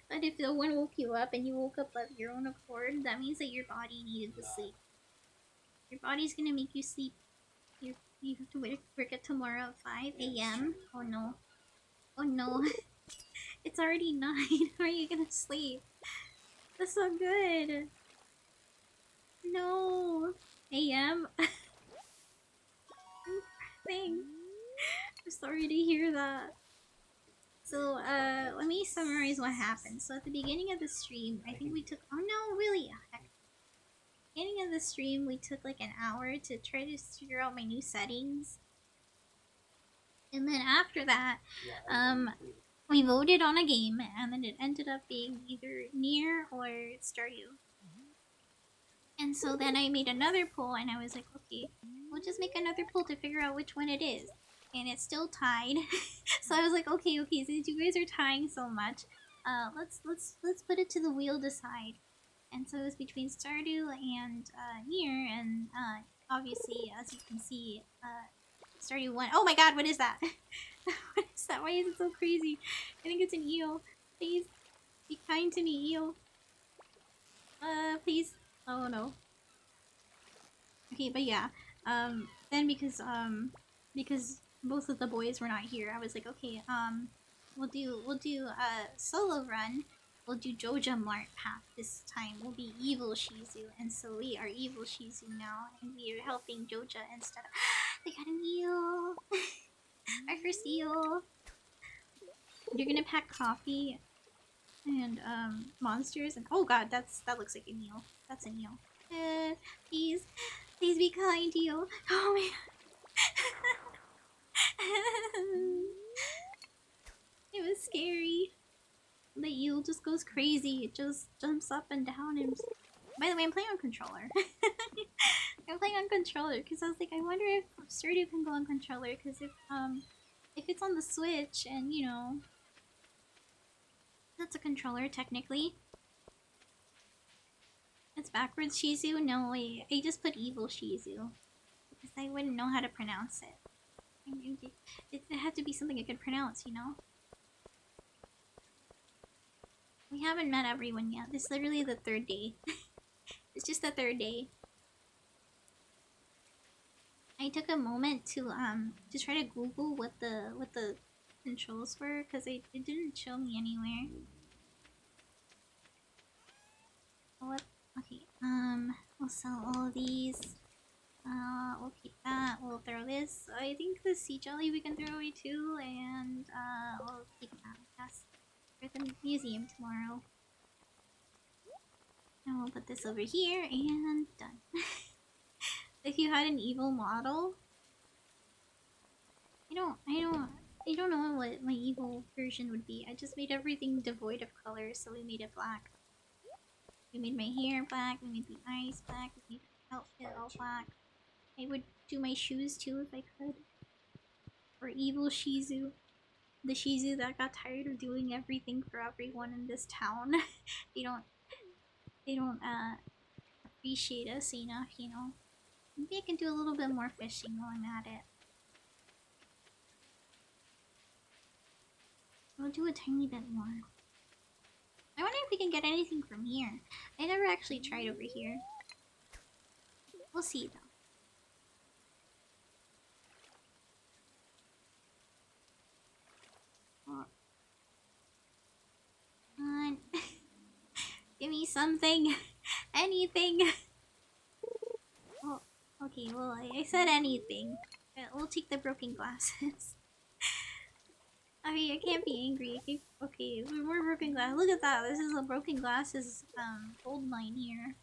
But if no one woke you up and you woke up of your own accord, that means that your body needed the sleep. Your body's gonna make you sleep. You have to work at tomorrow at 5 AM? Oh no. Oh no. It's already 9. How are you gonna sleep? That's so good. No. AM? Thanks. I'm sorry to hear that. So, let me summarize what happened. So at the beginning of the stream, I think we took... Oh no, really? Beginning of the stream, we took like an hour to try to figure out my new settings. And then after that, we voted on a game, and then it ended up being either Nier or Stardew. And so then I made another poll, and I was like, okay, we'll just make another poll to figure out which one it is. And it's still tied. So I was like, okay, since you guys are tying so much, let's put it to the wheel decide. And so it was between Stardew and Nier, and obviously, as you can see, Stardew won. Oh my god, what is that? What is that? Why is it so crazy? I think it's an eel. Please, be kind to me, eel. Please. Oh no. Okay, but yeah. Then because both of the boys were not here, I was like, okay, we'll do a solo run. We'll do Joja Mart path this time. We'll be evil Shizu, and so we are evil Shizu now, and we are helping Joja instead of... They got an eel! Our first eel! You're gonna pack coffee and monsters, and oh god, that looks like an eel. That's an eel. Please be kind, eel. Oh my god. It was scary. The eel just goes crazy. It just jumps up and down. And by the way, I'm playing on controller. I'm playing on controller because I was like, I wonder if Stardew can go on controller, because if it's on the Switch, and you know, that's a controller technically. It's backwards Shizu? No, I just put evil Shizu. Because I wouldn't know how to pronounce it. It had to be something I could pronounce, you know? We haven't met everyone yet. This is literally the third day. It's just the third day. I took a moment to try to Google what the controls were because it didn't show me anywhere. What? Okay. We'll sell all of these. We'll keep that. We'll throw this. I think the sea jelly we can throw away too, and we'll keep that. Yes, for the museum tomorrow. And we'll put this over here and done. If you had an evil model, I don't know what my evil version would be. I just made everything devoid of color, so we made it black. We made my hair black. We made the eyes black. We made the outfit all black. I would do my shoes too if I could. Or evil Shizu. The Shizu that got tired of doing everything for everyone in this town. they don't appreciate us enough, you know. Maybe I can do a little bit more fishing while I'm at it. We'll do a tiny bit more. I wonder if we can get anything from here. I never actually tried over here. We'll see though. Oh. Come on. Give me something. Anything. Oh, okay, well, I said anything. We'll take the broken glasses. I mean, I can't be angry. Okay, more broken glass. Look at that. This is a broken glasses gold mine here.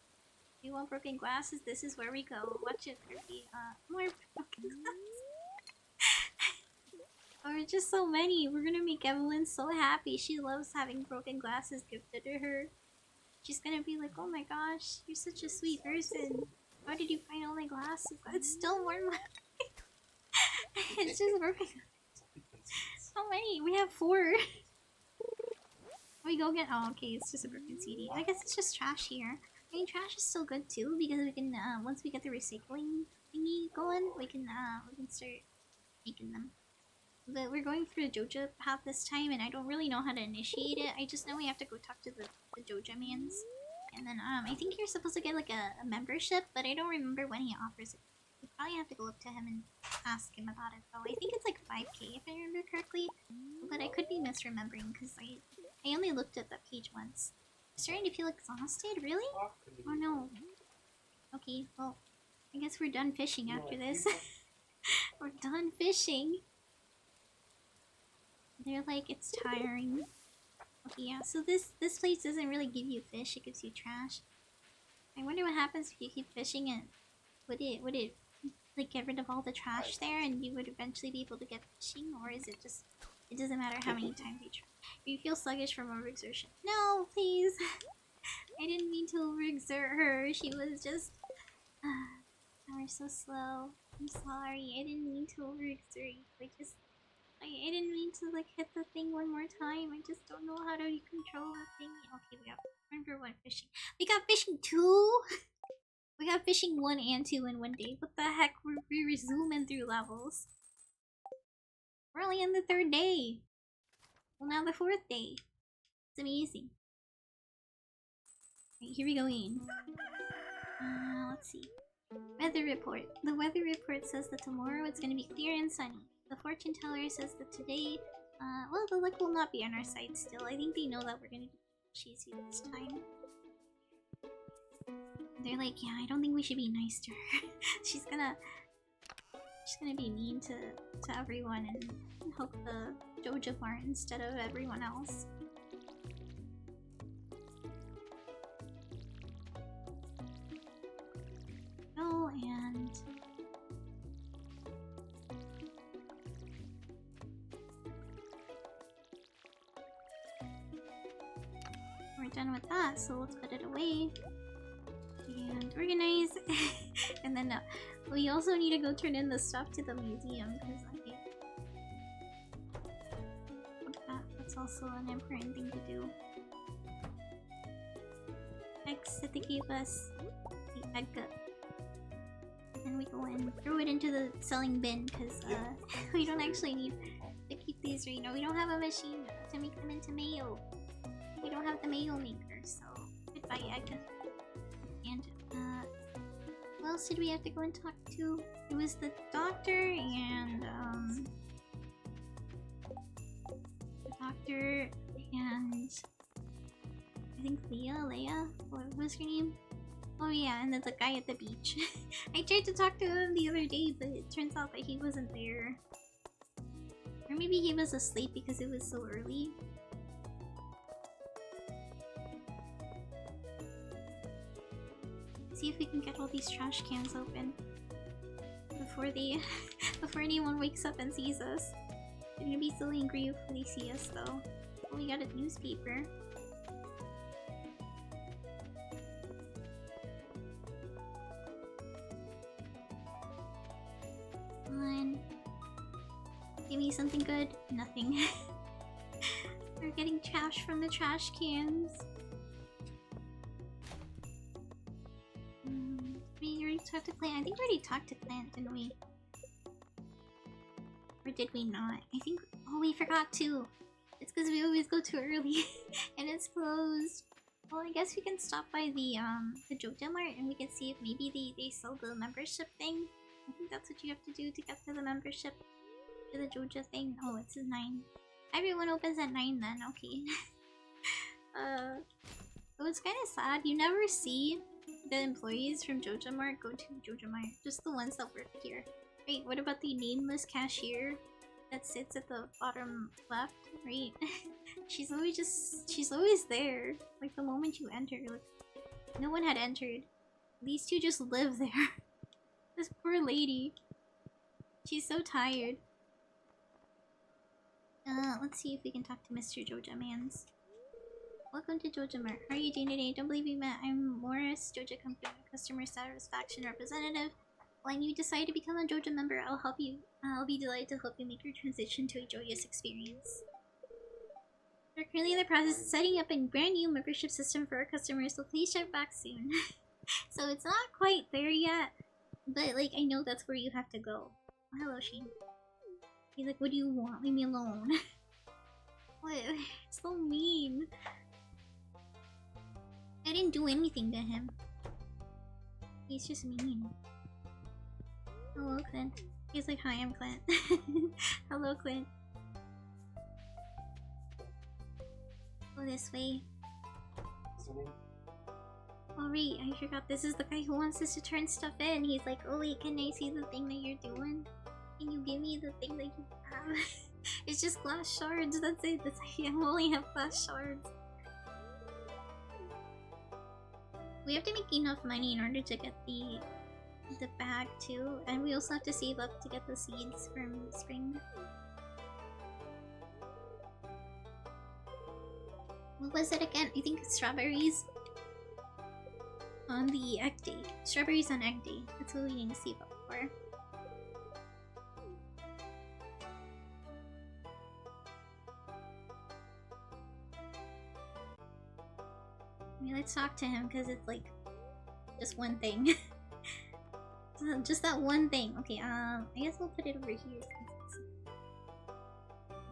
If you want broken glasses, this is where we go. Watch it, Kirby. More broken glasses. Or just so many. We're gonna make Evelyn so happy. She loves having broken glasses gifted to her. She's gonna be like, oh my gosh, you're such a sweet person. How did you find all my glasses? It's still more than it's just broken. How many? We have 4. We go get. Oh, okay. It's just a broken CD. I guess it's just trash here. I mean, trash is still good too because we can. Once we get the recycling thingy going, we can start making them. But we're going for the Joja path this time, and I don't really know how to initiate it. I just know we have to go talk to the Joja mans, and then I think you're supposed to get like a membership, but I don't remember when he offers it. We probably have to go up to him and ask him about it though. I think it's like 5k if I remember correctly, but I could be misremembering because I only looked at that page once. I'm starting to feel exhausted. Really? Oh no. Okay, well, I guess we're done fishing after this. We're done fishing. They're like, it's tiring. Okay, yeah, so this place doesn't really give you fish, it gives you trash. I wonder what happens if you keep fishing and would it like get rid of all the trash there and you would eventually be able to get fishing, or is it just it doesn't matter how many times you try? You feel sluggish from overexertion. No, please. I didn't mean to overexert her. She was just we're so slow. I'm sorry. I didn't mean to overexert you. I didn't mean to like hit the thing one more time. I just don't know how to control the thing. Okay, we got remember one fishing. We got fishing 2? We got fishing 1 and 2 in one day. What the heck? We're resuming through levels. We're only on the 3rd day. Well, now the 4th day. It's amazing. Alright, here we go in. Let's see. Weather report. The weather report says that tomorrow it's gonna be clear and sunny. The fortune teller says that today, well, the luck will not be on our side still. I think they know that we're gonna be cheesy this time. They're like, yeah, I don't think we should be nice to her. She's gonna be mean to everyone and hook the Joja part instead of everyone else. Oh, and we're done with that, so let's put it away and organize. And then we also need to go turn in the stuff to the museum because that's also an important thing to do. I eggs that they gave us. The egg. And we go and throw it into the selling bin because we don't actually need to keep these right now. We don't have a machine to make them into mayo. We don't have the mayo maker, so goodbye egg. And who else did we have to go and talk to? It was the doctor and I think Leia, what was her name? Oh yeah, and then the guy at the beach. I tried to talk to him the other day, but it turns out that he wasn't there. Or maybe he was asleep because it was so early. See if we can get all these trash cans open before they before anyone wakes up and sees us. They're gonna be so angry if they see us though. Oh, we got a newspaper. Come on. Give me something good. Nothing. We're getting trash from the trash cans. We already talked to Clint. I think we already talked to Clint, didn't we? Or did we not? I think... Oh, we forgot to. It's because we always go too early and it's closed. Well, I guess we can stop by the Joja Mart and we can see if maybe they sell the membership thing. I think that's what you have to do to get to the membership. To the Joja thing. Oh, it's at 9. Everyone opens at 9 then, okay. Oh, it's kind of sad. You never see the employees from Joja Mart go to Joja Mart. Just the ones that work here. Wait, what about the nameless cashier that sits at the bottom left? Right? she's always there. Like the moment you enter, like no one had entered. These two just live there. This poor lady. She's so tired. Let's see if we can talk to Mr. Joja Mans. Welcome to Joja Mart. How are you doing today? Don't believe we met. I'm Morris, Joja Company Customer Satisfaction Representative. When you decide to become a Joja member, I'll help you. I'll be delighted to help you make your transition to a joyous experience. We're currently in the process of setting up a brand new membership system for our customers, so please check back soon. So it's not quite there yet, but like I know that's where you have to go. Oh, hello, Sheen. He's like, what do you want? Leave me alone. What? So mean. I didn't do anything to him. He's just mean. Hello, Clint. He's like, hi, I'm Clint. Hello, Clint. Go this way. Oh, right, I forgot this is the guy who wants us to turn stuff in. He's like, oh wait, can I see the thing that you're doing? Can you give me the thing that you have? It's just glass shards, that's it. That's I only have glass shards. We have to make enough money in order to get the bag too, and we also have to save up to get the seeds from spring. What was it again? I think strawberries on the egg day. Strawberries on egg day. That's what we need to save up for. I mean, let's talk to him because it's like just one thing. Just that one thing. Okay, I guess we'll put it over here.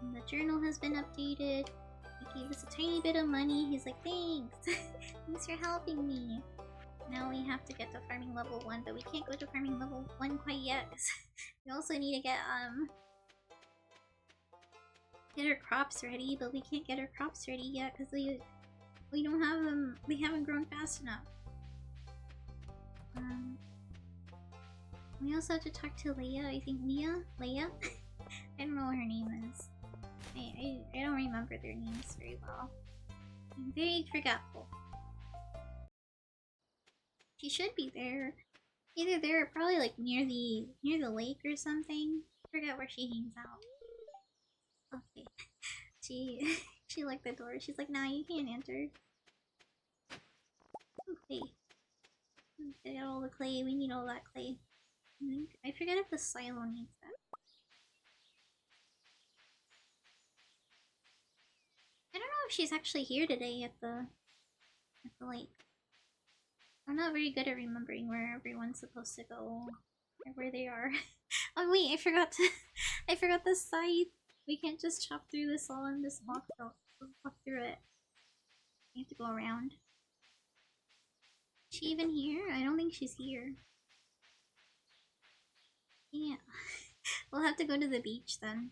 And the journal has been updated. He gave us a tiny bit of money. He's like, thanks. Thanks for helping me. Now we have to get to farming level 1, but we can't go to farming level 1 quite yet. We also need to get our crops ready, but we can't get our crops ready yet because we don't have them. We haven't grown fast enough. We also have to talk to Leia. I think Leia? I don't know what her name is. I don't remember their names very well. I'm very forgetful. She should be there. Either there or probably like near the lake or something. I forget where she hangs out. Okay. She locked the door. She's like, nah, you can't enter. Okay. Get all the clay. We need all that clay. I forget if the silo needs that. I don't know if she's actually here today at the lake. I'm not very good at remembering where everyone's supposed to go or where they are. Oh wait, I forgot to I forgot the scythe. We can't just chop through this all and just walk through it. We have to go around. Is she even here? I don't think she's here. Yeah. We'll have to go to the beach then.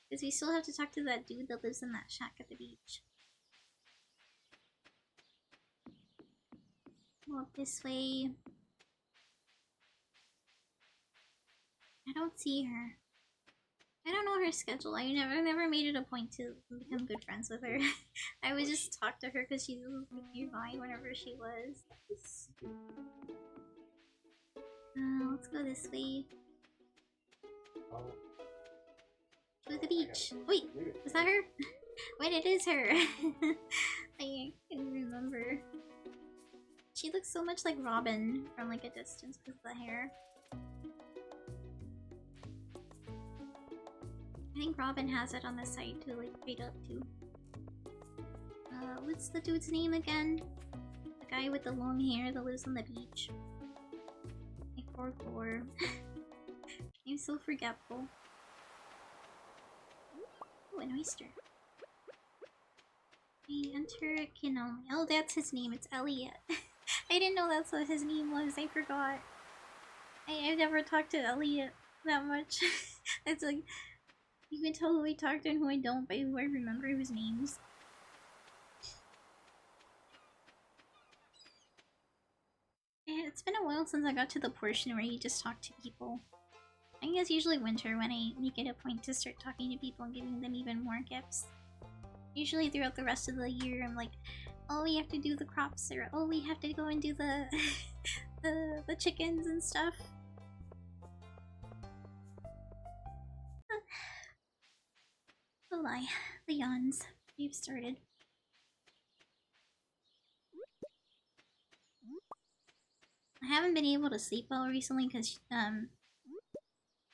Because we still have to talk to that dude that lives in that shack at the beach. Go up this way. I don't see her. I don't know her schedule. I never made it a point to become good friends with her. I would just talk to her because she was like nearby whenever she was. Let's go this way. To the beach. Wait, was that her? Wait, it is her. I can remember. She looks so much like Robin from like a distance with the hair. I think Robin has it on the side to like fade up to. What's the dude's name again? The guy with the long hair that lives on the beach. Like Gore. I'm so forgetful. Oh, an oyster. I enter Kinome. Oh, that's his name. It's Elliot. I didn't know that's what his name was. I forgot. I've never talked to Elliot that much. It's like, you can tell who I talk to and who I don't by who I remember whose names. Yeah, it's been a while since I got to the portion where you just talk to people. I think it's usually winter when I make it a point to start talking to people and giving them even more gifts. Usually throughout the rest of the year, I'm like, oh, we have to do the crops, or oh, we have to go and do the the chickens and stuff. Oh my, the yawns. We've started. I haven't been able to sleep well recently because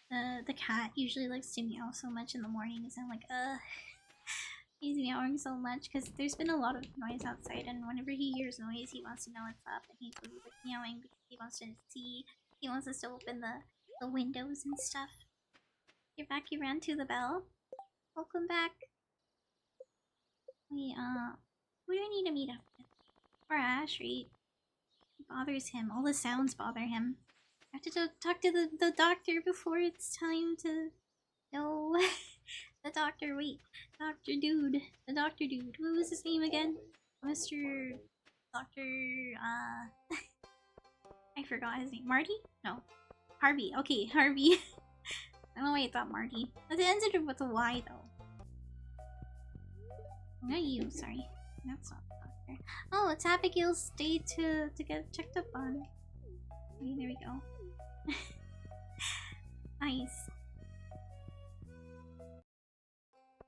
the cat usually likes to meow so much in the mornings. I'm like, he's meowing so much because there's been a lot of noise outside, and whenever he hears noise, he wants to know what's up, and he's like meowing because he wants to see. He wants us to open the windows and stuff. You're back. You ran to the bell. Welcome back. We who do I need to meet up with? Or Ash, right? It bothers him. All the sounds bother him. I have to talk to the doctor before it's time to... No. The doctor, wait. Doctor Dude. The doctor dude. What was his name again? Mr. Doctor... I forgot his name. Marty? No. Harvey. Okay, Harvey. I don't know why I thought Marty. It ended with a Y, though. Not you, sorry. That's not the doctor. Oh, it's Abigail's day to get checked up on. Okay, there we go. Nice.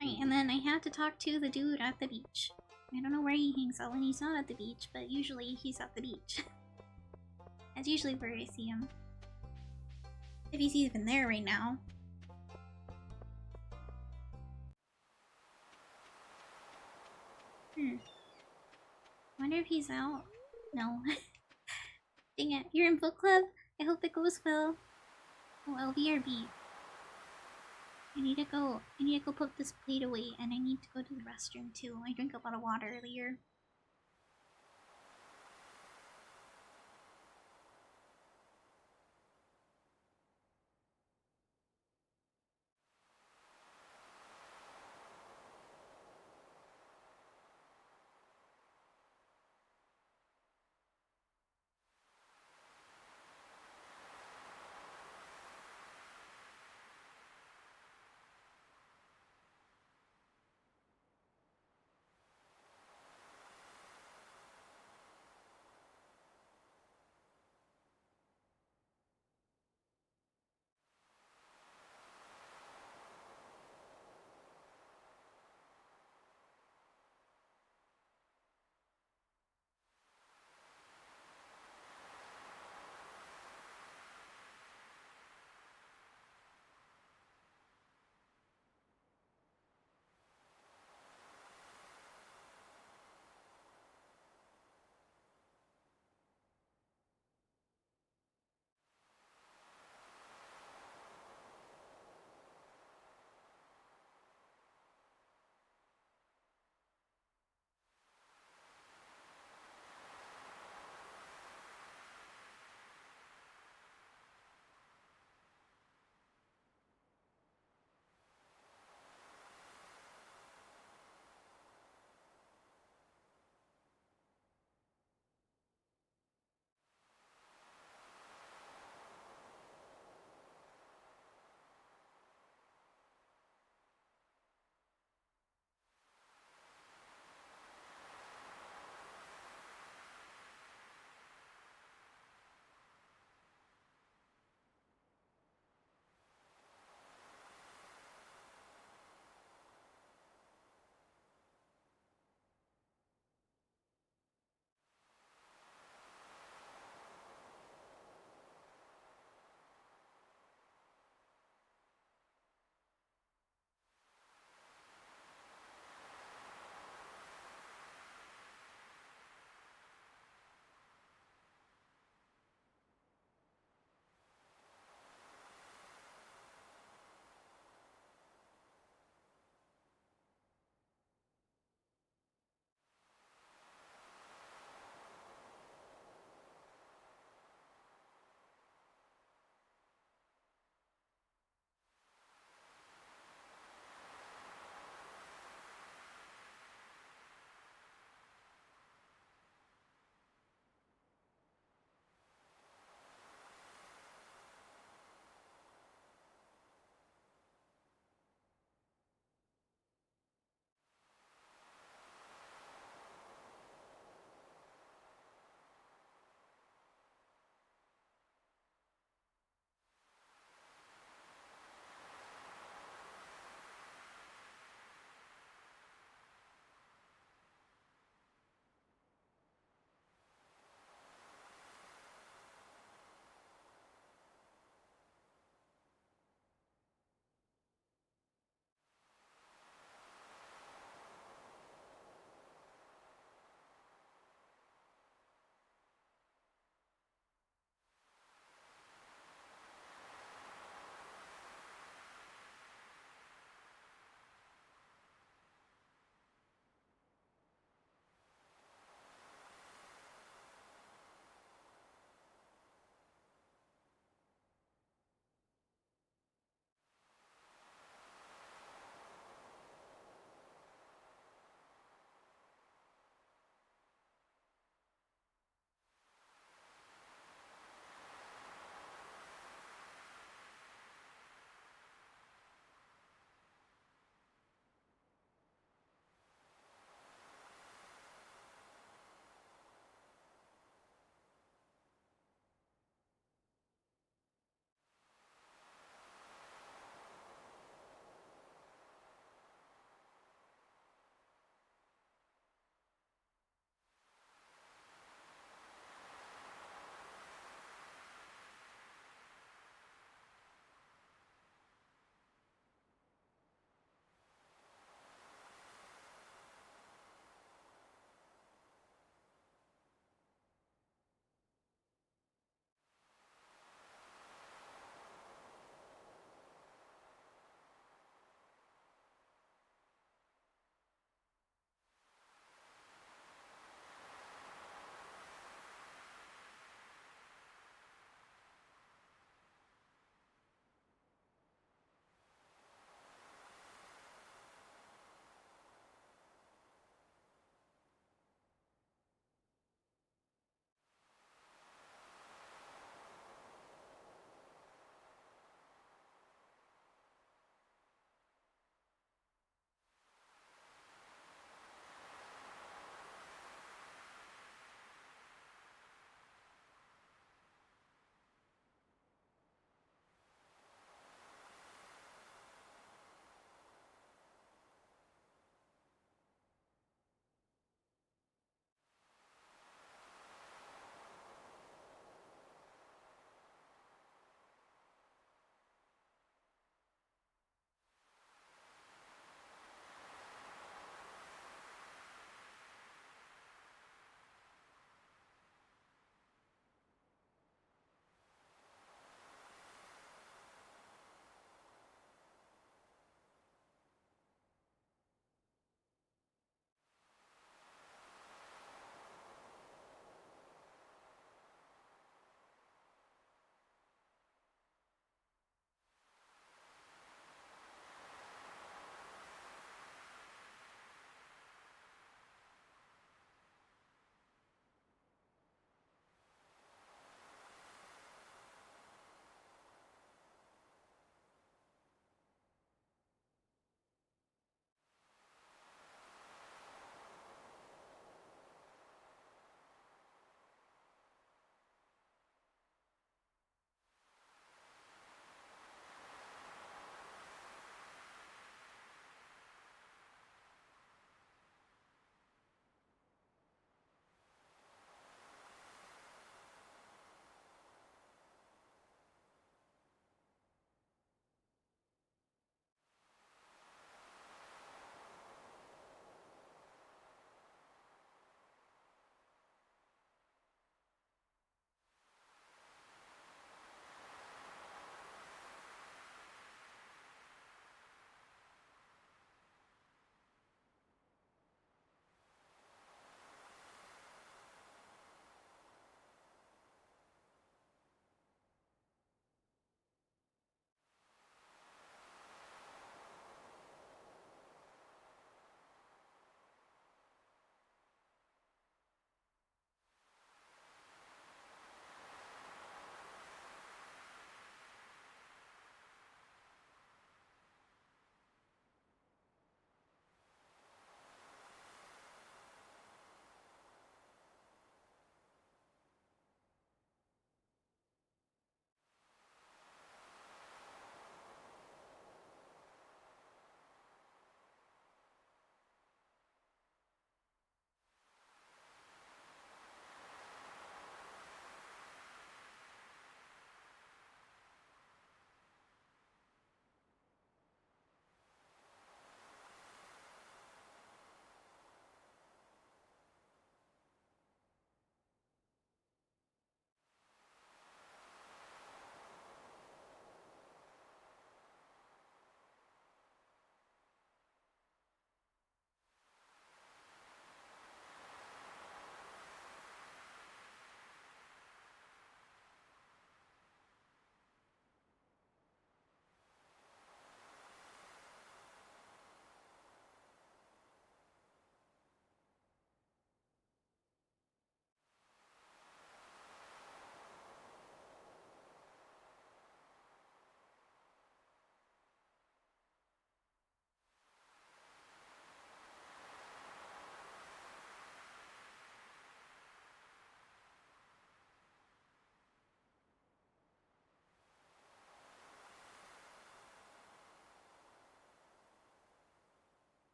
Right, and then I have to talk to the dude at the beach. I don't know where he hangs out when he's not at the beach, but usually he's at the beach. That's usually where I see him. If he's even there right now. Wonder if he's out? No. Dang it. You're in book club? I hope it goes well. Oh, LVRB. I need to go put this plate away, and I need to go to the restroom too. I drank a lot of water earlier.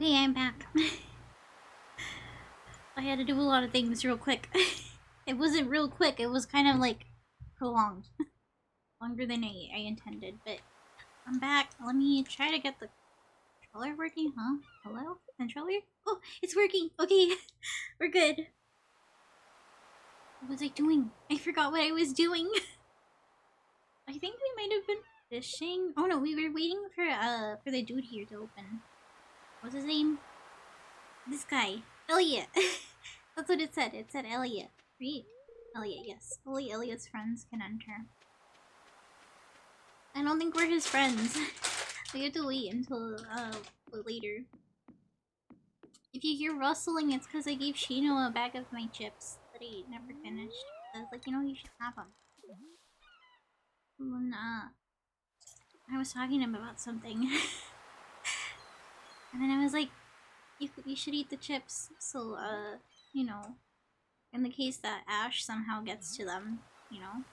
Okay, I'm back. I had to do a lot of things real quick. It wasn't real quick, it was kind of like prolonged. Longer than I intended, but I'm back. Let me try to get the controller working, huh? Hello? Controller? Oh, it's working! Okay, we're good. What was I doing? I forgot what I was doing. I think we might have been fishing. Oh no, we were waiting for the dude here to open. What's his name? This guy. Elliot. That's what it said. It said Elliot. Right? Elliot, yes. Only Elliot's friends can enter. I don't think we're his friends. We have to wait until later. If you hear rustling, it's because I gave Shino a bag of my chips that he never finished. I was like, you know, you should have them. When, I was talking to him about something. And then I was like, you should eat the chips. So, you know, in the case that Ash somehow gets to them, you know,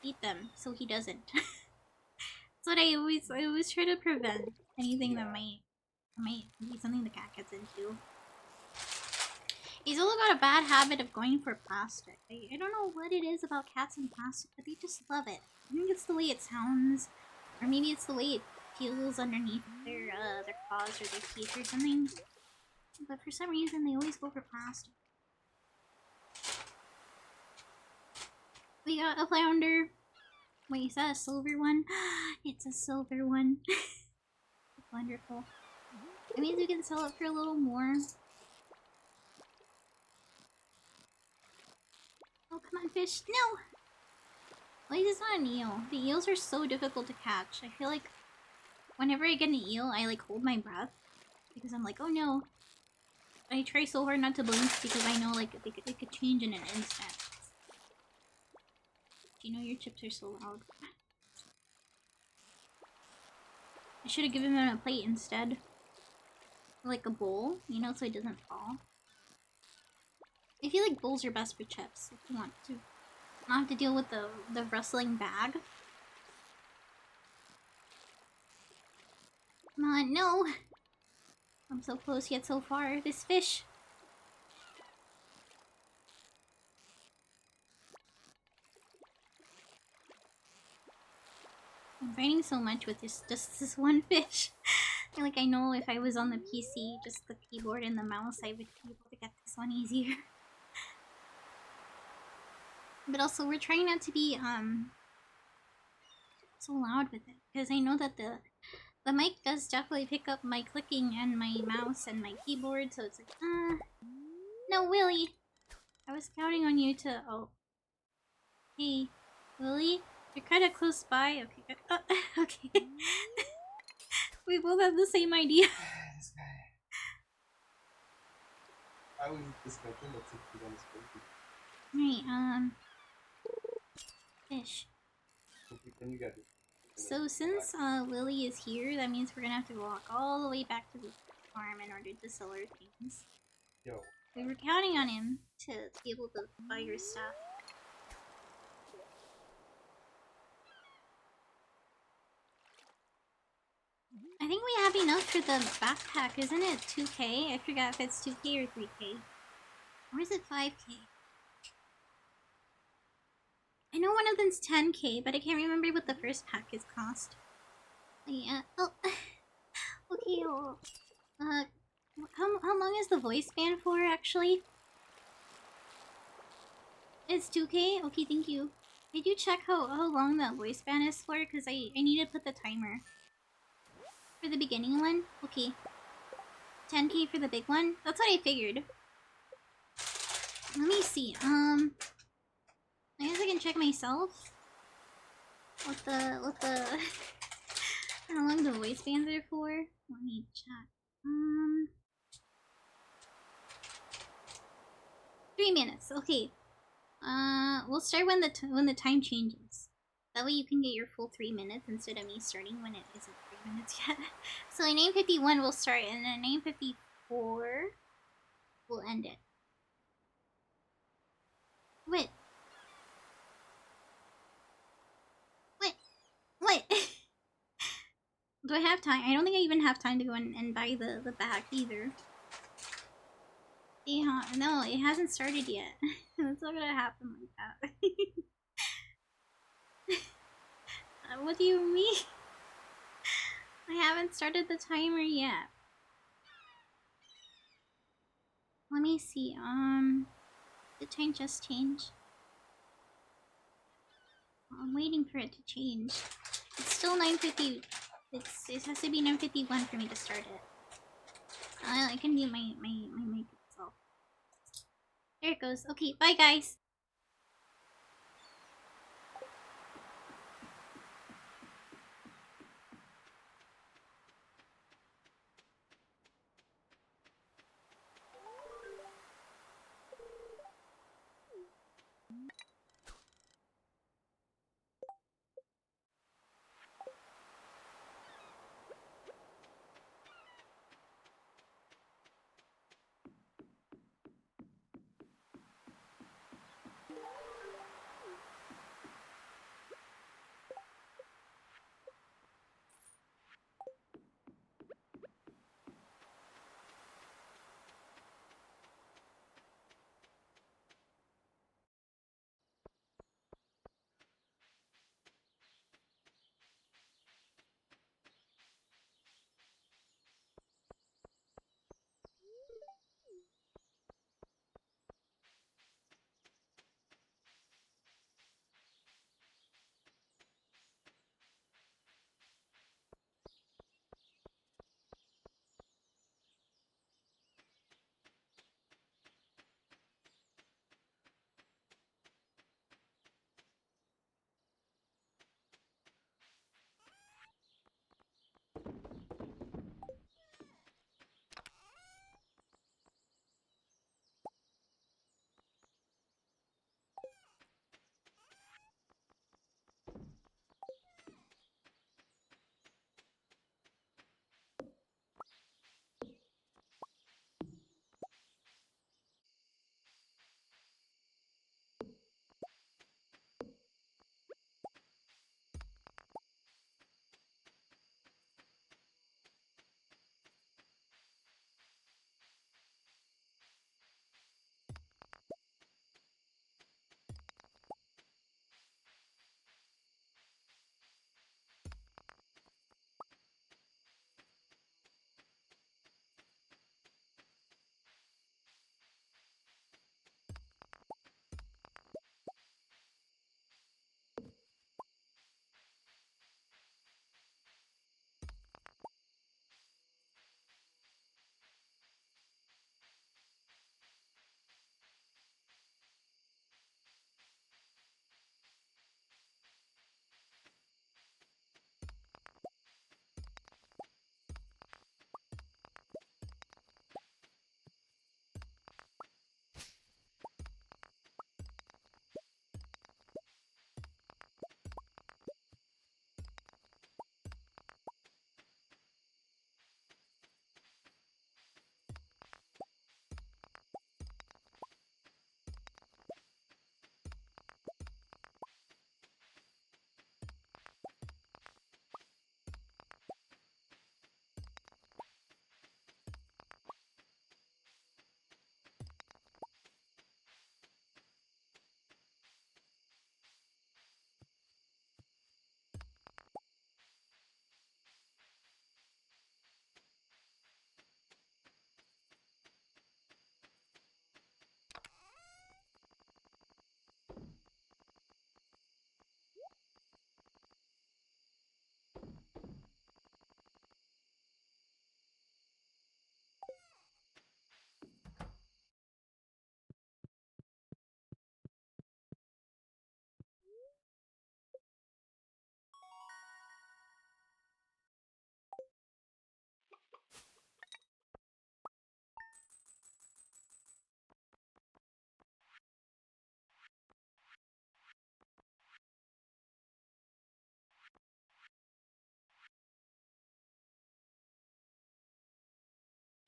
eat them so he doesn't. That's what I always try to prevent anything that might be something the cat gets into. He's also got a bad habit of going for plastic. I don't know what it is about cats and plastic, but they just love it. I think it's the way it sounds, or maybe it's the way it feels underneath their paws or their teeth or something. But for some reason, they always go for plastic. We got a flounder. Wait, is that a silver one? It's a silver one. Wonderful. That means we can sell it for a little more. Oh, come on, fish. No! At least it's not an eel. The eels are so difficult to catch. I feel like whenever I get an eel, I like hold my breath. Because I'm like, oh no. I try so hard not to blink because I know like it could change in an instant. You know your chips are so loud. I should have given him a plate instead. Like a bowl, you know, so it doesn't fall. I feel like bowls are best for chips if you want to not have to deal with the rustling bag. Come on, no! I'm so close yet so far. This fish! I'm fighting so much with just this one fish. Like, I know if I was on the PC, just the keyboard and the mouse, I would be able to get this one easier. But also, we're trying not to be, so loud with it. Because I know that the mic does definitely pick up my clicking and my mouse and my keyboard, so it's like, no, Willy! I was counting on you to, oh. Hey, Willy? You're kind of close by. Okay, good. Okay. We both have the same idea. This guy. I will disconnect him, let's see if he's on his phone. Right, fish. Can you get it? So since Lily is here, that means we're gonna have to walk all the way back to the farm in order to sell our things. Yo. We were counting on him to be able to buy your stuff. I think we have enough for the backpack, isn't it 2k? I forgot if it's 2k or 3k. Or is it 5k? I know one of them's 10k, but I can't remember what the first pack is cost. Yeah. Oh. Okay, well, how long is the voice ban for, actually? It's 2k? Okay, thank you. Did you check how long that voice ban is for? Because I need to put the timer. For the beginning one? Okay. 10k for the big one? That's what I figured. Let me see. I guess I can check myself. What the how long the voice bans are for? Let me check. 3 minutes. Okay. We'll start when the time changes. That way you can get your full 3 minutes instead of me starting when it isn't 3 minutes yet. So at 9:51 we'll start, and at 9:54 we'll end it. What? What? What? Do I have time? I don't think I even have time to go and buy the bag either. Yeah, no, it hasn't started yet. It's not gonna happen like that. What do you mean? I haven't started the timer yet. Let me see. The time just changed. I'm waiting for it to change. It's still 9:50. It has to be 9:51 for me to start it. I can mute my mic itself. There it goes. Okay, bye guys.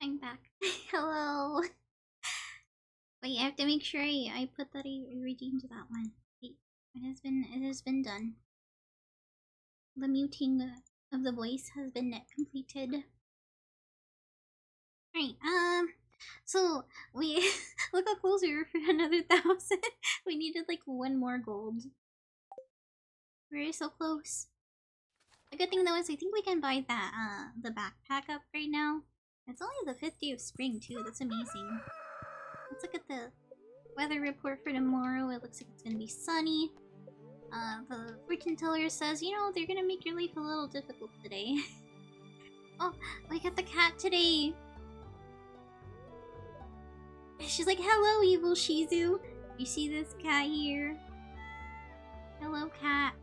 I'm back. Hello. Wait, I have to make sure I put that I redeemed that one. Wait, it has been done. The muting of the voice has been completed. Right, so we look how close we were for another 1,000. We needed like 1 more gold. We're so close. The good thing though is I think we can buy that the backpack upgrade now. It's only the 5th day of spring too, that's amazing. Let's look at the weather report for tomorrow. It looks like it's gonna be sunny. The fortune teller says, you know, they're gonna make your life a little difficult today. Oh, we got the cat today! She's like, hello, evil Shizu. You see this cat here? Hello, cat.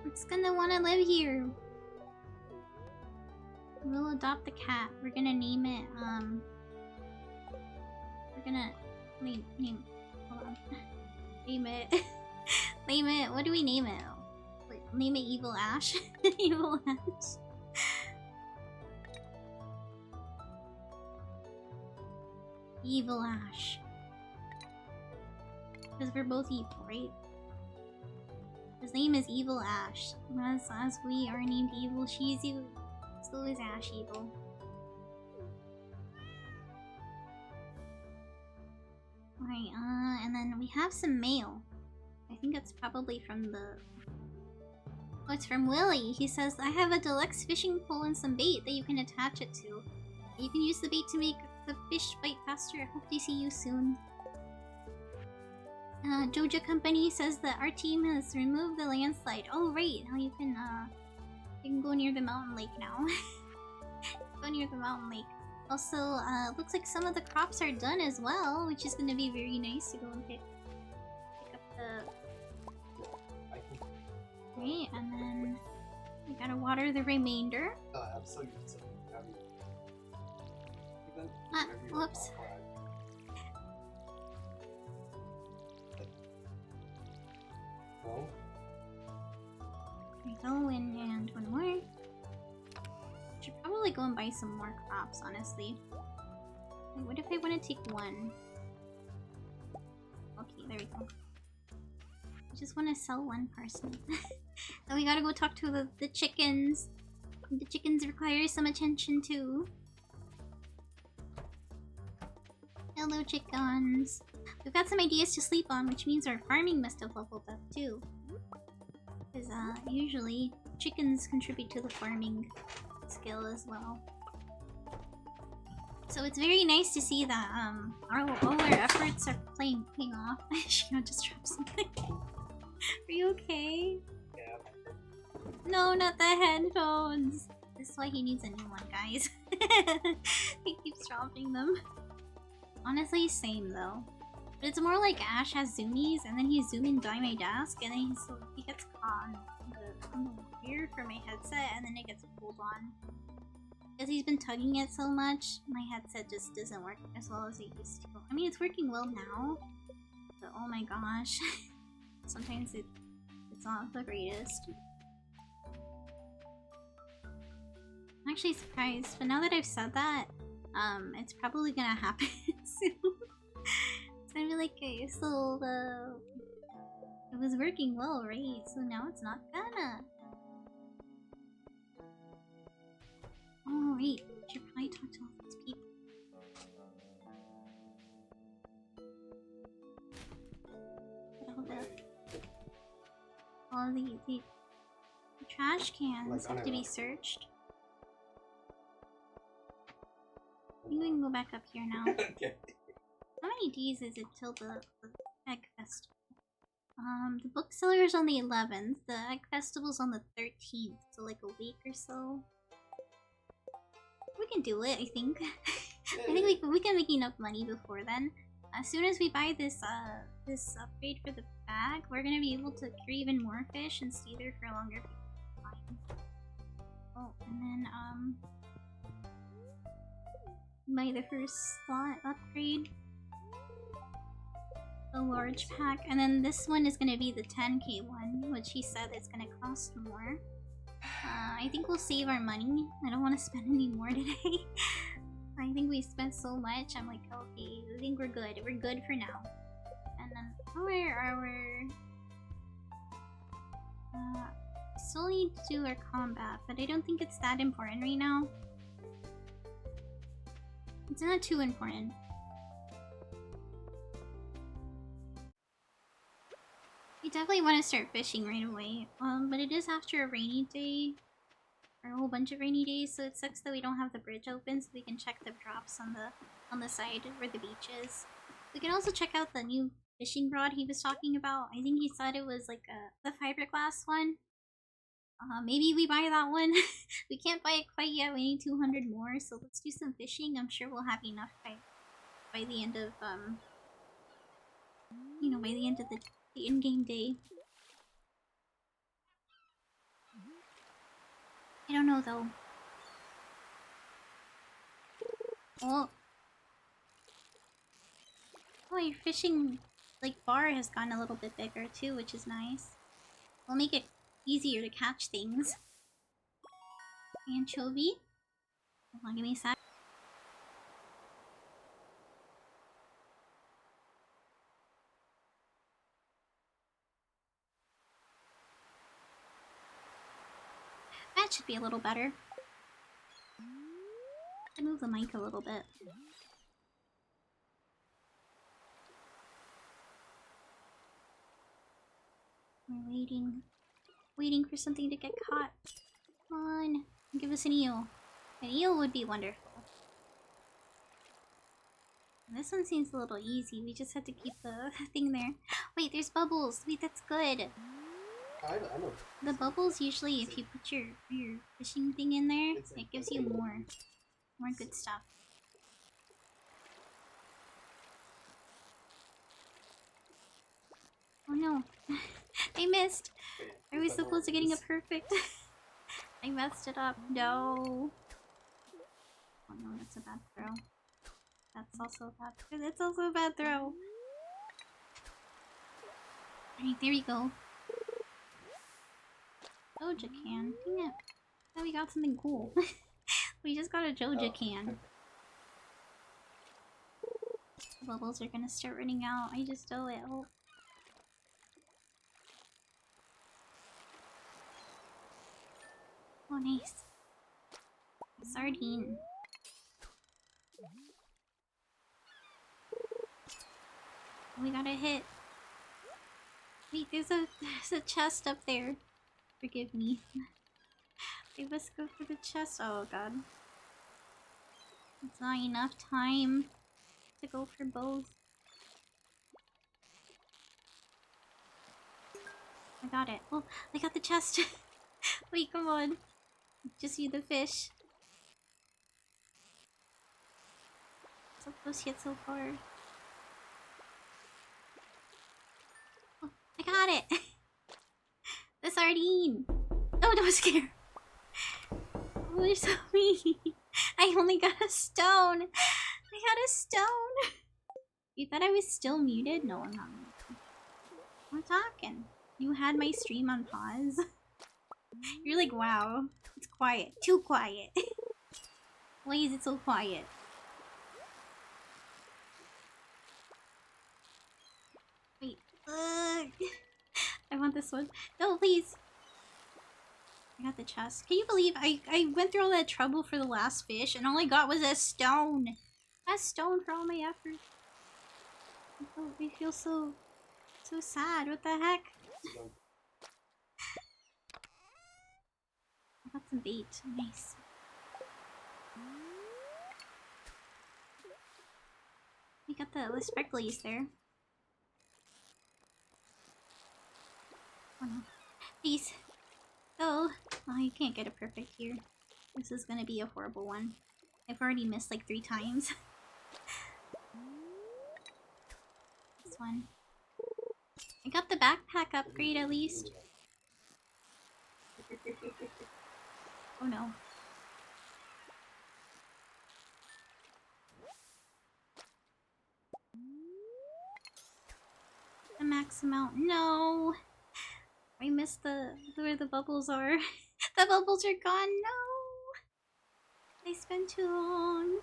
It's gonna wanna live here. We'll adopt the cat. We're gonna name it, we're gonna name hold on. Name it. Name it. What do we name it? Wait, name it Evil Ash. Evil Ash. Evil Ash. Because we're both evil, right? His name is Evil Ash. As we are named Evil Shizu, so is Ash evil. Alright, and then we have some mail. I think it's probably from the... Oh, it's from Willie. He says, I have a deluxe fishing pole and some bait that you can attach it to. You can use the bait to make the fish bite faster. I hope to see you soon. Joja Company says that our team has removed the landslide. Oh, right. Now you can go near the mountain lake now. Go near the mountain lake. Also, looks like some of the crops are done as well, which is gonna be very nice to go and pick up the... Right, and then we gotta water the remainder. I'm so used to it. Whoops. No? There we go, and 1 more. Should probably go and buy some more crops, honestly. Wait, what if I want to take 1? Okay, there we go. I just want to sell 1 person. Then we gotta go talk to the chickens. The chickens require some attention too. Hello, chickens. We've got some ideas to sleep on, which means our farming must have leveled up too. Because usually chickens contribute to the farming skill as well. So it's very nice to see that all our efforts are paying off. She just dropped something. Are you okay? Yeah. No, not the headphones. This is why he needs a new one, guys. He keeps dropping them. Honestly, same though. But it's more like Ash has zoomies, and then he's zooming by my desk, and then he gets caught on the wire for my headset, and then it gets pulled on. Because he's been tugging it so much, my headset just doesn't work as well as it used to. I mean, it's working well now, but oh my gosh. Sometimes it's not the greatest. I'm actually surprised, but now that I've said that, it's probably gonna happen soon. It's gonna be like, okay, so it was working well, right? So now it's not gonna. Oh, right. Should probably talk to all these people. All the trash cans have to be searched. You can go back up here now. Okay. How many days is it till the Egg Festival? The bookseller is on the 11th. The Egg Festival's on the 13th. So like a week or so. We can do it, I think. I think we can make enough money before then. As soon as we buy this this upgrade for the bag, we're gonna be able to carry even more fish and stay there for a longer period of time. Oh, and then buy the first slot upgrade. The large pack, and then this one is gonna be the 10k one, which he said is gonna cost more. I think we'll save our money. I don't want to spend any more today. I think we spent so much. I'm like, okay, I think we're good. We're good for now. And then where are our Still need to do our combat, but I don't think it's that important right now. It's not too important. We definitely want to start fishing right away. But it is after a rainy day. Or a whole bunch of rainy days, so it sucks that we don't have the bridge open so we can check the drops on the side where the beach is. We can also check out the new fishing rod he was talking about. I think he said it was like the fiberglass one. Maybe we buy that one. We can't buy it quite yet. We need 200 more, so let's do some fishing. I'm sure we'll have enough by the end of you know, by the end of the in-game day. I don't know though. Oh, your fishing like bar has gotten a little bit bigger too, which is nice. We'll make it easier to catch things. Anchovy. Hold on, give me a sec. That should be a little better. I move the mic a little bit. We're waiting for something to get caught. Come on, give us an eel. An eel would be wonderful. This one seems a little easy. We just have to keep the thing there. Wait, there's bubbles. Wait, that's good. I know. The bubbles usually, if you put your fishing thing in there, it gives you more good stuff. Oh no, I missed. Are we so close to getting a perfect? I messed it up. No. Oh no, that's a bad throw. That's also a bad throw. That's also a bad throw. Alright, there we go. Joja can. Dang it. Now we got something cool. We just got a Joja can. The bubbles are gonna start running out. I just know it. Oh. Oh, nice. Sardine. We got a hit. Wait, there's a chest up there. Forgive me. We must go for the chest. Oh god. It's not enough time to go for both. I got it. Oh, I got the chest. Wait, come on. Just you the fish. So close yet so far. Oh, I got it! The sardine! Oh, don't scare! Oh, they're so mean! I only got a stone! I got a stone! You thought I was still muted? No, I'm not muted. I'm talking. You had my stream on pause. You're like, wow. It's quiet. Too quiet. Why is it so quiet? Wait. I want this one. No, please. I got the chest. Can you believe I went through all that trouble for the last fish and all I got was a stone? A stone for all my effort. I feel so sad. What the heck? I got some bait. Nice. I got the sparklies there. Oh no. Please. Oh. Oh, you can't get it perfect here. This is gonna be a horrible one. I've already missed like 3 times. This one. I got the backpack upgrade at least. Oh no. The max amount. No! I missed where the bubbles are. The bubbles are gone. No! I spent too long.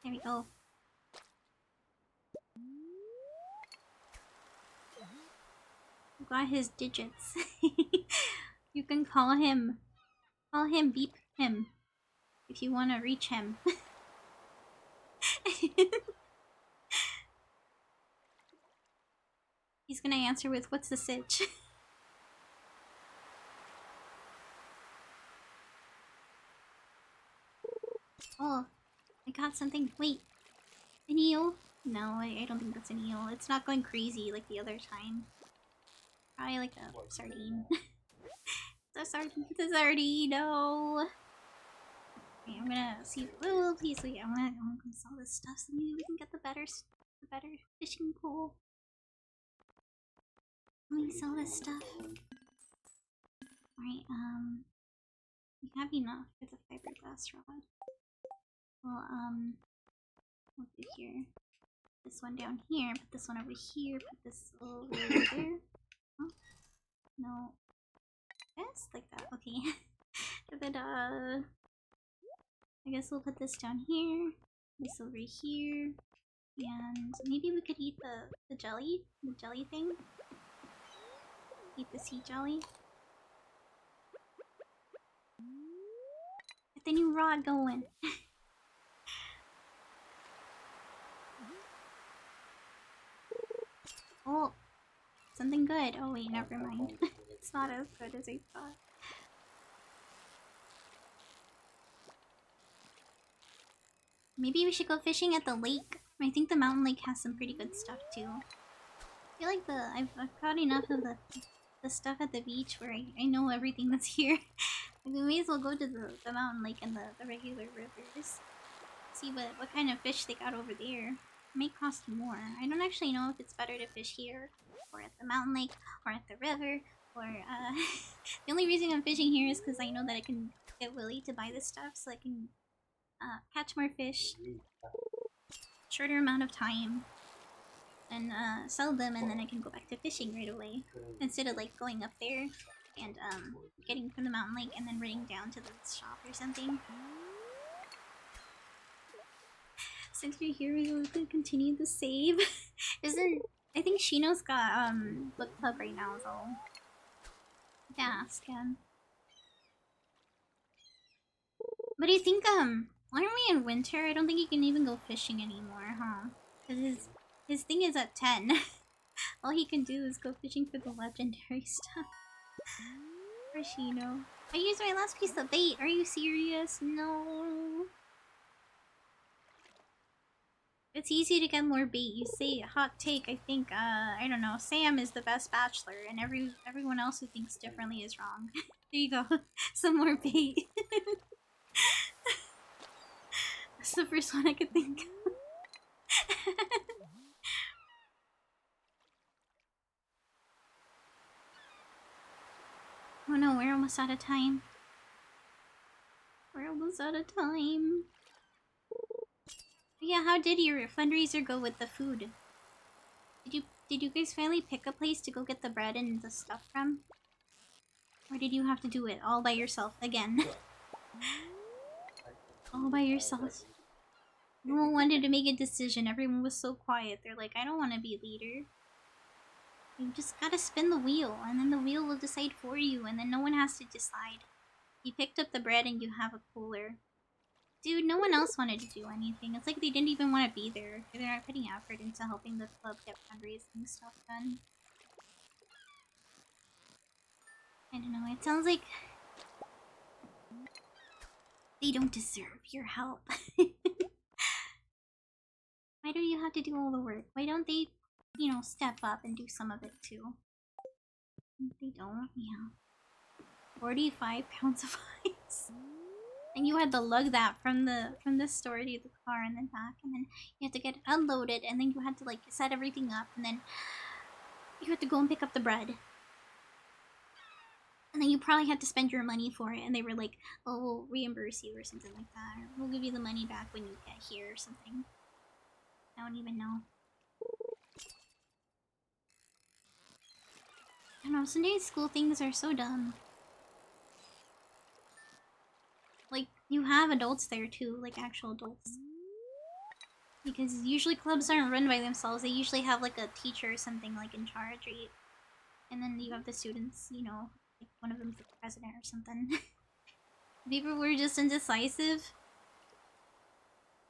There we go. Got his digits. You can call him. Call him, beep him. If you want to reach him. He's gonna answer with, what's the sitch? Oh, I got something. Wait. An eel? No, I don't think that's an eel. It's not going crazy like the other time. Probably like a sardine. It's a sardine. It's a sardine. No. Okay, I'm gonna see. Oh, please wait. I'm gonna sell this stuff so maybe we can get the better fishing pole. Let me sell this stuff. Alright, we have enough for the fiberglass rod. Well, we'll do here. This one down here, put this one over here, put this over there. Oh, no. Yes, like that, okay. And then, I guess we'll put this down here, this over here, and maybe we could eat the jelly thing. Eat the sea jelly. Get the new rod going. Oh, something good. Oh wait, never mind. It's not as good as I thought. Maybe we should go fishing at the lake. I think the mountain lake has some pretty good stuff too. I feel like I've caught enough of the stuff at the beach where I know everything that's here. Like, we may as well go to the mountain lake and the regular rivers. See what kind of fish they got over there. It may cost more. I don't actually know if it's better to fish here or at the mountain lake or at the river or the only reason I'm fishing here is because I know that I can get Willy to buy this stuff so I can catch more fish. Shorter amount of time. And sell them and then I can go back to fishing right away. Instead of like going up there and getting from the mountain lake and then running down to the shop or something. Since you're here, we can continue the save. Isn't I think Shino's got book club right now though. Yeah, ask him. But I think aren't we in winter? I don't think you can even go fishing anymore, huh? Cause his thing is at 10. All he can do is go fishing for the legendary stuff. For Shino. I used my last piece of bait. Are you serious? No. It's easy to get more bait. You say hot take. I think I don't know. Sam is the best bachelor, and everyone else who thinks differently is wrong. There you go. Some more bait. That's the first one I could think of. Oh no, we're almost out of time. We're almost out of time. Yeah, how did your fundraiser go with the food? Did you guys finally pick a place to go get the bread and the stuff from? Or did you have to do it all by yourself again? All by yourself. No one wanted to make a decision. Everyone was so quiet. They're like, I don't want to be leader. You just gotta spin the wheel, and then the wheel will decide for you, and then no one has to decide. You picked up the bread and you have a cooler. Dude, no one else wanted to do anything. It's like they didn't even want to be there. They're not putting effort into helping the club get fundraising stuff done. I don't know, it sounds like they don't deserve your help. Why do you have to do all the work? Why don't they, you know, step up and do some of it too? They don't, yeah. 45 pounds of ice. And you had to lug that from the store to the car and then back, and then you had to get unloaded, and then you had to like set everything up, and then you had to go and pick up the bread. And then you probably had to spend your money for it, and they were like, oh, we'll reimburse you or something like that, or we'll give you the money back when you get here or something. I don't even know. I don't know, some days school things are so dumb. Like, you have adults there too, like actual adults. Because usually clubs aren't run by themselves. They usually have like a teacher or something like in charge, right? And then you have the students, you know, like one of them's the president or something. People were just indecisive.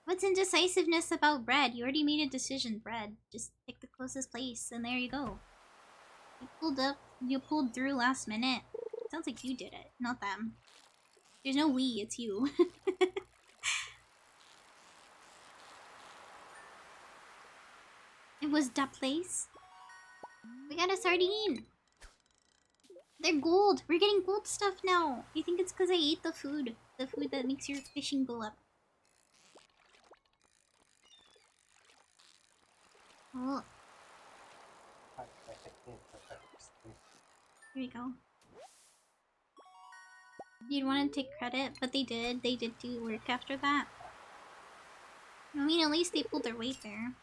What's indecisiveness about bread? You already made a decision, bread. Just pick the closest place, and there you go. You pulled through last minute. Sounds like you did it, not them. There's no we, it's you. It was the place. We got a sardine. They're gold. We're getting gold stuff now. I think it's because I ate the food. The food that makes your fishing go up. Oh, here we go. You'd want to take credit, but they did. They did do work after that. I mean, at least they pulled their weight there.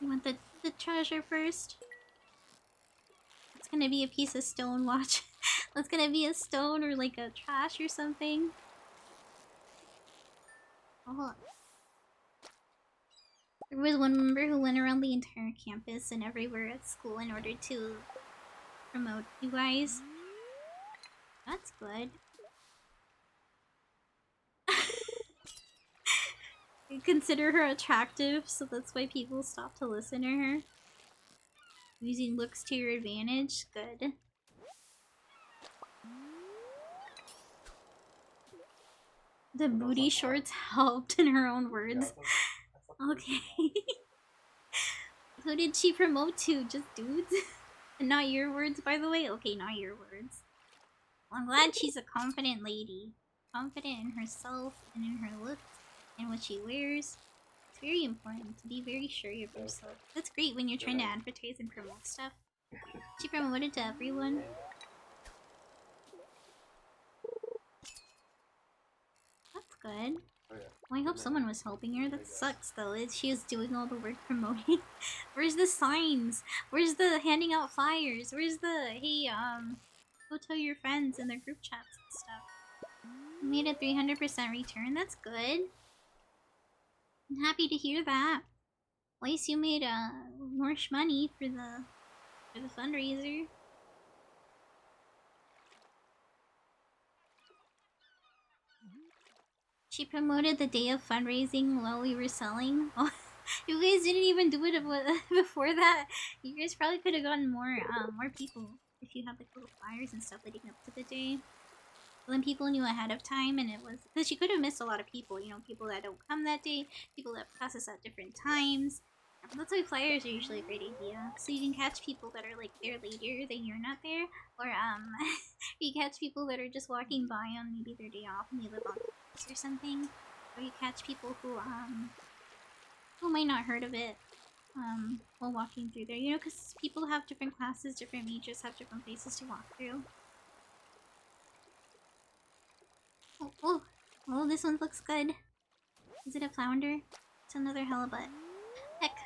You want the treasure first? It's gonna be a piece of stone, watch. It's gonna be a stone or like a trash or something. Oh. There was one member who went around the entire campus and everywhere at school in order to promote you guys. That's good. You consider her attractive, so that's why people stop to listen to her. Using looks to your advantage, good. The booty shorts helped in her own words. Okay. Who did she promote to? Just dudes? And not your words, by the way? Okay, not your words. Well, I'm glad she's a confident lady. Confident in herself and in her looks and what she wears. It's very important to be very sure of yourself. That's great when you're trying to advertise and promote stuff. She promoted to everyone. That's good. Well, I hope someone was helping her. That sucks though. She was doing all the work promoting. Where's the signs? Where's the handing out flyers? Where's the hey go tell your friends in their group chats and stuff. You made a 300% return. That's good. I'm happy to hear that. At least you made more money for the fundraiser. She promoted the day of fundraising while we were selling. Oh, you guys didn't even do it before that. You guys probably could have gotten more people if you had like little flyers and stuff leading up to the day. But then people knew ahead of time, and it was because you could have missed a lot of people. You know, people that don't come that day, people that pass us at different times. That's why flyers are usually a great idea. So you can catch people that are like there later than you're not there, or you catch people that are just walking by on maybe their day off and they live on campus or something, or you catch people who might not heard of it while walking through there. You know, because people have different classes, different majors, have different places to walk through. Oh, this one looks good. Is it a flounder? It's another halibut. Heck.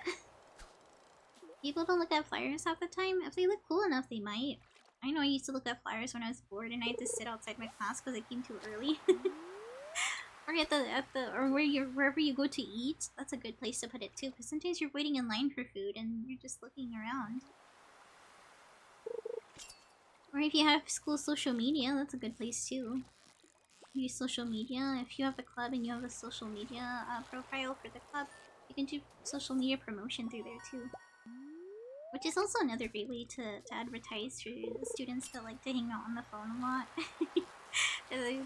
People don't look at flyers half the time. If they look cool enough, they might. I know I used to look at flyers when I was bored and I had to sit outside my class because I came too early. Or wherever you go to eat, that's a good place to put it too. Because sometimes you're waiting in line for food and you're just looking around. Or if you have school social media, that's a good place too. Use social media. If you have the club and you have a social media profile for the club, you can do social media promotion through there too. Which is also another great way to advertise for the students that like to hang out on the phone a lot.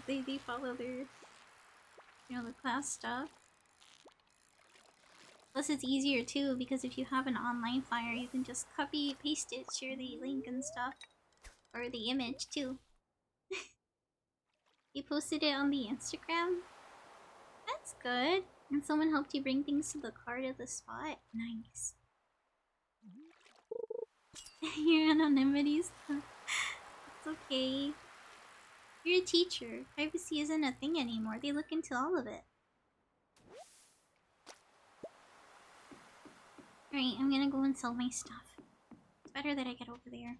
they follow their, you know, the class stuff. Plus it's easier too, because if you have an online flyer, you can just copy, paste it, share the link and stuff. Or the image too. You posted it on the Instagram? That's good. And someone helped you bring things to the car to the spot? Nice. Your anonymity's it's okay. You're a teacher. Privacy isn't a thing anymore. They look into all of it. Alright, I'm gonna go and sell my stuff. It's better that I get over there.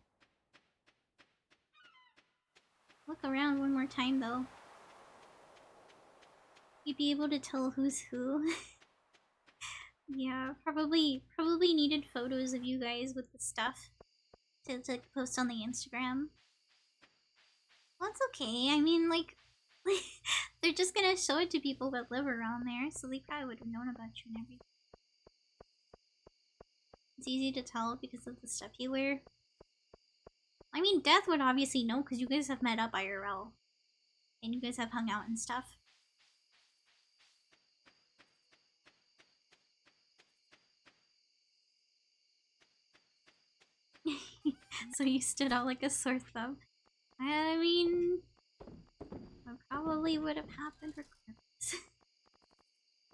Look around one more time though. You'd be able to tell who's who. Yeah, probably needed photos of you guys with the stuff to post on the Instagram. Well, it's okay. I mean, like they're just gonna show it to people that live around there, so they probably would have known about you and everything. It's easy to tell because of the stuff you wear. I mean, Death would obviously know because you guys have met up IRL. And you guys have hung out and stuff. So you stood out like a sore thumb. I mean, that probably would have happened regardless.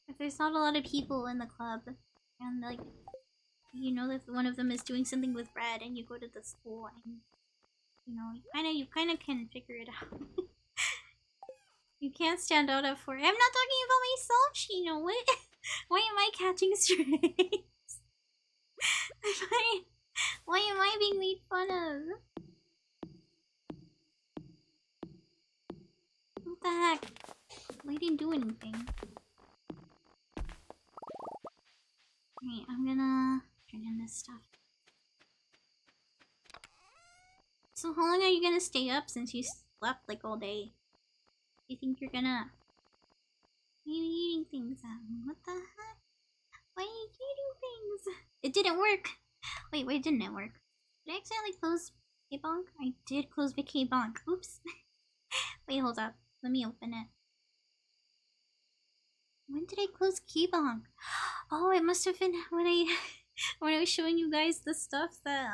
If there's not a lot of people in the club, and like, you know that one of them is doing something with red, and you go to the school, and you know, you kind of can figure it out. You can't stand out at 4. I'm not talking about myself, Shino. What? Why am I catching strays? Why am I being made fun of? What the heck? I didn't do anything. Alright, I'm gonna turn in this stuff. So how long are you gonna stay up since you slept like all day? You think you're gonna... Maybe eating things at me? What the heck? Why are you eating things? It didn't work! Wait, didn't it work? Did I accidentally close K-Bonk? I did close the K-Bonk. Oops. Wait, hold up. Let me open it. When did I close K-Bonk? Oh, it must have been when I was showing you guys the stuff that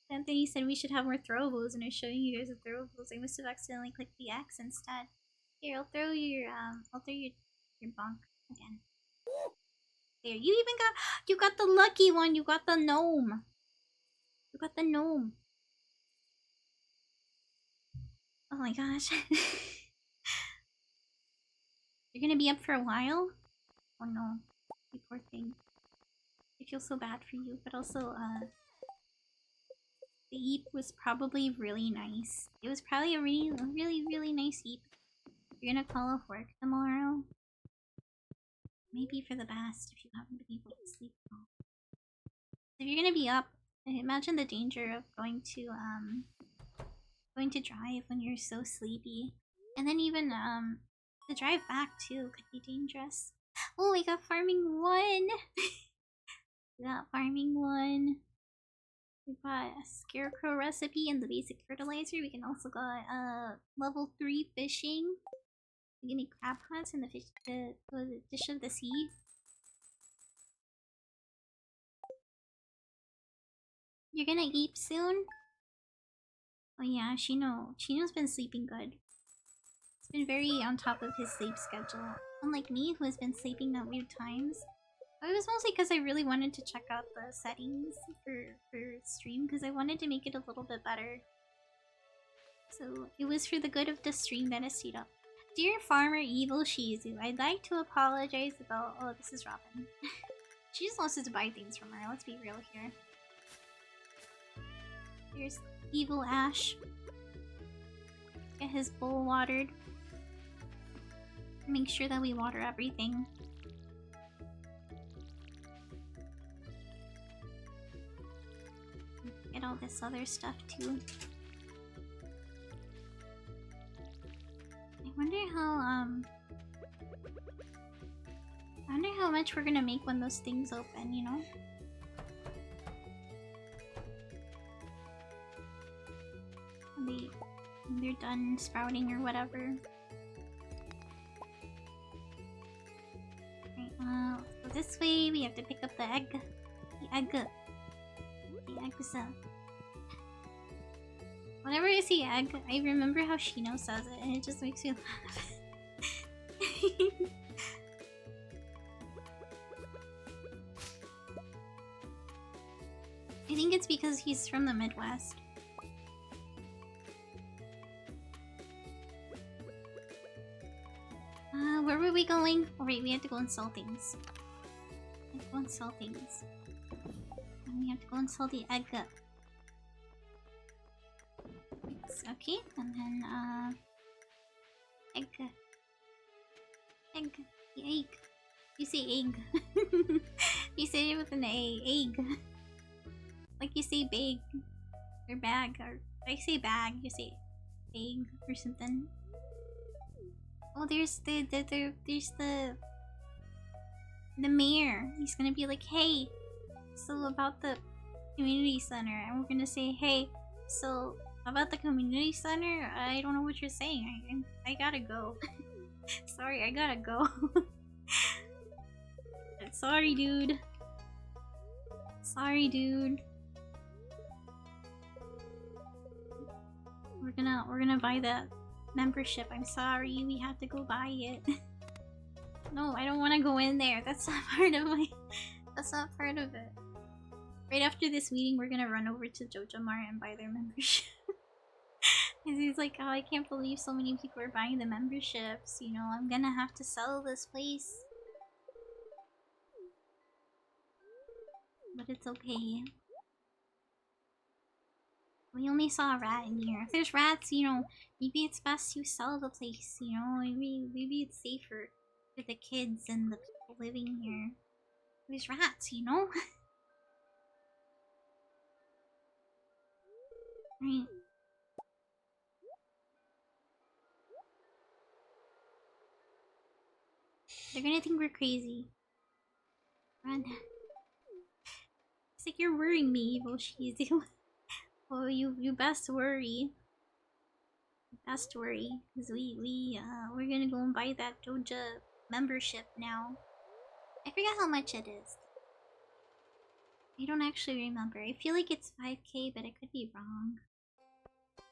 Anthony said we should have more throwables, and I was showing you guys the throwables. I must have accidentally clicked the X instead. Here, I'll throw your bonk again. There, you got the lucky one. You got the gnome. You got the gnome. Oh my gosh. You're gonna be up for a while? Oh no, you poor thing. I feel so bad for you, but also the eep was probably really nice. It was probably a really nice eep. You're gonna call off work tomorrow. Maybe for the best if you haven't been able to sleep well. If you're gonna be up, imagine the danger of going to drive when you're so sleepy. And then even the drive back too could be dangerous. Oh, we got farming 1! We got farming 1. We got a scarecrow recipe and the basic fertilizer. We can also got level 3 fishing. We can make crab pots and the dish of the sea. You're gonna eat soon? Oh yeah, Shino's been sleeping good. He's been very on top of his sleep schedule. Unlike me, who has been sleeping at weird times. It was mostly because I really wanted to check out the settings for stream, because I wanted to make it a little bit better. So it was for the good of the stream that I stayed up. Dear Farmer Evil Shizu, I'd like to apologize about... Oh, this is Robin. She just wants us to buy things from her, let's be real here. Here's Evil Ash. Get his bowl watered. Make sure that we water everything. Get all this other stuff too. I wonder how much we're gonna make when those things open, you know? When they're done sprouting or whatever. Right, so this way we have to pick up the egg. The eggs. Whenever I see egg, I remember how Shino says it, and it just makes me laugh. I think it's because he's from the Midwest. Where were we going? Oh wait, we have to go and sell things. We have to go and sell things. And we have to go and sell the egg. rats. Okay, and then egg. Egg. The egg. You say egg. You say it with an A. Egg. Like you say bag or bag, or I say bag, you say egg or something. Oh, there's the mayor. He's gonna be like, hey, so about the community center, and we're gonna say, hey, so about the community center, I don't know what you're saying. I gotta go. Sorry, I gotta go. Sorry, dude. Sorry, dude. We're gonna buy that membership. I'm sorry, we have to go buy it. No, I don't want to go in there. That's not part of my. That's not part of it. Right after this meeting, we're gonna run over to Joja Mart and buy their membership. Cause he's like, oh, I can't believe so many people are buying the memberships. You know, I'm gonna have to sell this place. But it's okay. We only saw a rat in here. If there's rats, you know, maybe it's best you sell the place, you know? Maybe it's safer for the kids and the people living here. There's rats, you know? Right. They're gonna think we're crazy. Run. It's like you're worrying me, evil cheesy. Oh, you best worry. Best worry, cause we're gonna go and buy that Joja membership now. I forget how much it is. I don't actually remember. I feel like it's 5k, but I could be wrong.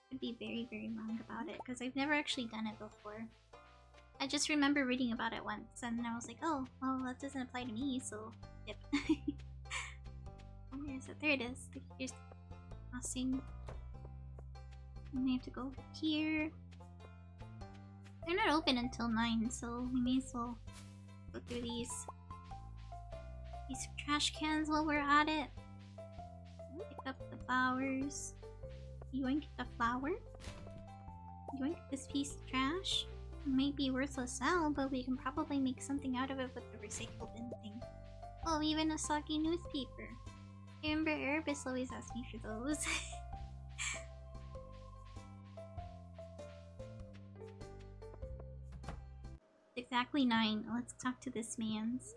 Could be very, very wrong about it, because I've never actually done it before. I just remember reading about it once, and I was like, oh, well, that doesn't apply to me, so yep. Where is it? There it is. Here's crossing. And we have to go over here. They're not open until 9, so we may as well go through these trash cans while we're at it. Pick up the flowers. Yoink the flower. Yoink this piece of trash. It might be worthless now, but we can probably make something out of it with the recycle bin thing. Oh, even a soggy newspaper. I remember Erebus always asked me for those. Exactly 9. Let's talk to this man's.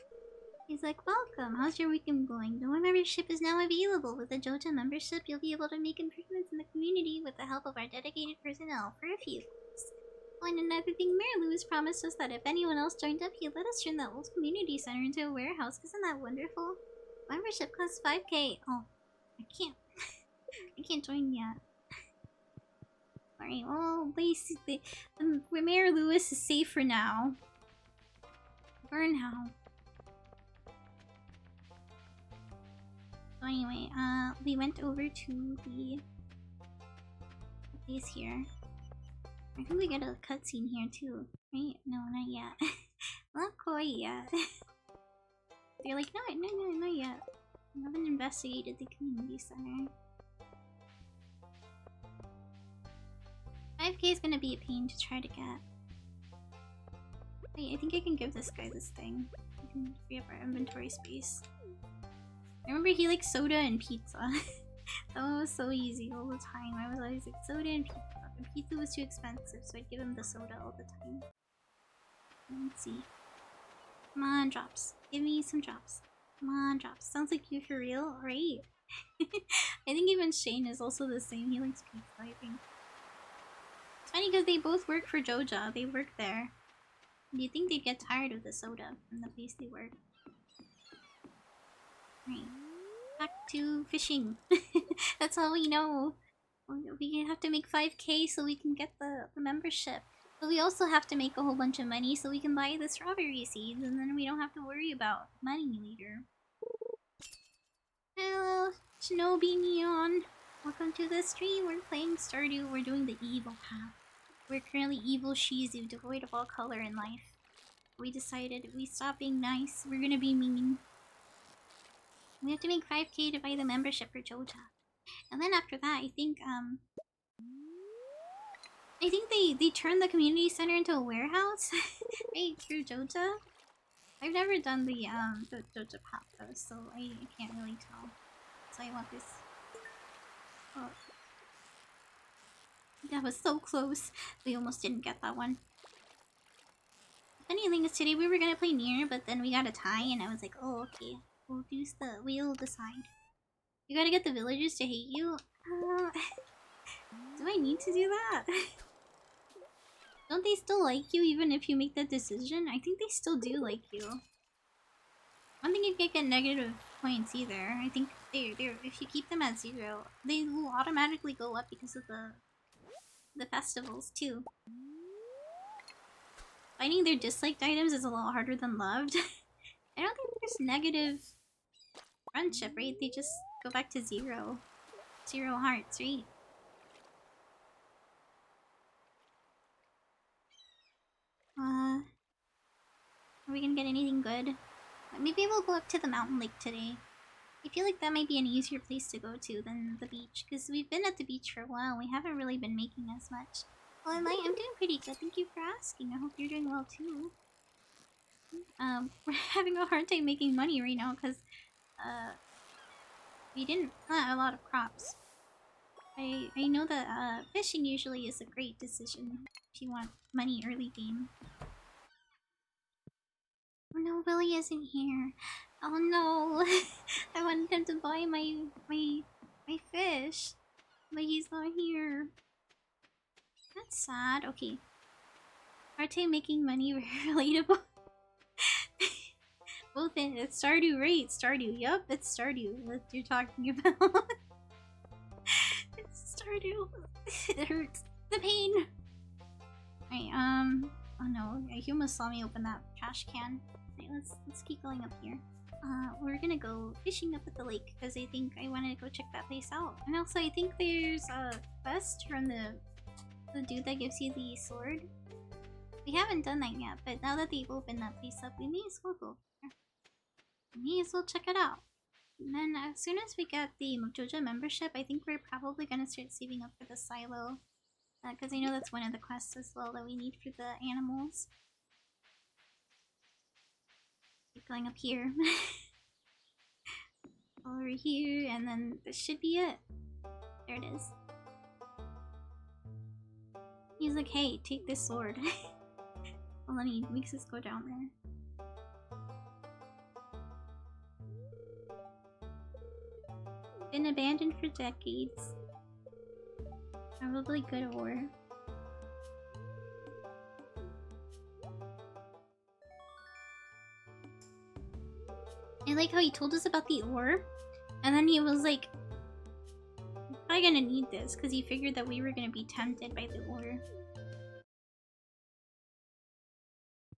He's like, welcome. How's your weekend going? The one membership is now available. With the Joja membership, you'll be able to make improvements in the community with the help of our dedicated personnel for a few days. Oh, and another thing, Mayor Lewis promised us that if anyone else joined up, he'd let us turn that old community center into a warehouse. Isn't that wonderful? Membership costs 5k. Oh, I can't. I can't join yet. Alright, well, basically, Mayor Lewis is safe for now. For now. So anyway, we went over to the place here. I think we get a cutscene here too, right? No, not yet. Not quite yet. They're like, no, not yet. We haven't investigated the community center. 5k is gonna be a pain to try to get. Wait, I think I can give this guy this thing. We can free up our inventory space. I remember he liked soda and pizza. That one was so easy all the time. I was always like, soda and pizza. And pizza was too expensive, so I'd give him the soda all the time. Let's see. Come on, drops. Give me some drops. Come on, drops. Sounds like you for real, right? I think even Shane is also the same. He likes pizza, I think. It's funny because they both work for Joja. They work there. Do you think they'd get tired of the soda from the place they work? Right. Back to fishing. That's all we know. We have to make 5k so we can get the membership. But we also have to make a whole bunch of money so we can buy the strawberry seeds, and then we don't have to worry about money later. Hello, Shinobi Neon. Welcome to the stream. We're playing Stardew. We're doing the evil path. We're currently evil Shizu, devoid of all color in life. We decided if we stop being nice, we're gonna be mean. We have to make 5k to buy the membership for Joja. And then after that, I think, I think they turned the community center into a warehouse. Right, through Joja. I've never done the Joja path though, so I can't really tell. So I want this. Oh, that was so close. We almost didn't get that one. Funny thing is, today we were gonna play Nier, but then we got a tie, and I was like, oh, okay. We'll decide. You gotta get the villagers to hate you? Do I need to do that? Don't they still like you even if you make that decision? I think they still do like you. I don't think you can get negative points either. I think if you keep them at 0, they will automatically go up because of the festivals too. Finding their disliked items is a lot harder than loved. I don't think there's negative friendship, right? They just go back to 0. 0 hearts, right? Are we gonna get anything good? Maybe we'll go up to the mountain lake today. I feel like that might be an easier place to go to than the beach, because we've been at the beach for a while. We haven't really been making as much. Well, I'm doing pretty good. Thank you for asking. I hope you're doing well too. We're having a hard time making money right now because we didn't plant a lot of crops. I know that fishing usually is a great decision if you want money early game. Oh no, Willie isn't here. Oh no, I wanted him to buy my fish, but he's not here. That's sad. Okay. Arte making money very relatable. Both in it's Stardew, right? Stardew. Yup, it's Stardew that you're talking about. It's Stardew. It hurts. The pain. Alright, oh no, he almost saw me open that trash can. Alright, let's keep going up here. We're gonna go fishing up at the lake because I think I want to go check that place out. And also, I think there's a quest from the dude that gives you the sword. We haven't done that yet, but now that they've opened that place up, we may as well go there. We may as well check it out. And then as soon as we get the Mojoja membership, I think we're probably gonna start saving up for the silo. Because I know that's one of the quests as well that we need for the animals. Keep going up here. Over here, and then this should be it. There it is. He's like, hey, take this sword. Well, then he makes us go down there. Been abandoned for decades. Probably good ore. I like how he told us about the ore, and then he was like, "I'm probably gonna need this," because he figured that we were gonna be tempted by the ore.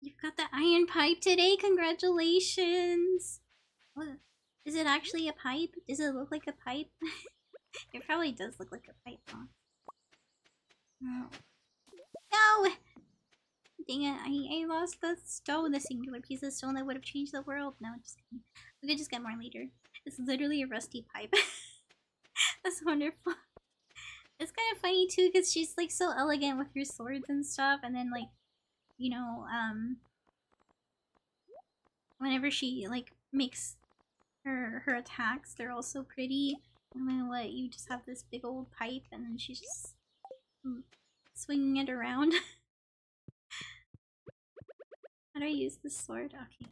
You've got the iron pipe today? Congratulations! What? Is it actually a pipe? Does it look like a pipe? It probably does look like a pipe, huh? No! Dang it, I lost the stone, the singular piece of stone that would have changed the world. No, just kidding. We could just get more later. It's literally a rusty pipe. That's wonderful. It's kind of funny too, because she's like so elegant with her swords and stuff, and then like, you know, whenever she like makes her attacks, they're also pretty. And then what, you just have this big old pipe, and then she's just swinging it around. How do I use this sword? Okay.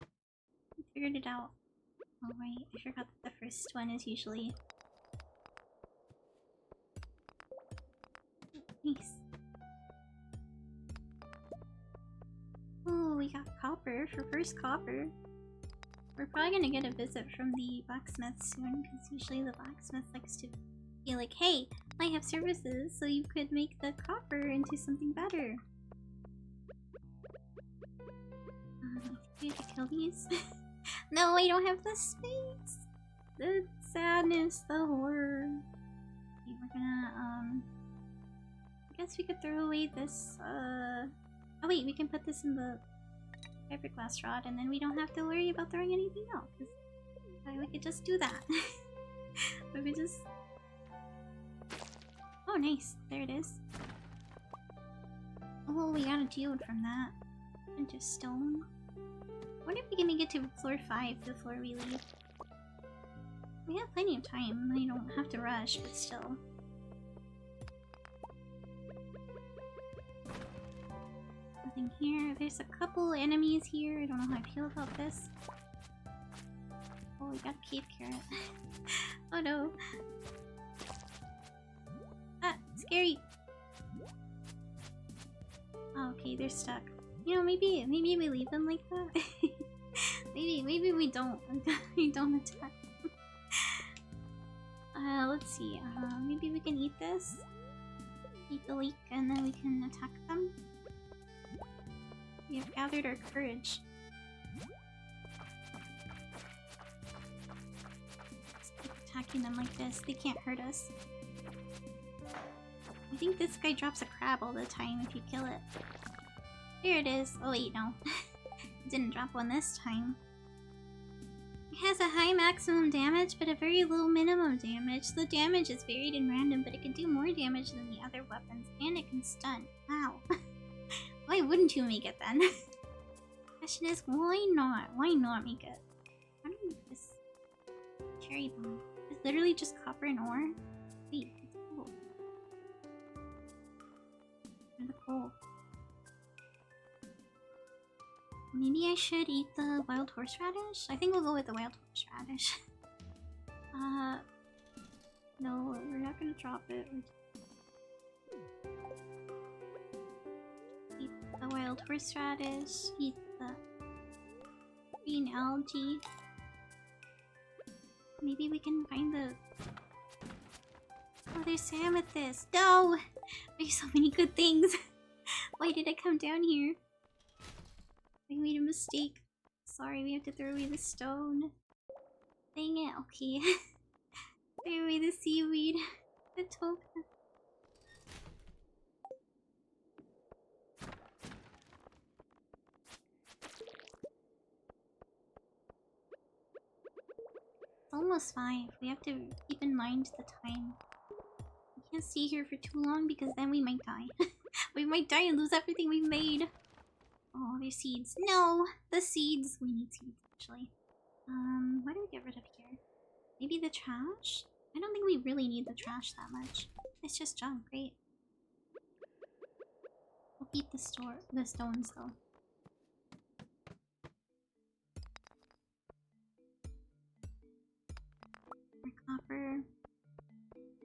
I figured it out. Oh right, I forgot that the first one is usually... Nice. Oh, we got copper for first copper. We're probably gonna get a visit from the blacksmith soon, because usually the blacksmith likes to be like, hey, I have services, so you could make the copper into something better. We have to kill these. No, I don't have the space. The sadness, the horror. Okay, we're gonna I guess we could throw away this oh wait, we can put this in the fiberglass rod, and then we don't have to worry about throwing anything else. We could just do that. We could just... Oh nice, there it is. Oh, we got a geode from that. Into stone. I wonder if we can make it to floor 5 before we leave. We have plenty of time. I don't have to rush, but still. Nothing here. There's a couple enemies here. I don't know how I feel about this. Oh, we got a cave carrot. Oh no. Ah, scary. Oh, okay, they're stuck. You know, maybe we leave them like that. maybe we don't. We don't attack. Let's see. Maybe we can eat this. Eat the leek, and then we can attack them. We have gathered our courage. Let's keep attacking them like this. They can't hurt us. I think this guy drops a crab all the time if you kill it. There it is. Oh wait, no. It didn't drop one this time. It has a high maximum damage, but a very low minimum damage. The damage is varied and random, but it can do more damage than the other weapons, and it can stun. Wow. Why wouldn't you make it then? Question is, why not? Why not make it? How do you make this cherry bomb? It's literally just copper and ore? Wait, it's cool. And the coal. Maybe I should eat the wild horseradish? I think we'll go with the wild horseradish. No, we're not gonna drop it. Eat the wild horseradish, eat the green algae. Maybe we can find the... Oh, there's amethyst! No! There's so many good things! Why did I come down here? I made a mistake. Sorry, we have to throw away the stone. Dang it, okay. Throw away the seaweed. The token. It's almost 5. We have to keep in mind the time. We can't stay here for too long because then we might die. We might die and lose everything we've made. Oh, there's seeds. No! The seeds! We need seeds, actually. What do we get rid of here? Maybe the trash? I don't think we really need the trash that much. It's just junk, right? We'll keep the stones, though. More copper.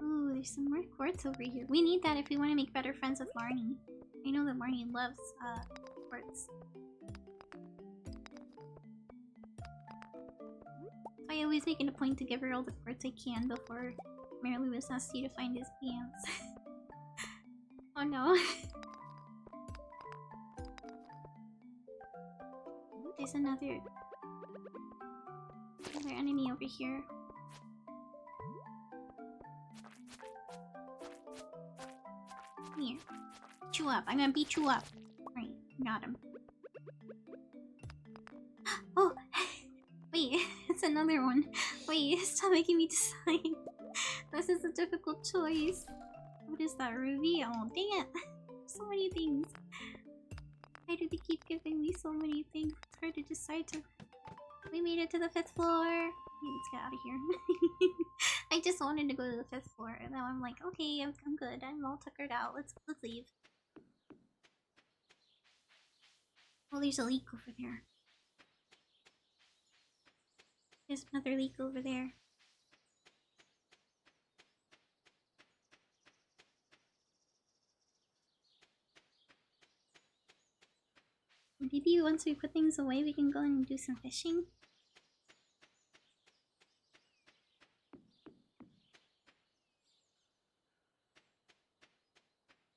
Ooh, there's some more quartz over here. We need that if we want to make better friends with Marnie. I know that Marnie loves, quartz. I always make it a point to give her all the quartz I can before Mary Lewis asks you to find his pants. Oh no. Ooh, there's another enemy over here. Come here. Beat you up. I'm gonna beat you up. Right, got him. Oh! Wait, it's another one. Wait, stop making me decide. This is a difficult choice. What is that, ruby? Oh, dang it. So many things. Why do they keep giving me so many things? It's hard to decide to... We made it to the 5th floor. Let's get out of here. I just wanted to go to the 5th floor, and now I'm like, okay, I'm good. I'm all tuckered out. Let's leave. Oh, there's a leak over there. There's another leak over there. Maybe once we put things away, we can go and do some fishing.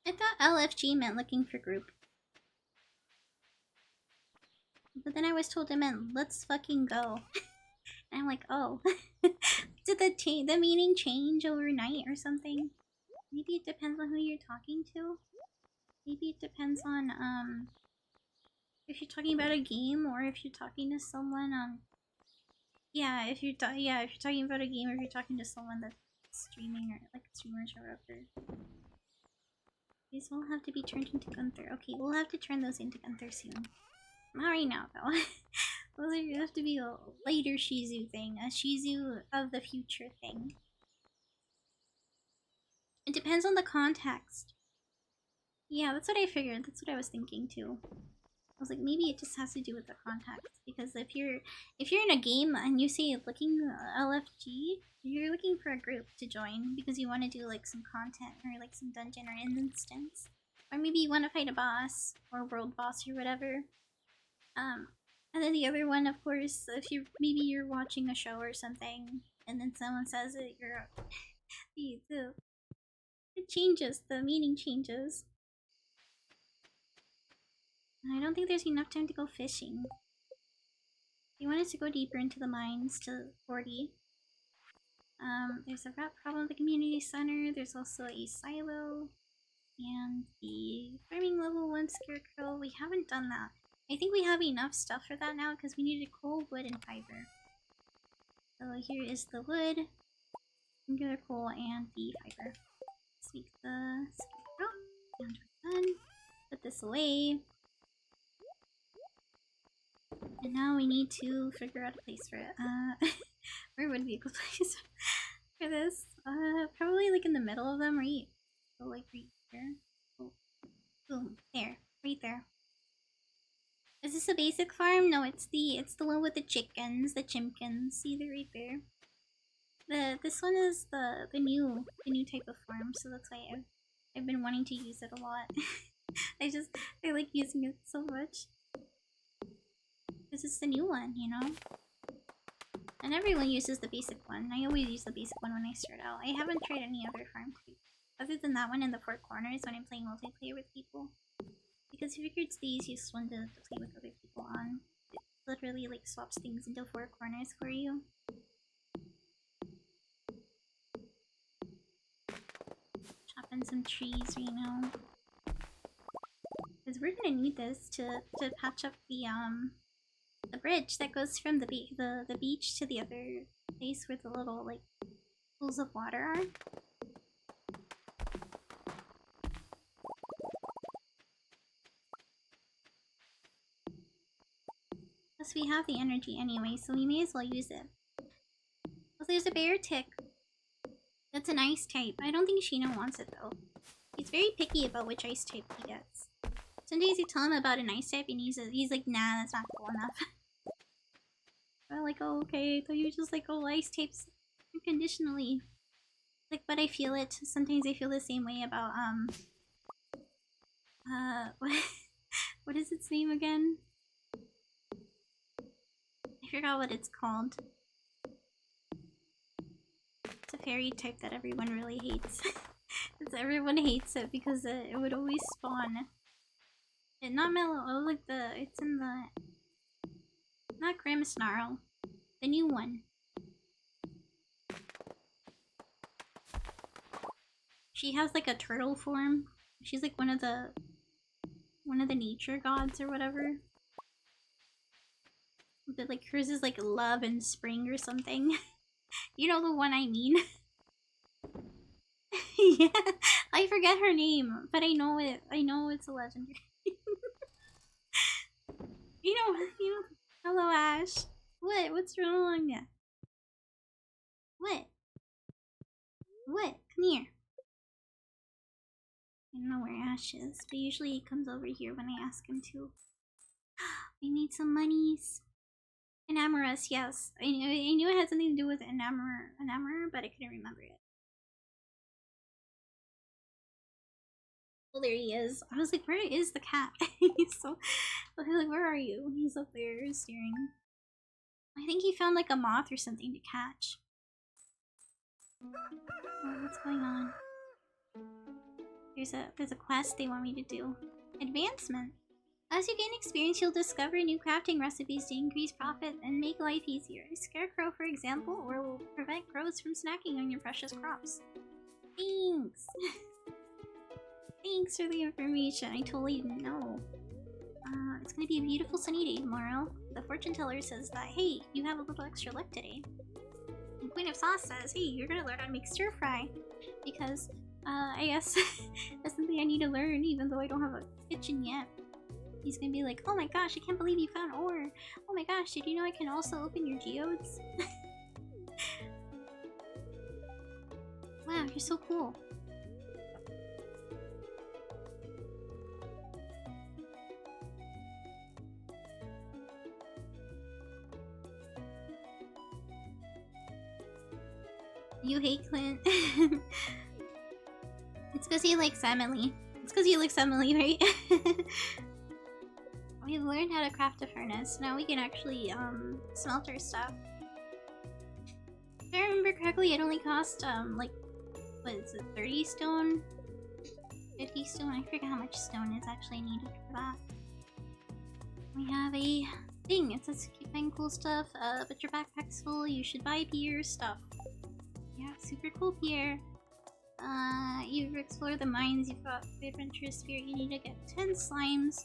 I thought LFG meant looking for group. But then I was told it meant let's fucking go. And I'm like, oh. Did the meaning change overnight or something? Maybe it depends on who you're talking to. Maybe it depends on if you're talking about a game or if you're talking to someone yeah, if you're talking about a game or if you're talking to someone that's streaming or like streamers or whatever. These will have to be turned into Gunther. Okay, we'll have to turn those into Gunther soon. Not right now, though. Those are, have to be a later Shizu thing. A Shizu of the future thing. It depends on the context. Yeah, that's what I figured. That's what I was thinking, too. I was like, maybe it just has to do with the context. Because if you're in a game and you say looking LFG, you're looking for a group to join because you want to do like some content or like some dungeon or an instance. Or maybe you want to fight a boss or world boss or whatever. And then the other one, of course, if maybe you're watching a show or something and then someone says it, you're it changes, the meaning changes. I don't think there's enough time to go fishing. You wanted to go deeper into the mines to 40. There's a rat problem at the community center. There's also a silo. And the farming level 1 scarecrow. We haven't done that. I think we have enough stuff for that now because we needed coal, wood, and fiber. So here is the wood, regular coal, and the fiber. Let's make the scarecrow. And we're done. Put this away. And now we need to figure out a place for it. Where would be a good place for this? Probably like in the middle of them, right? So like right here. Oh. Boom. There. Right there. Is this a basic farm? No, it's the one with the chickens, the chimkins. See, they're right there. This one is the new type of farm, so that's why I've been wanting to use it a lot. I like using it so much. This is the new one, you know? And everyone uses the basic one. I always use the basic one when I start out. I haven't tried any other farm type. Other than that one in the 4 corners when I'm playing multiplayer with people. Because I figured it's the easiest one to play with other people on. It literally like swaps things into 4 corners for you. Chopping some trees right now. Because we're gonna need this to patch up the bridge that goes from the beach to the other place where the little like pools of water are. Plus we have the energy anyway, so we may as well use it. Oh, there's a bear tick. That's an ice type. I don't think Shino wants it though. He's very picky about which ice type he gets. Sometimes you tell him about an ice type and he's like, nah, that's not cool enough. I'm like, oh, okay, I thought you were just like, oh, ice types unconditionally. Like, but I feel it. Sometimes I feel the same way about, what is its name again? I forgot what it's called. It's a fairy type that everyone really hates. Everyone hates it because it would always spawn. And not mellow, oh, like it's in the... Not Grimmsnarl. The new one. She has like a turtle form. She's like one of the nature gods or whatever. But like hers is like love and spring or something. You know the one I mean. Yeah, I forget her name, but I know it. I know it's a legendary. You know. Hello, Ash. What? What's wrong? What? What? Come here. I don't know where Ash is, but usually he comes over here when I ask him to. We need some monies. Enamorous, yes. I knew it had something to do with enamorer, but I couldn't remember it. Well, there he is. I was like, where is the cat? He's so... I was like, where are you? He's up there staring. I think he found like a moth or something to catch. Oh, what's going on? There's a quest they want me to do. Advancement. As you gain experience, you'll discover new crafting recipes to increase profit and make life easier. Scarecrow, for example, or will prevent crows from snacking on your precious crops. Thanks! Thanks for the information. I totally didn't know. It's gonna be a beautiful sunny day tomorrow. The fortune teller says that, hey, you have a little extra luck today. And Queen of Sauce says, hey, you're gonna learn how to make stir fry. Because I guess that's something I need to learn, even though I don't have a kitchen yet. He's gonna be like, oh my gosh, I can't believe you found ore. Oh my gosh, did you know I can also open your geodes? Wow, you're so cool. You hate Clint. It's because he likes Emily. It's because he likes Emily, right? We've learned how to craft a furnace. Now we can actually smelt our stuff. If I remember correctly, it only cost like, what is it, 30 stone? 50 stone? I forget how much stone is actually needed for that. We have a thing. It says keep buying cool stuff, but your backpack's full. You should buy Pierre's stuff. Yeah, super cool, Pierre. You've explored the mines, you've got the adventurous spirit, you need to get 10 slimes.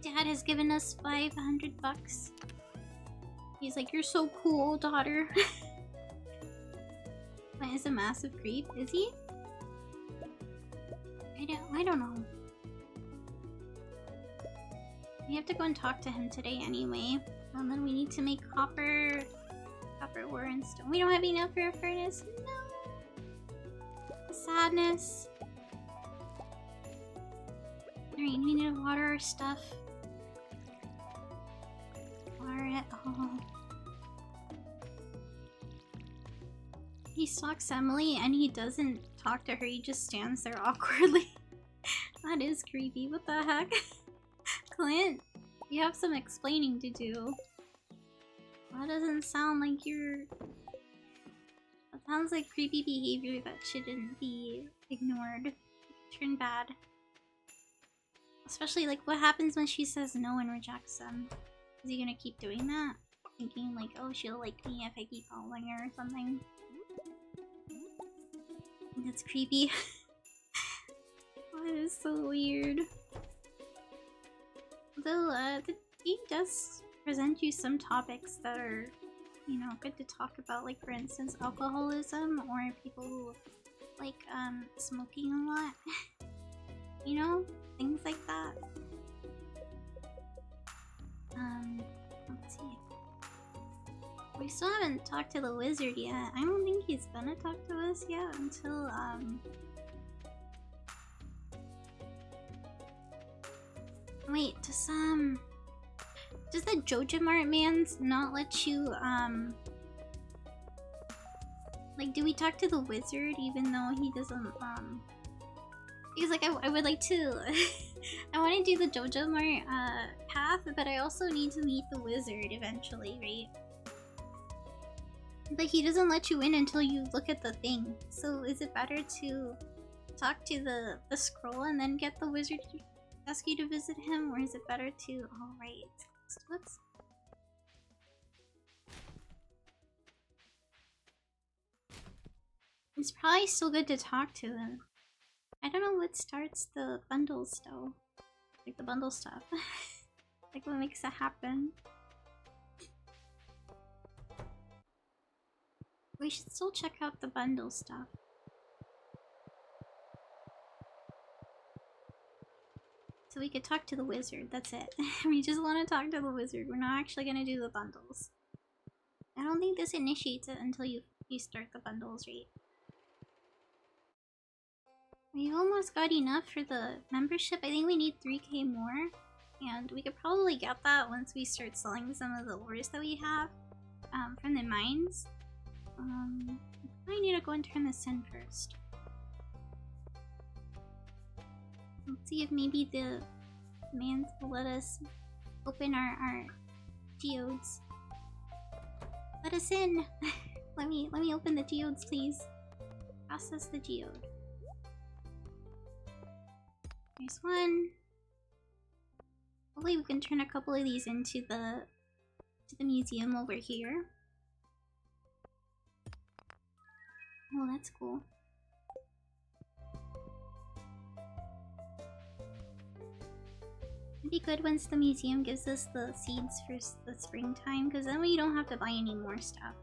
Dad has given us 500 bucks. He's like, you're so cool, daughter. Clint is a massive creep, is he? I don't know. We have to go and talk to him today anyway. And then we need to make copper ore and stone. We don't have enough for a furnace. No. The sadness. Alright, we need to water our stuff. Water it all. He stalks Emily and he doesn't talk to her, he just stands there awkwardly. That is creepy. What the heck? Clint, you have some explaining to do. That doesn't sound like you're... That sounds like creepy behavior that shouldn't be ignored. Turn bad. Especially, like, what happens when she says no and rejects them? Is he gonna keep doing that? Thinking, like, oh, she'll like me if I keep following her or something. That's creepy. That is so weird. Though, the game does present you some topics that are, you know, good to talk about, like for instance alcoholism or people who like smoking a lot. You know, things like that. Let's see. We still haven't talked to the wizard yet. I don't think he's gonna talk to us yet until wait, does the Joja Mart man's not let you, like, do we talk to the wizard even though he doesn't, because, like, I would like to, I want to do the Joja Mart, path, but I also need to meet the wizard eventually, right? But he doesn't let you in until you look at the thing, so is it better to talk to the scroll and then get the wizard to ask you to visit him, or is it better to... Oh, right. Whoops. It's probably still good to talk to him. I don't know what starts the bundles, though. Like, the bundle stuff. Like, what makes it happen. We should still check out the bundle stuff. So we could talk to the wizard, that's it. We just want to talk to the wizard. We're not actually gonna do the bundles. I don't think this initiates it until you start the bundles, right? We almost got enough for the membership. I think we need 3k more. And we could probably get that once we start selling some of the ores that we have from the mines. I need to go and turn this in first. Let's see if maybe the mans will let us open our geodes. Let us in! let me open the geodes, please. Process the geode. There's one. Hopefully we can turn a couple of these into the museum over here. Oh, that's cool. It'd be good once the museum gives us the seeds for the springtime, because then we don't have to buy any more stuff.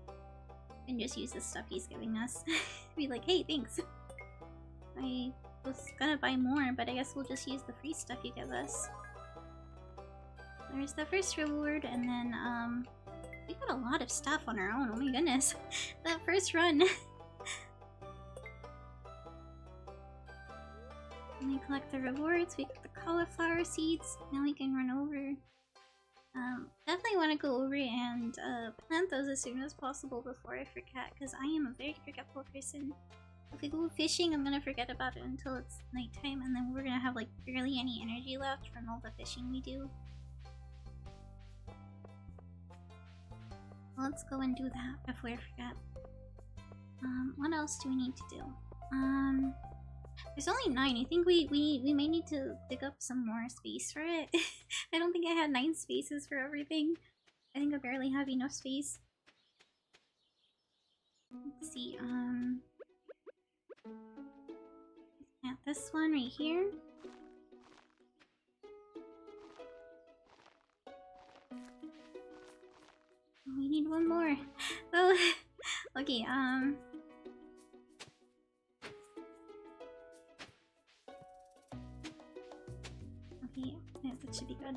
We can just use the stuff he's giving us. Be like, hey, thanks. I was gonna buy more, but I guess we'll just use the free stuff you give us. There's the first reward, and then, we got a lot of stuff on our own. Oh my goodness. That first run. And we collect the rewards, we get the cauliflower seeds, now we can run over. Definitely want to go over and plant those as soon as possible before I forget, because I am a very forgetful person. If we go fishing, I'm gonna forget about it until it's nighttime, and then we're gonna have like barely any energy left from all the fishing we do. Let's go and do that before I forget. What else do we need to do? There's only 9. I think we may need to dig up some more space for it. I don't think I had 9 spaces for everything. I think I barely have enough space. Let's see, yeah, this one right here. We need one more. Oh, okay, okay, yeah, that should be good.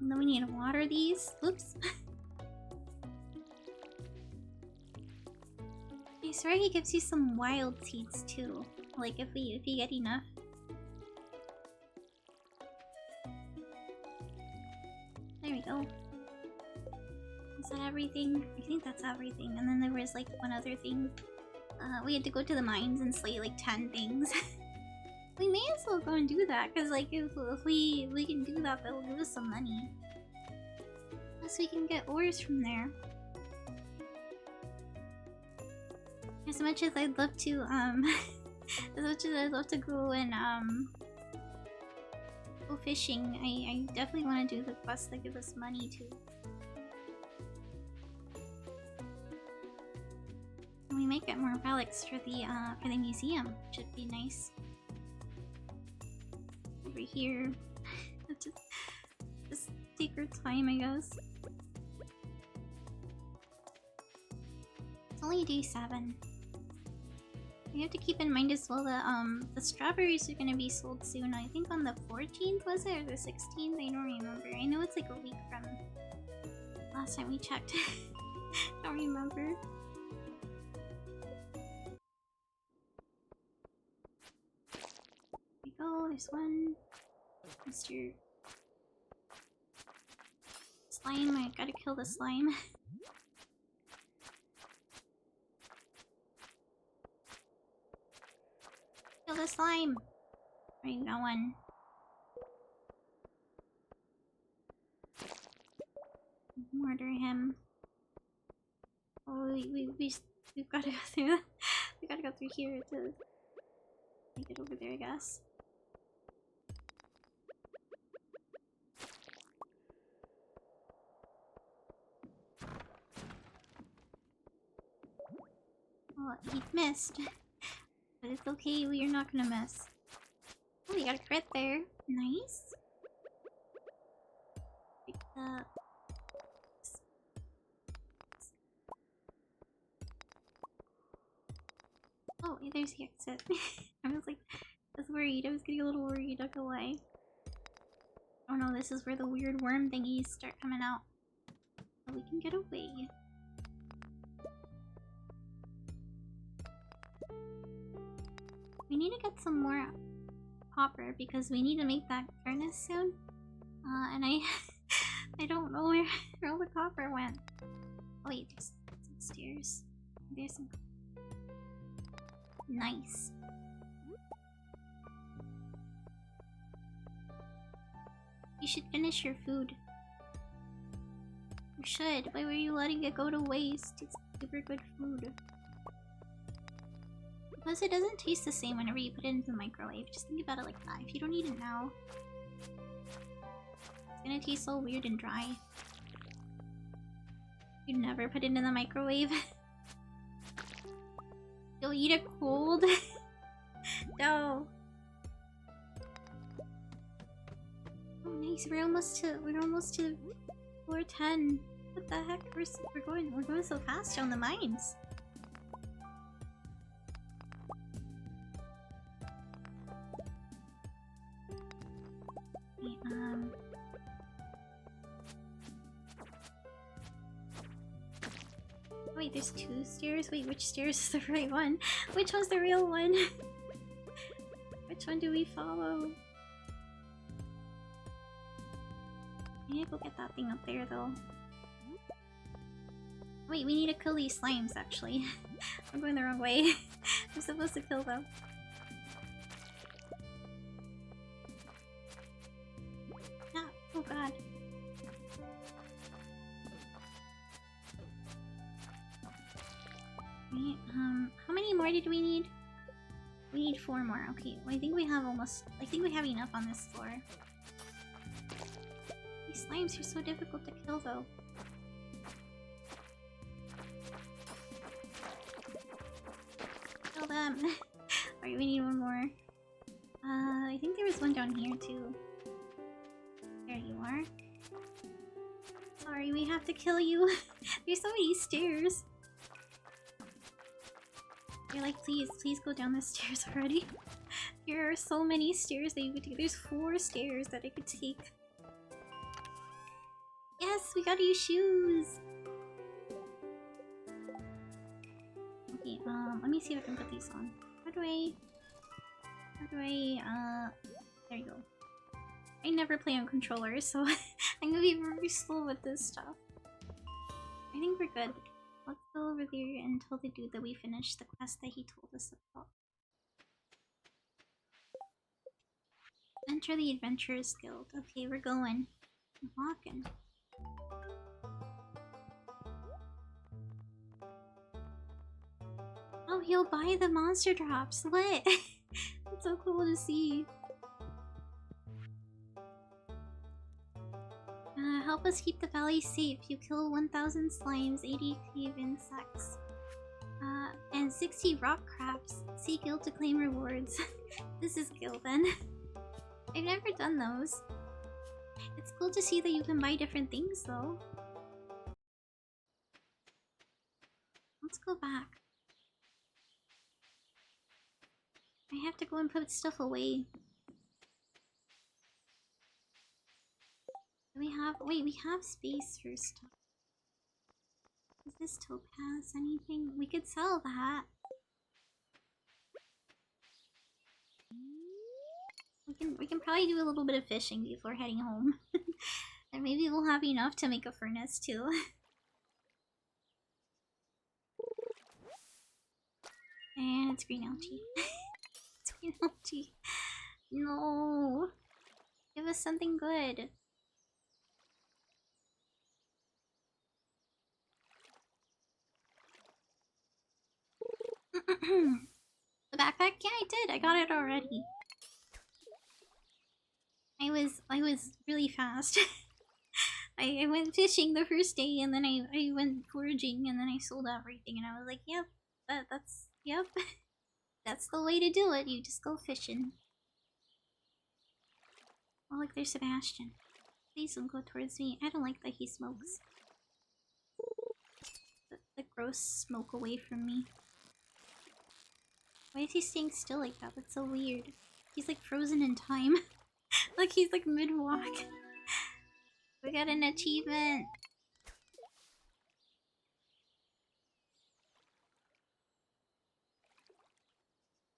And then we need to water these. Oops. I swear he gives you some wild seeds too. Like if you get enough. There we go. Is that everything? I think that's everything. And then there was like one other thing. We had to go to the mines and slay like 10 things. We may as well go and do that, because like if we can do that, that'll give us some money. Plus we can get ores from there. As much as I'd love to as much as I'd love to go and go fishing, I definitely want to do the quests that give us money too. And we might get more relics for the museum, which would be nice. Over here. just take our time, I guess. It's only day 7. We have to keep in mind as well that the strawberries are gonna be sold soon. I think on the 14th, was it, or the 16th? I don't remember. I know it's like a week from last time we checked. Don't remember. There we go. There's one. Mr. Slime. I gotta kill the slime. Kill the slime! Where are you going? Murder him. Oh, we've got to go through. We gotta go through here to make it over there, I guess. Oh, he missed. But it's okay, we are not gonna miss. Oh, we got a crit there. Nice. Pick up. Oh, there's the exit. I was like, I was worried. I was getting a little worried, not gonna lie. Oh no, this is where the weird worm thingies start coming out. So we can get away. We need to get some more copper because we need to make that furnace soon. And I don't know where all the copper went. Oh wait, there's some stairs. There's some. Nice. You should finish your food. You should. Why were you letting it go to waste? It's super good food. Plus, it doesn't taste the same whenever you put it into the microwave. Just think about it like that. If you don't eat it now, it's gonna taste so weird and dry. You never put it in the microwave. You'll eat it cold. No. Oh, nice. We're almost to floor 10. What the heck? We're going so fast on the mines. Wait, there's 2 stairs? Wait, which stairs is the right one? Which one's the real one? Which one do we follow? I need to go get that thing up there though. Wait, we need to kill these slimes actually. I'm going the wrong way. I'm supposed to kill them. Ah, oh god. Right, how many more did we need? We need 4 more. Okay, well, I think we have enough on this floor. These slimes are so difficult to kill though. Kill them! Alright, we need 1 more. I think there was one down here too. There you are. Sorry, we have to kill you. There's so many stairs. You're like, please go down the stairs already. There are so many stairs that you could take. There's 4 stairs that I could take. Yes, we gotta use shoes! Okay, let me see if I can put these on. How do I... there you go. I never play on controllers, so I'm gonna be very slow with this stuff. I think we're good. Let's go over there and tell the dude that we finished the quest that he told us about. Enter the Adventurers Guild. Okay, we're going. I'm walking. Oh, he'll buy the monster drops. What? It's so cool to see. Help us keep the valley safe. You kill 1,000 slimes, 80 cave insects, and 60 rock crabs. See guild to claim rewards. This is guild then. I've never done those. It's cool to see that you can buy different things though. Let's go back. I have to go and put stuff away. Do we have... wait, we have space for stuff. Is this topaz anything? We could sell that. We can probably do a little bit of fishing before heading home. And maybe we'll have enough to make a furnace too. And it's green algae. It's green algae. No! Give us something good. The backpack? Yeah, I did. I got it already. I was really fast. I went fishing the first day, and then I went foraging, and then I sold everything, and I was like, yep, yep. That's the way to do it. You just go fishing. Oh, look, there's Sebastian. Please don't go towards me. I don't like that he smokes. The gross smoke away from me. Why is he staying still like that? That's so weird. He's like frozen in time. Like he's like mid-walk. We got an achievement.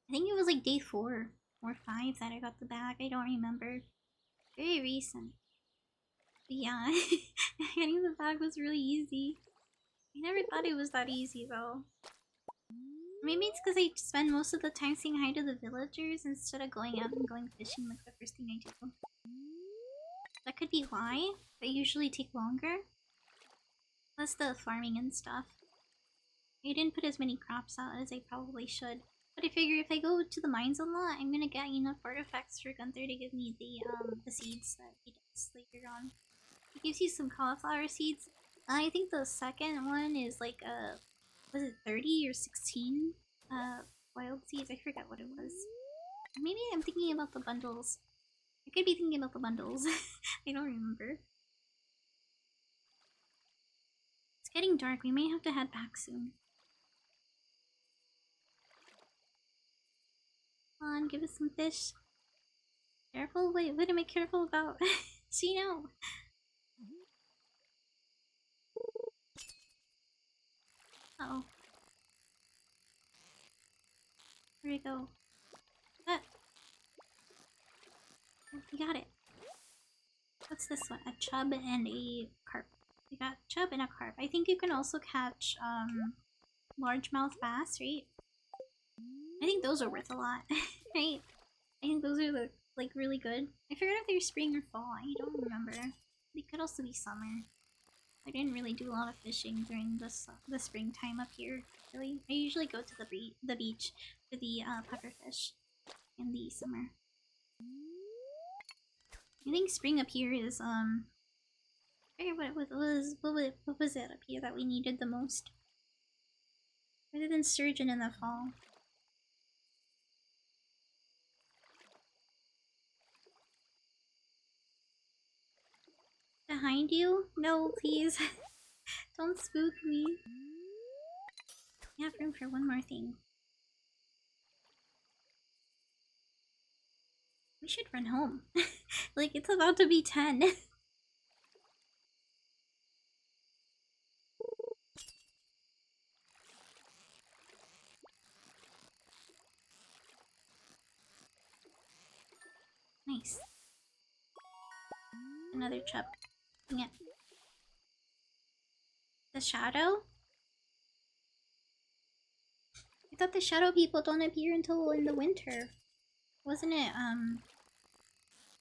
I think it was like day 4 or 5 that I got the bag. I don't remember. Very recent. But yeah, getting the bag was really easy. I never thought it was that easy though. Maybe it's because I spend most of the time saying hi to the villagers instead of going out and going fishing like the first thing I do. That could be why. They usually take longer. Plus the farming and stuff. I didn't put as many crops out as I probably should. But I figure if I go to the mines a lot, I'm gonna get enough artifacts for Gunther to give me the seeds that he does later on. He gives you some cauliflower seeds. I think the second one is like was it 30 or 16 wild seeds? I forgot what it was. Maybe I'm thinking about the bundles. I could be thinking about the bundles. I don't remember. It's getting dark. We may have to head back soon. Come on, give us some fish. Careful? Wait, what am I careful about? See, no. it go? Ah. We got it. What's this one? A chub and a carp. We got chub and a carp. I think you can also catch largemouth bass, right? I think those are worth a lot, right? I think those are like really good. I forgot if they're spring or fall. I don't remember. They could also be summer. I didn't really do a lot of fishing during the springtime up here. Really, I usually go to the beach for the pufferfish in the summer. I think spring up here is what was it up here that we needed the most? Other than sturgeon in the fall. Behind you? No, please. Don't spook me. We have room for one more thing. We should run home. Like, it's about to be 10. Nice. Another chub. Yeah. The shadow? I thought the shadow people don't appear until in the winter. Wasn't it,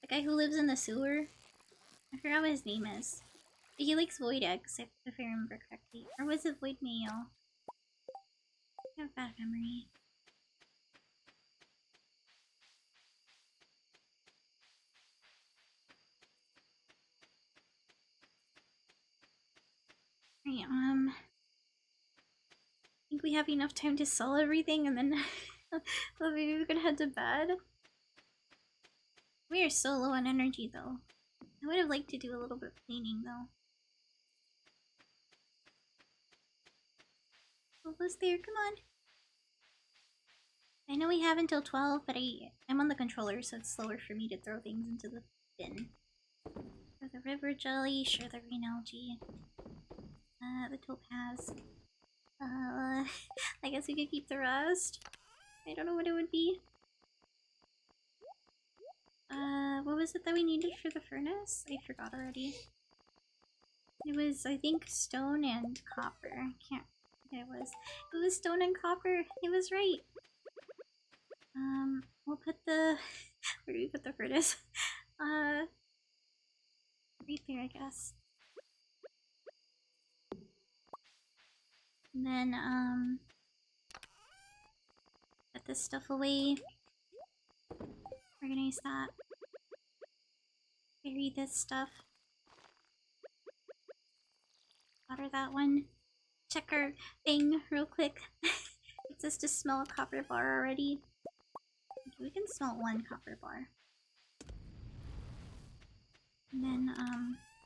the guy who lives in the sewer? I forgot what his name is. But he likes void eggs, if I remember correctly. Or was it void mayo? I have a bad memory. Right, I think we have enough time to sell everything and then well, maybe we could head to bed. We are so low on energy though. I would have liked to do a little bit of cleaning though. Almost there, come on. I know we have until 12, but I'm on the controller, so it's slower for me to throw things into the bin. For the river jelly, sure, the green algae. The topaz. I guess we could keep the rest. I don't know what it would be. What was it that we needed for the furnace? I forgot already. It was, I think, stone and copper. I can't. It was stone and copper. It was right. We'll put the. Where do we put the furnace? Right there, I guess. And then, put this stuff away. Organize that. Bury this stuff. Water that one. Check our thing real quick. It says to smell a copper bar already. Okay, we can smell one copper bar. And then,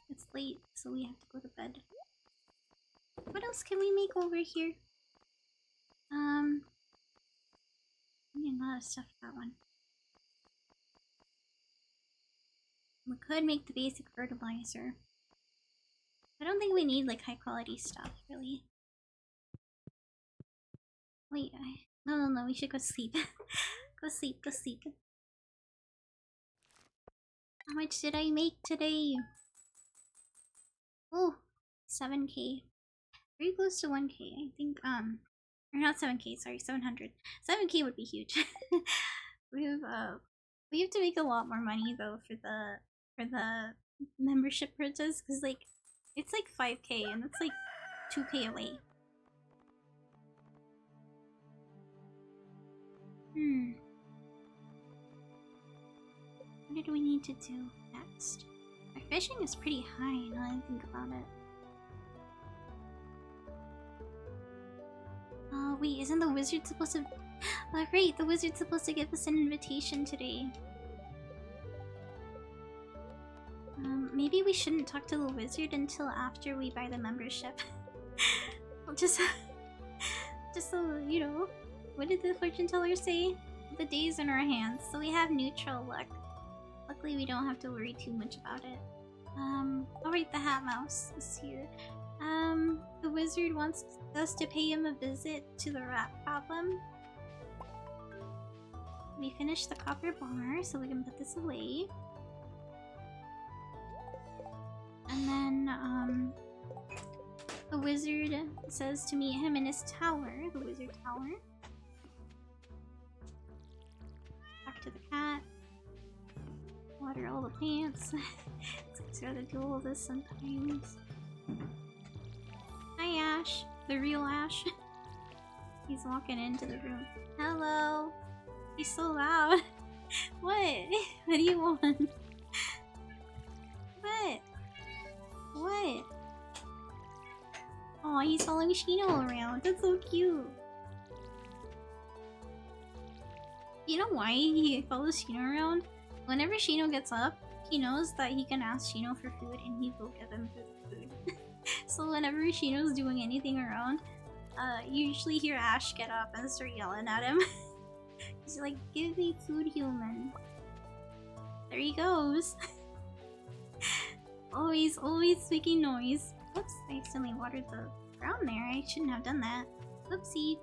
it's late, so we have to go to bed. What else can we make over here? We need a lot of stuff for that one. We could make the basic fertilizer. I don't think we need, like, high quality stuff, really. Wait, no, we should go sleep. Go sleep. How much did I make today? Oh, 7k. Very close to 1k, I think, or not 7k, sorry, 700. 7k would be huge. we have to make a lot more money though for the membership purchase, because like it's like 5k and it's like 2k away. What did we need to do next? Our fishing is pretty high now that I think about it. Oh wait, isn't the wizard supposed to... Oh great, the wizard's supposed to give us an invitation today. Maybe we shouldn't talk to the wizard until after we buy the membership. We'll just so, you know, what did the fortune teller say? The day's in our hands, so we have neutral luck. Luckily we don't have to worry too much about it. Alright, the Hat Mouse is here. The wizard wants us to pay him a visit to the rat problem. We finished the copper bar, so we can put this away. And then, the wizard says to meet him in his tower, the wizard tower. Talk to the cat. Water all the plants. It's gotta do all this sometimes. Hi, Ash. The real Ash. He's walking into the room. Hello. He's so loud. What? What do you want? What? What? Oh, he's following Shino around. That's so cute. You know why he follows Shino around? Whenever Shino gets up, he knows that he can ask Shino for food and he will give him food. So whenever Shino's doing anything around, you usually hear Ash get up and start yelling at him. He's like, give me food, human. There he goes. always making noise. Oops, I accidentally watered the ground there. I shouldn't have done that. Oopsie.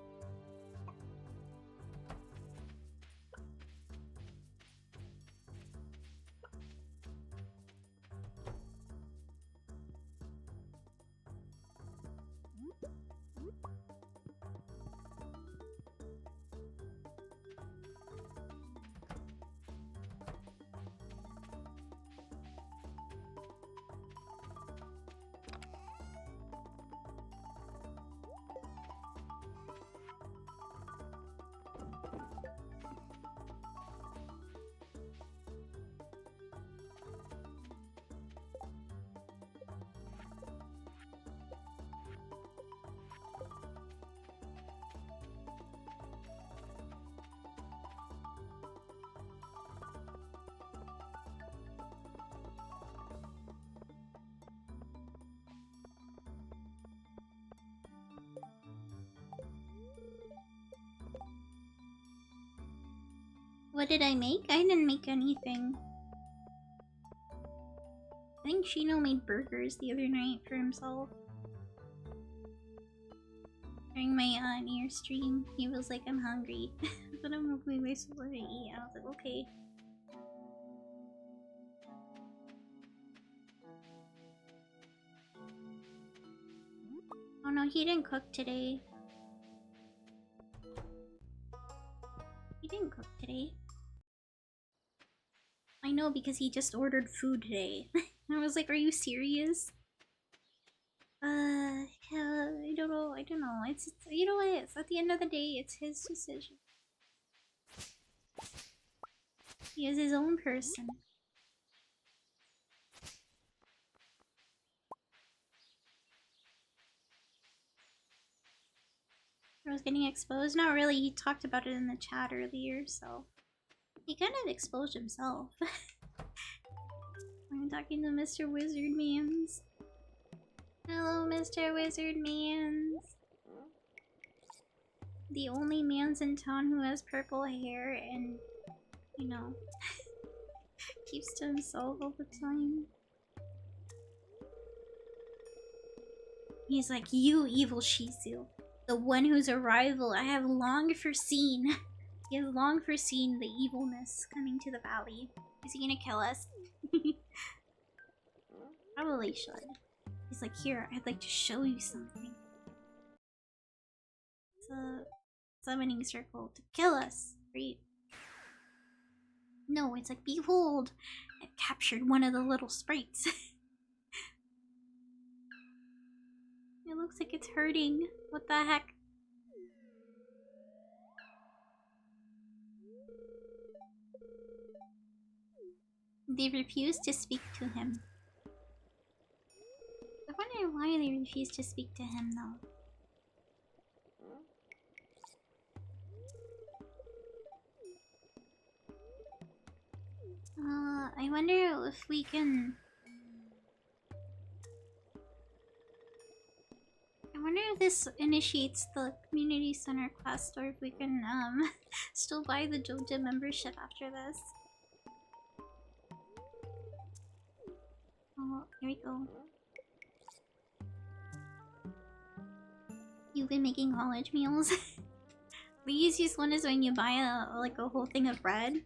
What did I make? I didn't make anything. I think Shino made burgers the other night for himself. During my New Year's stream, he was like, I'm hungry. But I'm hoping we're supposed to eat. I was like, okay. Oh no, he didn't cook today. He didn't cook today. I know, because he just ordered food today. I was like, are you serious? Yeah, I don't know. It's you know what? It's at the end of the day, it's his decision. He is his own person. I was getting exposed. Not really. He talked about it in the chat earlier, so he kind of exposed himself. I'm talking to Mr. Wizard Mans. Hello, Mr. Wizard Mans. The only mans in town who has purple hair and, you know, keeps to himself all the time. He's like, you evil Shizu, the one whose arrival I have long foreseen. He has long foreseen the evilness coming to the valley. Is he gonna kill us? Probably should. He's like, here, I'd like to show you something. It's a summoning circle to kill us, right? No, it's like, behold, I've captured one of the little sprites. It looks like it's hurting. What the heck? They refuse to speak to him. I wonder why they refuse to speak to him, though. I wonder if we can... I wonder if this initiates the community center quest, or if we can, still buy the Joja membership after this. Oh, here we go. You've been making college meals? The easiest one is when you buy a whole thing of bread.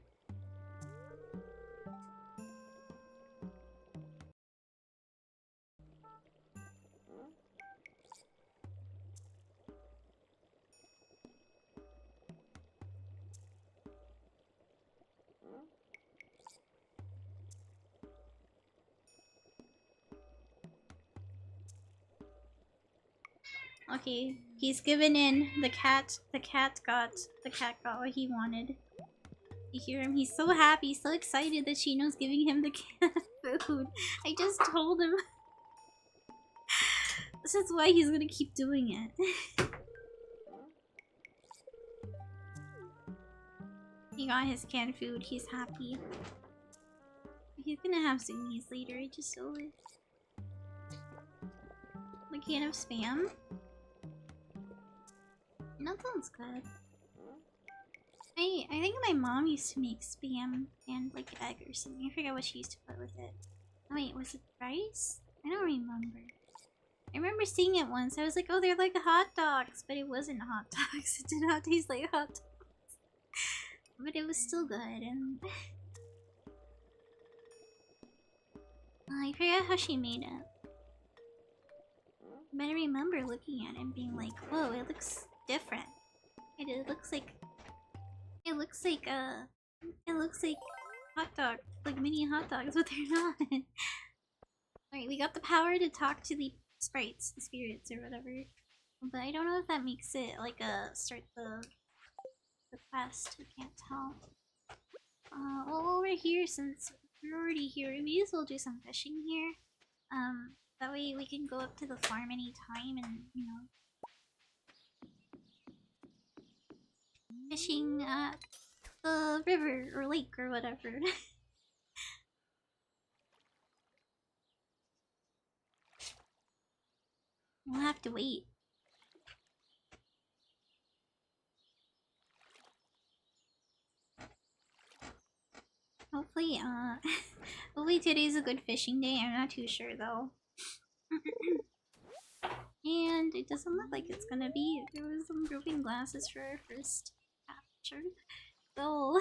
Okay, he's given in. The cat got what he wanted. You hear him? He's so happy, so excited that Shino's giving him the cat food. I just told him. This is why he's gonna keep doing it. He got his canned food. He's happy. He's gonna have zoomies later. I just saw it. A can of spam. That sounds good. I think my mom used to make spam and like egg or something. I forget what she used to put with it. Oh, wait, was it rice? I don't remember. I remember seeing it once. I was like, oh, they're like hot dogs, but it wasn't hot dogs. It did not taste like hot dogs. But it was still good, and I forget how she made it. But I remember looking at it and being like, whoa, it looks different. It looks like hot dog, like mini hot dogs, but they're not. Alright, we got the power to talk to the sprites, the spirits, or whatever. But I don't know if that makes it like start the quest. I can't tell. Well, we're here since we're already here. We may as well do some fishing here. That way we can go up to the farm anytime and, you know, fishing at the river or lake or whatever. We'll have to wait. Hopefully, hopefully today's a good fishing day. I'm not too sure though. And it doesn't look like it's gonna be. There was some broken glasses for our first capture. So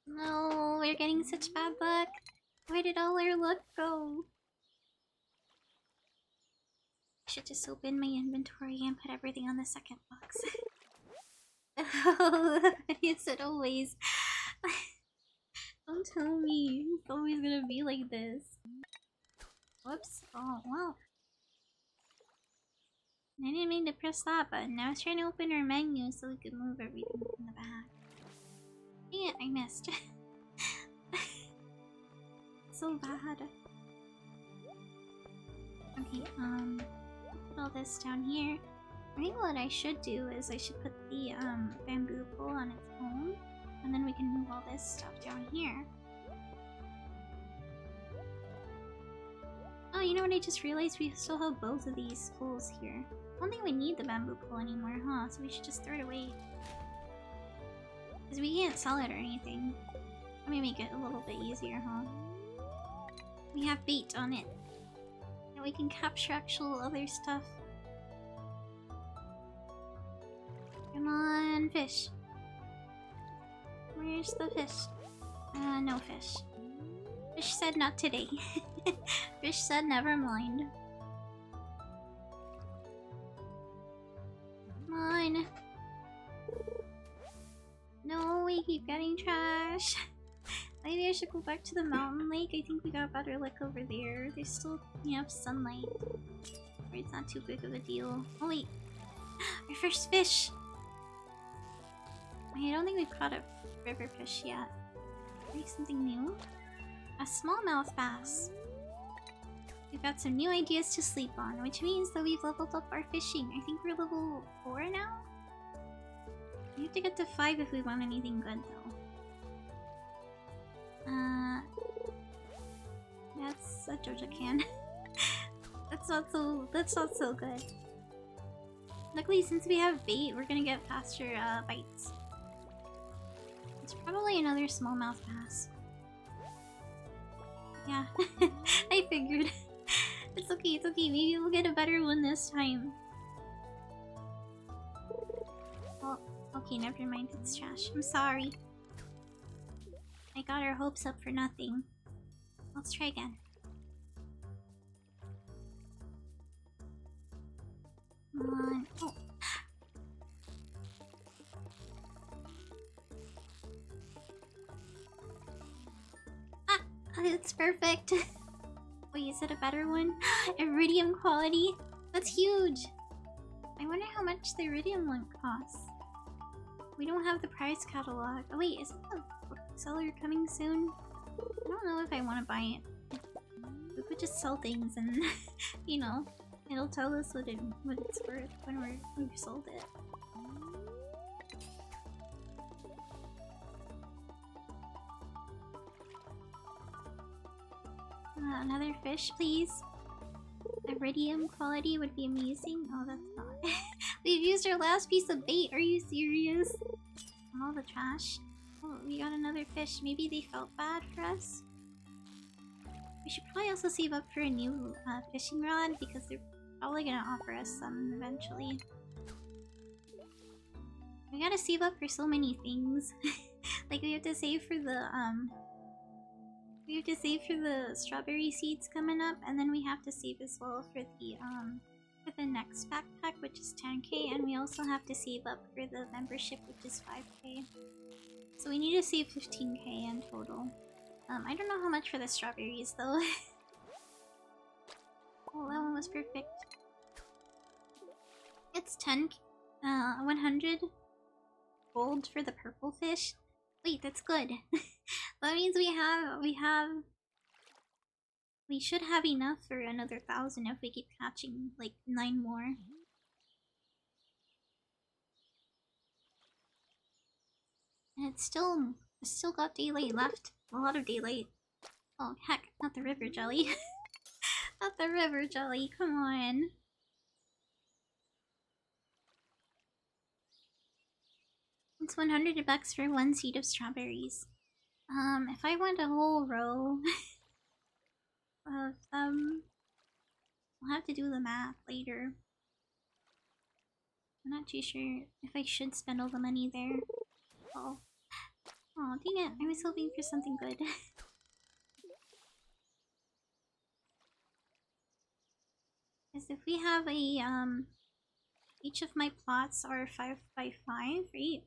no, we're getting such bad luck. Where did all our luck go? I should just open my inventory and put everything on the second box. You said always. Don't tell me. It's always gonna be like this. Whoops. Oh, wow. I didn't mean to press that button. I was trying to open our menu so we could move everything from the back. Dang it, I missed. So bad. Okay, put all this down here. I think what I should do is I should put the bamboo pole on its own, and then we can move all this stuff down here. Oh, you know what I just realized? We still have both of these poles here. I don't think we need the bamboo pole anymore, huh? So we should just throw it away. Because we can't sell it or anything. Let me make it a little bit easier, huh? We have bait on it. And we can capture actual other stuff. Come on, fish. Where's the fish? No fish. Fish said not today. Fish said never mind. Come on. No, we keep getting trash. Maybe I should go back to the mountain lake. I think we got better luck over there. There's still enough sunlight. Or it's not too big of a deal. Oh wait. Our first fish! I don't think we've caught a river fish yet. Maybe something new? A smallmouth bass. We've got some new ideas to sleep on, which means that we've leveled up our fishing. I think we're level 4 now? We have to get to 5 if we want anything good though. That's a Georgia can. That's not so good. Luckily, since we have bait, we're gonna get faster bites. It's probably another smallmouth bass. Yeah, I figured. It's okay, it's okay. Maybe we'll get a better one this time. Oh, okay, never mind. It's trash. I'm sorry. I got our hopes up for nothing. Let's try again. Come on. Oh. Ah! It's perfect. Wait, is it a better one? Iridium quality? That's huge! I wonder how much the iridium one costs. We don't have the price catalog. Oh wait, isn't the seller coming soon? I don't know if I want to buy it. We could just sell things and, you know, it'll tell us what it's worth when we've sold it. Another fish, please. Iridium quality would be amazing. Oh, that's not. We've used our last piece of bait. Are you serious? All the trash. Oh, we got another fish. Maybe they felt bad for us. We should probably also save up for a new fishing rod because they're probably gonna offer us some eventually. We gotta save up for so many things. Like we have to save for the strawberry seeds coming up, and then we have to save as well for the next backpack, which is 10k, and we also have to save up for the membership, which is 5k. So we need to save 15k in total. I don't know how much for the strawberries though. Oh, that one was perfect. It's 100 gold for the purple fish. Wait, that's good. That means we should have enough for another 1,000 if we keep catching like 9 more. And it's still got daylight left. A lot of daylight. Oh heck, not the river jelly. Not the river jelly, come on. It's 100 bucks for 1 seed of strawberries. If I want a whole row of them, I'll have to do the math later. I'm not too sure if I should spend all the money there. Oh. Oh, dang it. I was hoping for something good. Because if we have a, each of my plots are 5 by 5, right?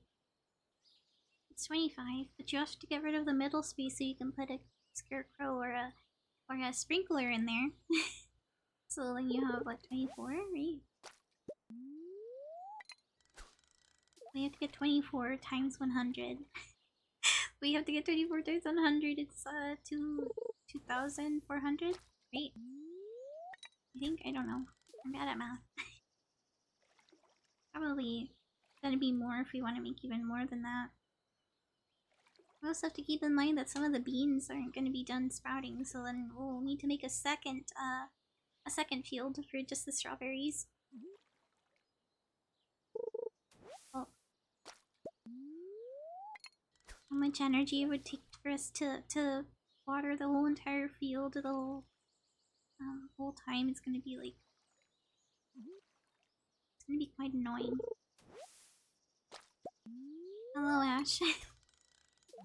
It's 25, but you have to get rid of the middle space so you can put a scarecrow or a sprinkler in there. So then you have, what, 24, right? We have to get 24 times 100. We have to get 24 times 100. It's 2,400, right? I think, I don't know. I'm bad at math. Probably gonna be more if we want to make even more than that. We also have to keep in mind that some of the beans aren't going to be done sprouting, so then we'll need to make a second field for just the strawberries. Oh. How much energy it would take for us to water the whole entire field the whole time? It's gonna be like, it's gonna be quite annoying. Hello, Ash.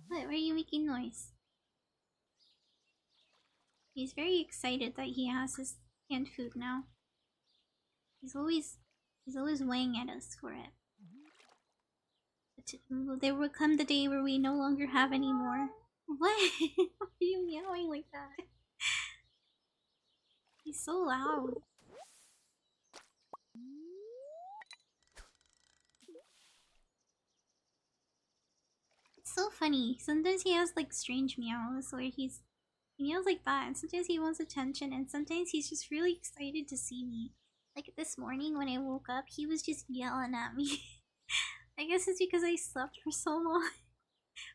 What? Why are you making noise? He's very excited that he has his canned food now. He's always weighing at us for it. But there will come the day where we no longer have any more. What? Why are you meowing like that? He's so loud. It's so funny. Sometimes he has like strange meows where he meows like that, and sometimes he wants attention, and sometimes he's just really excited to see me. Like this morning when I woke up, he was just yelling at me. I guess it's because I slept for so long.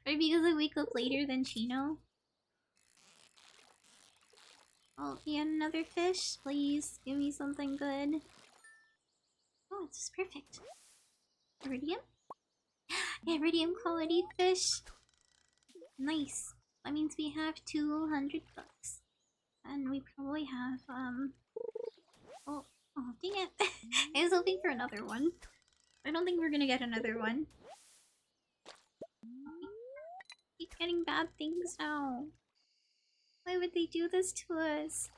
Or because I wake up later than Chino. Oh, yet another fish? Please, give me something good. Oh, it's just perfect. Iridium? Iridium quality fish! Nice. That means we have 200 bucks. And we probably have, oh, oh, dang it. I was hoping for another one. I don't think we're gonna get another one. Keep getting bad things now. Why would they do this to us?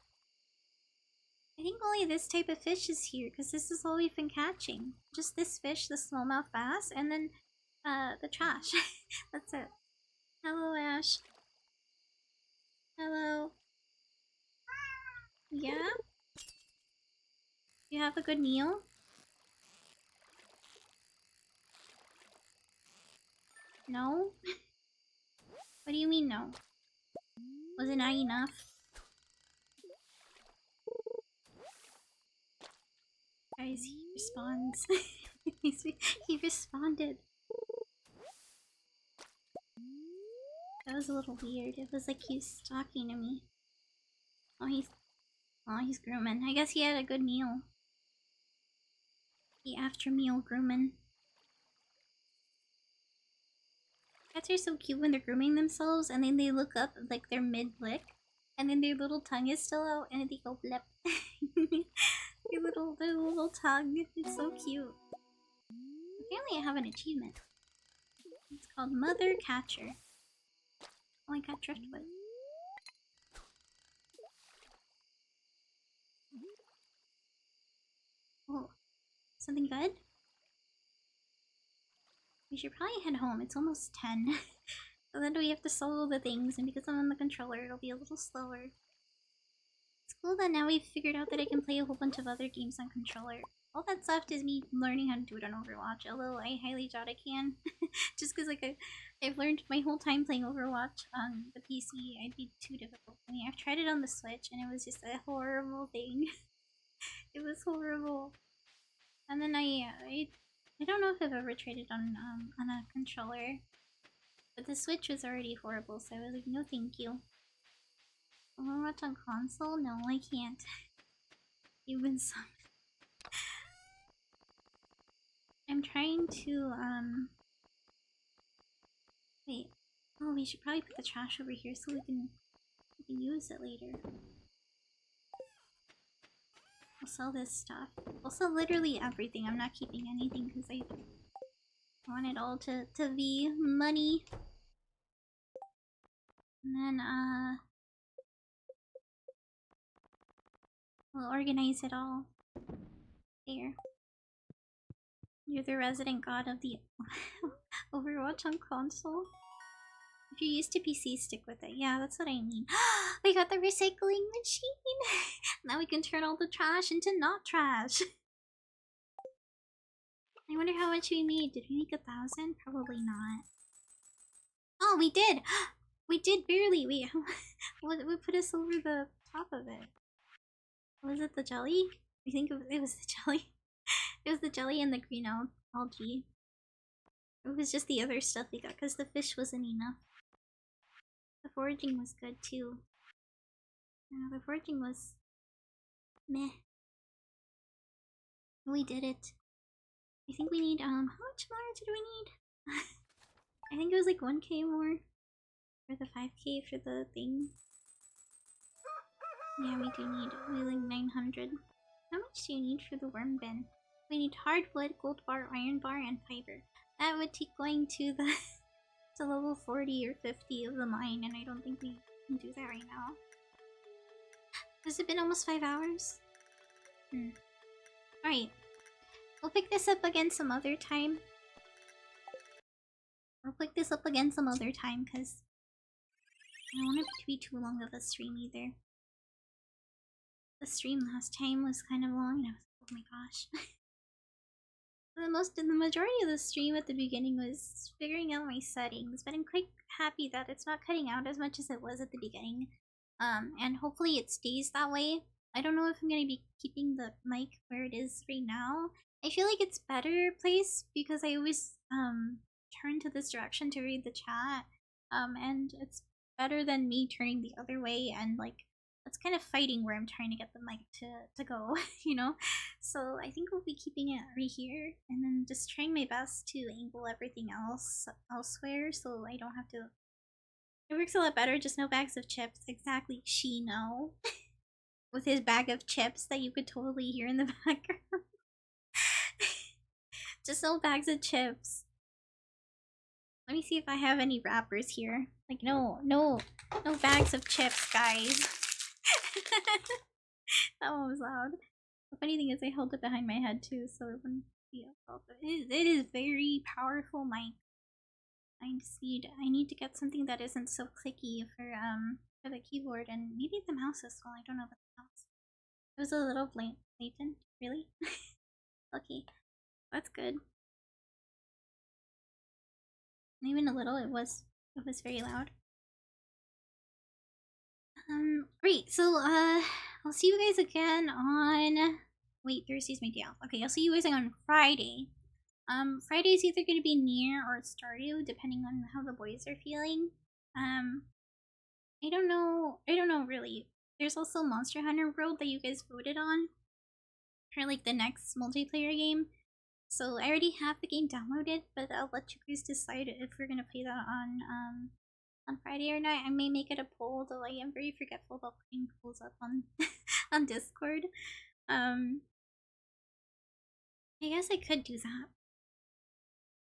I think only this type of fish is here, because this is all we've been catching. Just this fish, the smallmouth bass, and then, the trash. That's it. Hello, Ash. Hello. Yeah? You have a good meal? No? What do you mean no? Was it not enough? Guys, he responds. he responded. That was a little weird. It was like he was talking to me. Oh, he's grooming. I guess he had a good meal. The after meal grooming. Cats are so cute when they're grooming themselves, and then they look up like they're mid-lick, and then their little tongue is still out, and they go blip. their little tongue. It's so cute. Apparently I have an achievement. It's called Mother Catcher. Oh, I got driftwood. Oh, something good? We should probably head home. It's almost 10. So then we have to solo the things, and because I'm on the controller, it'll be a little slower. It's cool that now we've figured out that I can play a whole bunch of other games on controller. All that's left is me learning how to do it on Overwatch, although I highly doubt I can. Just because like I've learned my whole time playing Overwatch on the PC, I'd be too difficult for me. I've tried it on the Switch, and it was just a horrible thing. It was horrible. And then I don't know if I've ever tried it on a controller, but the Switch was already horrible, so I was like, no thank you. Overwatch on console? No, I can't. You've been summoned. I'm trying to, wait. Oh, we should probably put the trash over here so we can use it later. We'll sell this stuff. We'll sell literally everything. I'm not keeping anything because I want it all to be money. And then, we'll organize it all. There. You're the resident god of the Overwatch on console. If you're used to PC, stick with it. Yeah, that's what I mean. We got the recycling machine! Now we can turn all the trash into not trash. I wonder how much we made. Did we make 1,000? Probably not. Oh, we did! We did barely! Wait, what put us over the top of it? Was it the jelly? I think it was the jelly. It was the jelly and the green algae. It was just the other stuff we got because the fish wasn't enough. The foraging was good too. The foraging was meh. We did it. I think we need how much more did we need? I think it was like 1k more for the 5k for the thing. Yeah, we do need like 900. How much do you need for the worm bin? We need hardwood, gold bar, iron bar, and fiber. That would take going to the to level 40 or 50 of the mine, and I don't think we can do that right now. Has it been almost 5 hours? Alright. We'll pick this up again some other time. Because I don't want it to be too long of a stream either. The stream last time was kind of long, and I was like, oh my gosh. The majority of the stream at the beginning was figuring out my settings, but I'm quite happy that it's not cutting out as much as it was at the beginning. And hopefully it stays that way. I don't know if I'm gonna be keeping the mic where it is right now. I feel like it's better placed because I always turn to this direction to read the chat. And it's better than me turning the other way and like it's kind of fighting where I'm trying to get the mic to go, you know? So I think we'll be keeping it right here and then just trying my best to angle everything else elsewhere so I don't have to It works a lot better, just no bags of chips. Exactly, Shino. With his bag of chips that you could totally hear in the background. Just no bags of chips. Let me see if I have any wrappers here. Like, no bags of chips, guys. That one was loud. The funny thing is I held it behind my head too, so it wouldn't be up. It is very powerful mic. 9 speed. I need to get something that isn't so clicky for the keyboard and maybe the mouse as well. I don't know about the mouse. It was a little blatant, really. Okay, that's good. Even a little. It was very loud. Great. So I'll see you guys again on. Wait, Thursday's my day off. Okay, I'll see you guys on Friday. Friday's either gonna be near or Stardew, depending on how the boys are feeling. I don't know really. There's also Monster Hunter World that you guys voted on for like the next multiplayer game. So I already have the game downloaded, but I'll let you guys decide if we're gonna play that on Friday or not. I may make it a poll, though I am very forgetful about putting polls up on on Discord. I guess I could do that.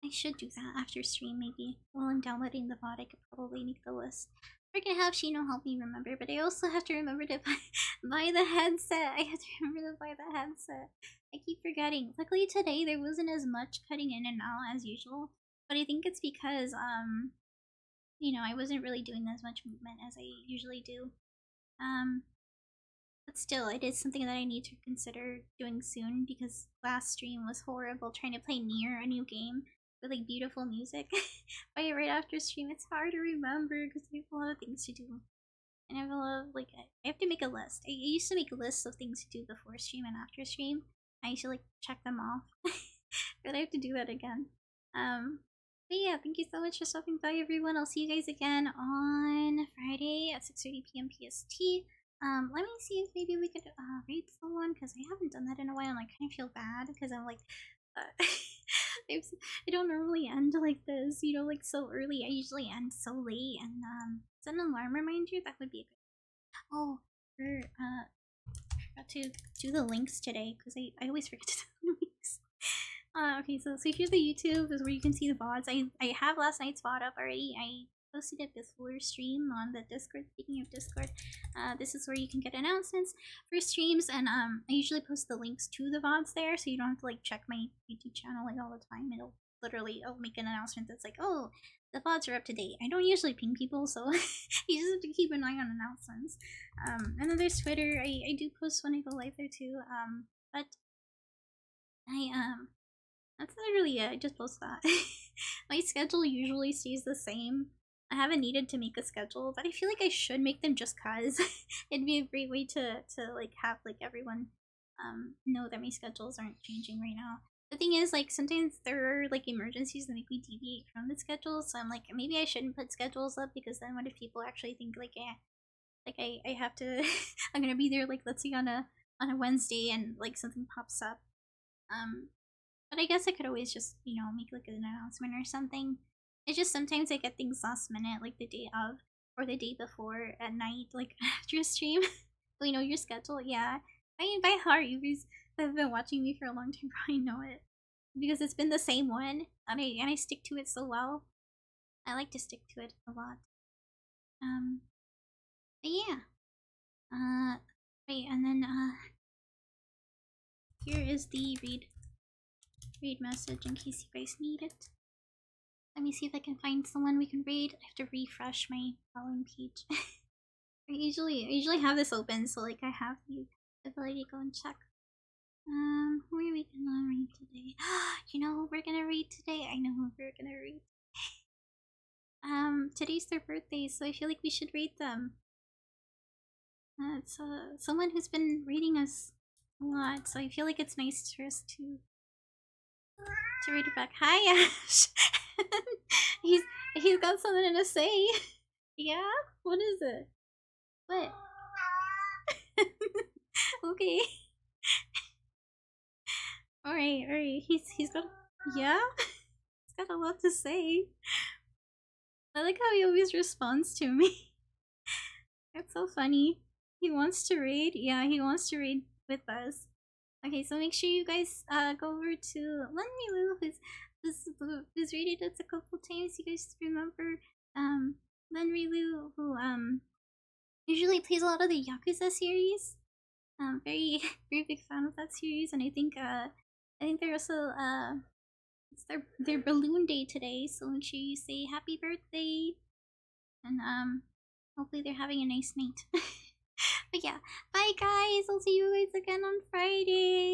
I should do that after stream, maybe. While I'm downloading the VOD, I could probably make the list. We're gonna have Shino help me remember, but I also have to remember to buy the headset. I have to remember to buy the headset. I keep forgetting. Luckily today there wasn't as much cutting in and out as usual, but I think it's because you know, I wasn't really doing as much movement as I usually do. But still, it is something that I need to consider doing soon because last stream was horrible trying to play near a new game with like beautiful music. Right after stream, it's hard to remember because I have a lot of things to do. And I have a lot of like, I have to make a list. I used to make lists of things to do before stream and after stream. I used to like check them off. But I have to do that again. But yeah, thank you so much for stopping by, everyone. I'll see you guys again on Friday at 6:30 p.m. PST. Let me see if maybe we could raid someone because I haven't done that in a while and I kind of feel bad because I'm like, I don't normally end like this, you know, like so early. I usually end so late and does an alarm remind you? That would be a good. Oh, forgot to do the links today because I always forget to do the links. Okay, so here's the YouTube. This is where you can see the VODs. I have last night's VOD up already. I posted it before stream on the Discord. Speaking of Discord, this is where you can get announcements for streams, and I usually post the links to the VODs there, so you don't have to like check my YouTube channel like all the time. I'll make an announcement that's like, oh, the VODs are up to date. I don't usually ping people, so you just have to keep an eye on announcements. And then there's Twitter. I do post when I go live there too. But that's not really it. I just post that. My schedule usually stays the same. I haven't needed to make a schedule, but I feel like I should make them just cause it'd be a great way to like have like everyone know that my schedules aren't changing right now. The thing is, like, sometimes there are like emergencies that make me deviate from the schedule, so I'm like, maybe I shouldn't put schedules up because then what if people actually think like, I have to I'm gonna be there like, let's see, on a Wednesday and like something pops up. But I guess I could always just, you know, make like an announcement or something. It's just sometimes I get things last minute, like the day of or the day before at night, like after a stream. We know your schedule, yeah. I mean, by heart, you guys that have been watching me for a long time probably know it because it's been the same one, and I stick to it so well. I like to stick to it a lot. But yeah. Wait, and then here is the raid message in case you guys need it. Let me see if I can find someone we can raid. I have to refresh my following page. I usually have this open, so like I have the ability to go and check. Who are we gonna raid today? You know who we're gonna raid today? I know who we're gonna raid. Today's their birthday, so I feel like we should raid them. It's someone who's been raiding us a lot, so I feel like it's nice for us to read it back. Hi, Ash. he's got something to say. Yeah? What is it? What? Okay. Alright. He's got, yeah? He's got a lot to say. I like how he always responds to me. That's so funny. He wants to raid? Yeah, he wants to raid with us. Okay, so make sure you guys go over to Lenrilu, who's raided us a couple times. You guys remember Lenrilu, who usually plays a lot of the Yakuza series. Very very big fan of that series, and I think they're also it's their balloon day today, so make sure you say happy birthday, and hopefully they're having a nice night. But yeah, bye guys. I'll see you guys again on Friday.